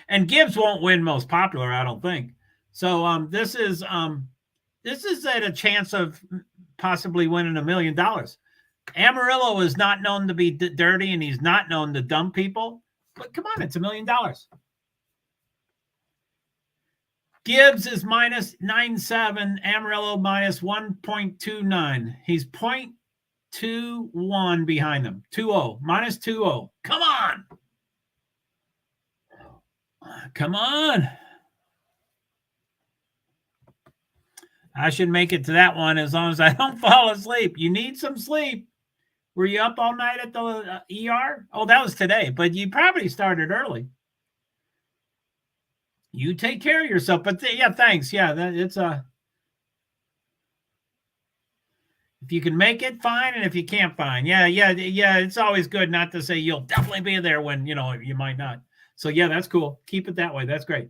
and Gibbs won't win most popular, I don't think. So this is at a chance of possibly winning $1 million. Amarillo is not known to be dirty, and he's not known to dump people. But come on, it's $1 million. Gibbs is -9.7, Amarillo -1.29. He's 0.21 behind them. -2.0. Come on. Come on. I should make it to that one as long as I don't fall asleep. You need some sleep. Were you up all night at the ER? Oh, that was today, but you probably started early. You take care of yourself. But yeah, thanks. Yeah, it's a. If you can make it, fine, and if you can't, fine. Yeah. It's always good not to say you'll definitely be there when you might not. So yeah, that's cool. Keep it that way. That's great.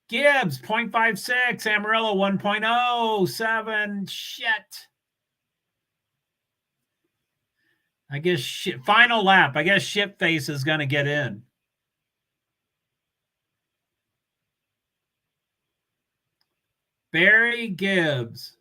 Gibbs 0.56, Amarillo 1.07. Shit. I guess final lap. I guess Shitface is going to get in. Barry Gibbs.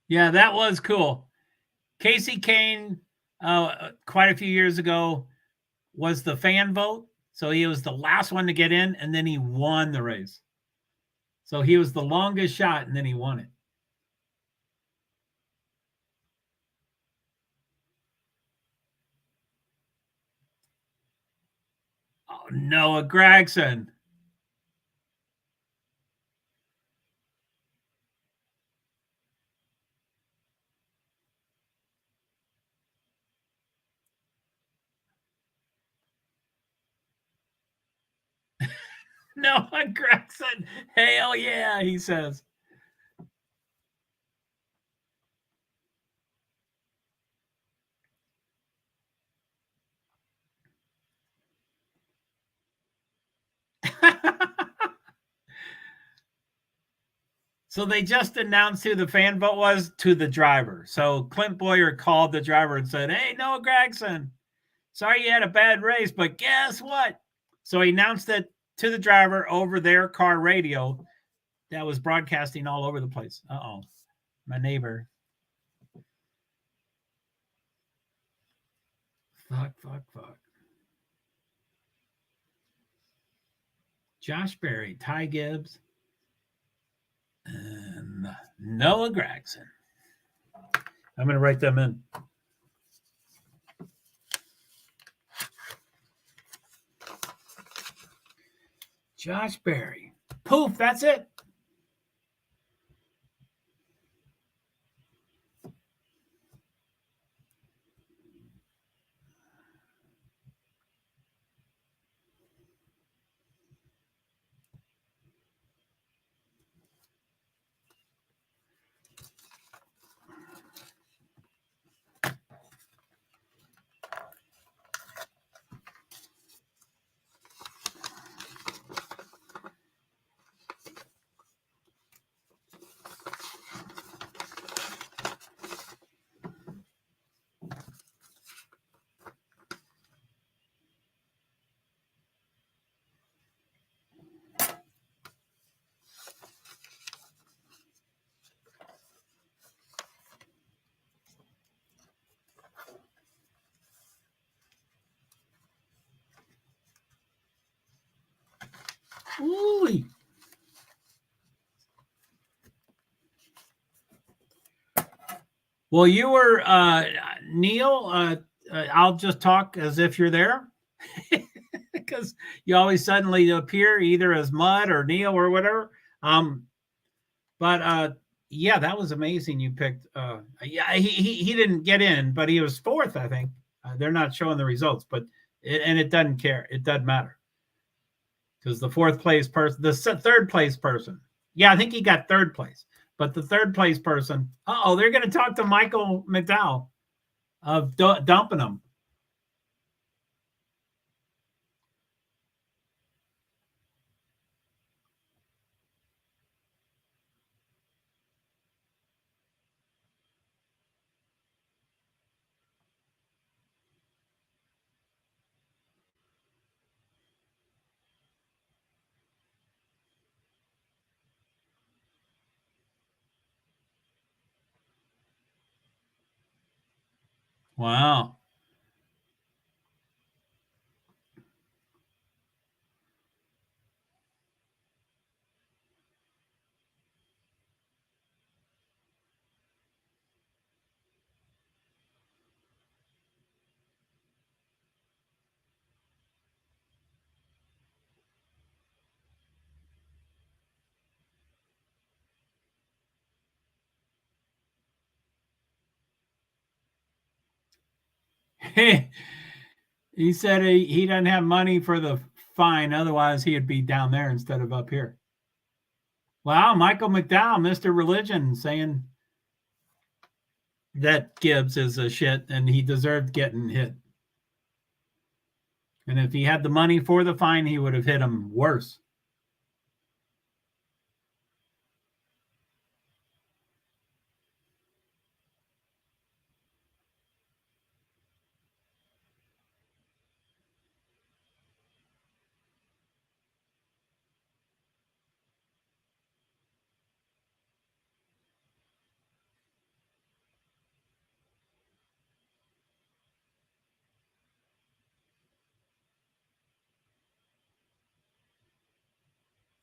Yeah, that was cool. Casey Kane, quite a few years ago, was the fan vote. So he was the last one to get in, and then he won the race. So he was the longest shot, and then he won it. Oh, Noah Gragson. Noah Gragson. Hell yeah, he says. So they just announced who the fan vote was to the driver. So Clint Boyer called the driver and said, "Hey, Noah Gragson, sorry you had a bad race, but guess what?" So he announced it to the driver over their car radio that was broadcasting all over the place. Uh-oh, my neighbor. Fuck. Josh Berry, Ty Gibbs, and Noah Gragson. I'm going to write them in. Josh Berry. Poof, that's it. Ooh. Well, you were Neil. I'll just talk as if you're there because you always suddenly appear either as Mud or Neil or whatever. But yeah, that was amazing. You picked. Yeah, he didn't get in, but he was fourth, I think. They're not showing the results, but it doesn't care. It doesn't matter because the fourth place person, the third place person. Yeah, I think he got third place. But the third place person, they're going to talk to Michael McDowell of dumping them. Wow. He said he doesn't have money for the fine. Otherwise, he'd be down there instead of up here. Wow, Michael McDowell, Mr. Religion, saying that Gibbs is a shit and he deserved getting hit. And if he had the money for the fine, he would have hit him worse.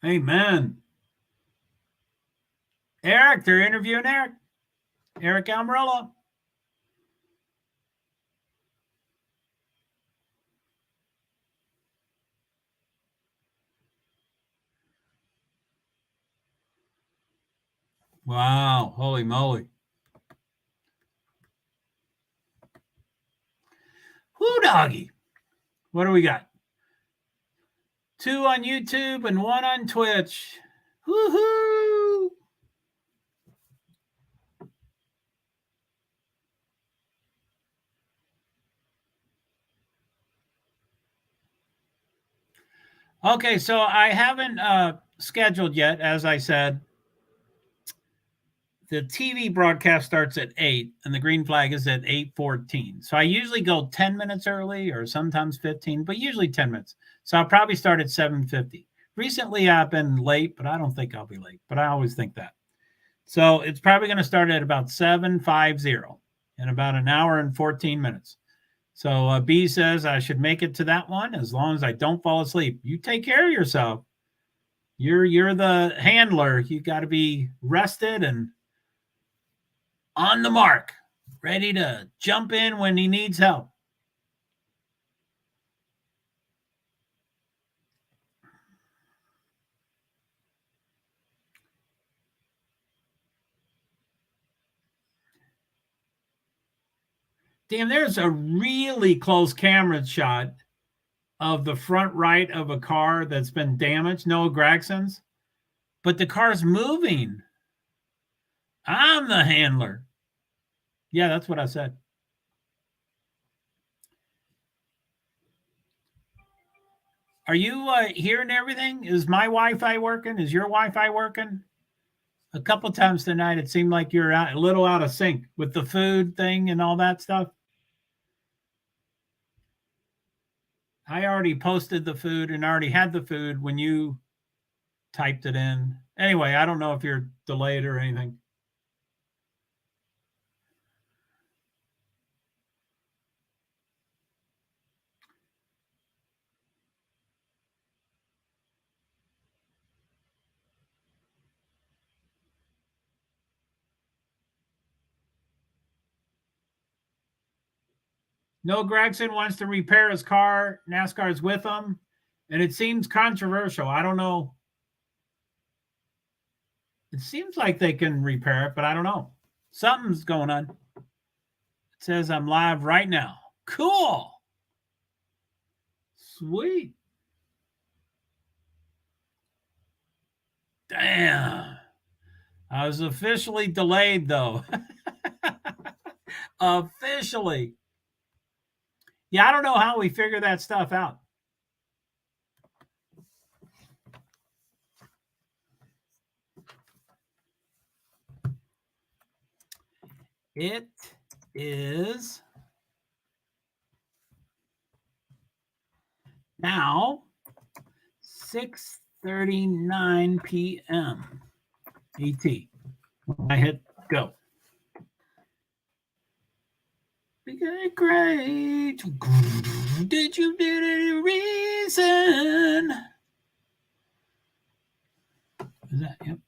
Amen. Eric, they're interviewing Eric. Eric Almirola. Wow. Holy moly. Whoo doggy. What do we got? 2 on YouTube and 1 on Twitch. Woohoo! Okay, so I haven't scheduled yet, as I said. The TV broadcast starts at 8 and the green flag is at 8:14. So I usually go 10 minutes early or sometimes 15, but usually 10 minutes. So I'll probably start at 7:50. Recently I've been late, but I don't think I'll be late, but I always think that. So it's probably going to start at about 7:50 in about an hour and 14 minutes. So B says I should make it to that one as long as I don't fall asleep. You take care of yourself. You're the handler. You got to be rested and on the mark, ready to jump in when he needs help. Damn, there's a really close camera shot of the front right of a car that's been damaged, Noah Gregson's, but the car's moving. I'm the handler. Yeah, that's what I said. Are you hearing everything? Is my Wi-Fi working? Is your Wi-Fi working? A couple times tonight, it seemed like you're a little out of sync with the food thing and all that stuff. I already posted the food and already had the food when you typed it in. Anyway, I don't know if you're delayed or anything. No, Gregson wants to repair his car. NASCAR's with him. And it seems controversial. I don't know. It seems like they can repair it, but I don't know. Something's going on. It says I'm live right now. Cool. Sweet. Damn. I was officially delayed, though. Officially. Yeah, I don't know how we figure that stuff out. It is now 6:39 p.m. ET. I hit go. We got great. Did you need any reason? Is that yep?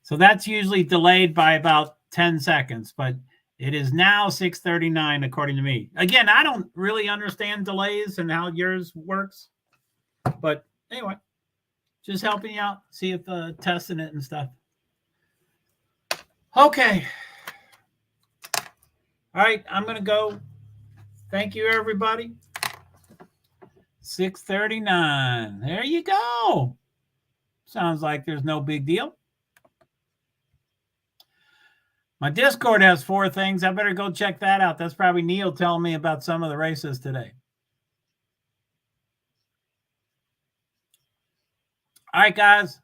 So that's usually delayed by about 10 seconds, but it is now 6:39 according to me. Again, I don't really understand delays and how yours works, but anyway, just helping you out, see if testing it and stuff. Okay. All right, I'm going to go. Thank you, everybody. 6:39. There you go. Sounds like there's no big deal. My Discord has 4 things. I better go check that out. That's probably Neil telling me about some of the races today. All right, guys.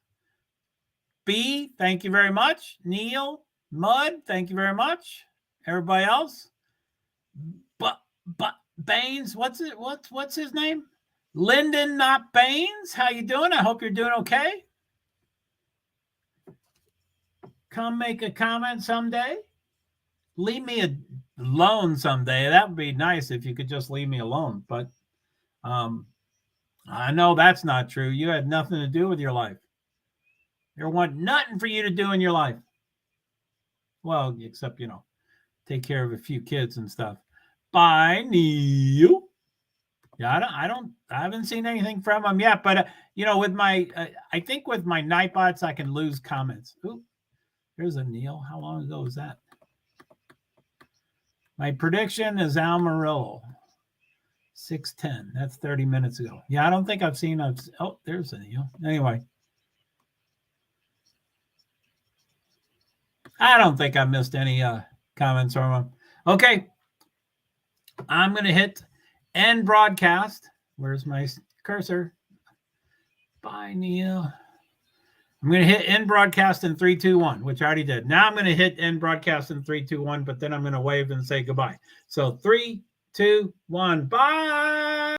B, thank you very much. Neil, Mud, thank you very much. Everybody else. But Baines, what's his name? Lyndon, not Baines. How you doing? I hope you're doing okay. Come make a comment someday. Leave me alone someday. That would be nice if you could just leave me alone. But I know that's not true. You had nothing to do with your life. There wasn't nothing for you to do in your life. Well, except, take care of a few kids and stuff. Bye, Neil. Yeah, I haven't seen anything from him yet. But, with my, I think with my Nightbots, I can lose comments. Ooh, there's a Neil. How long ago was that? My prediction is Amarillo. 6:10. That's 30 minutes ago. Yeah, I don't think I've seen. Oh, there's a Neil. Anyway. I don't think I missed any comments from him. Okay. I'm going to hit end broadcast. Where's my cursor? Bye, Neil. I'm going to hit end broadcast in 3, 2, 1, which I already did. Now I'm going to hit end broadcast in 3, 2, 1, but then I'm going to wave and say goodbye. So 3, 2, 1. Bye.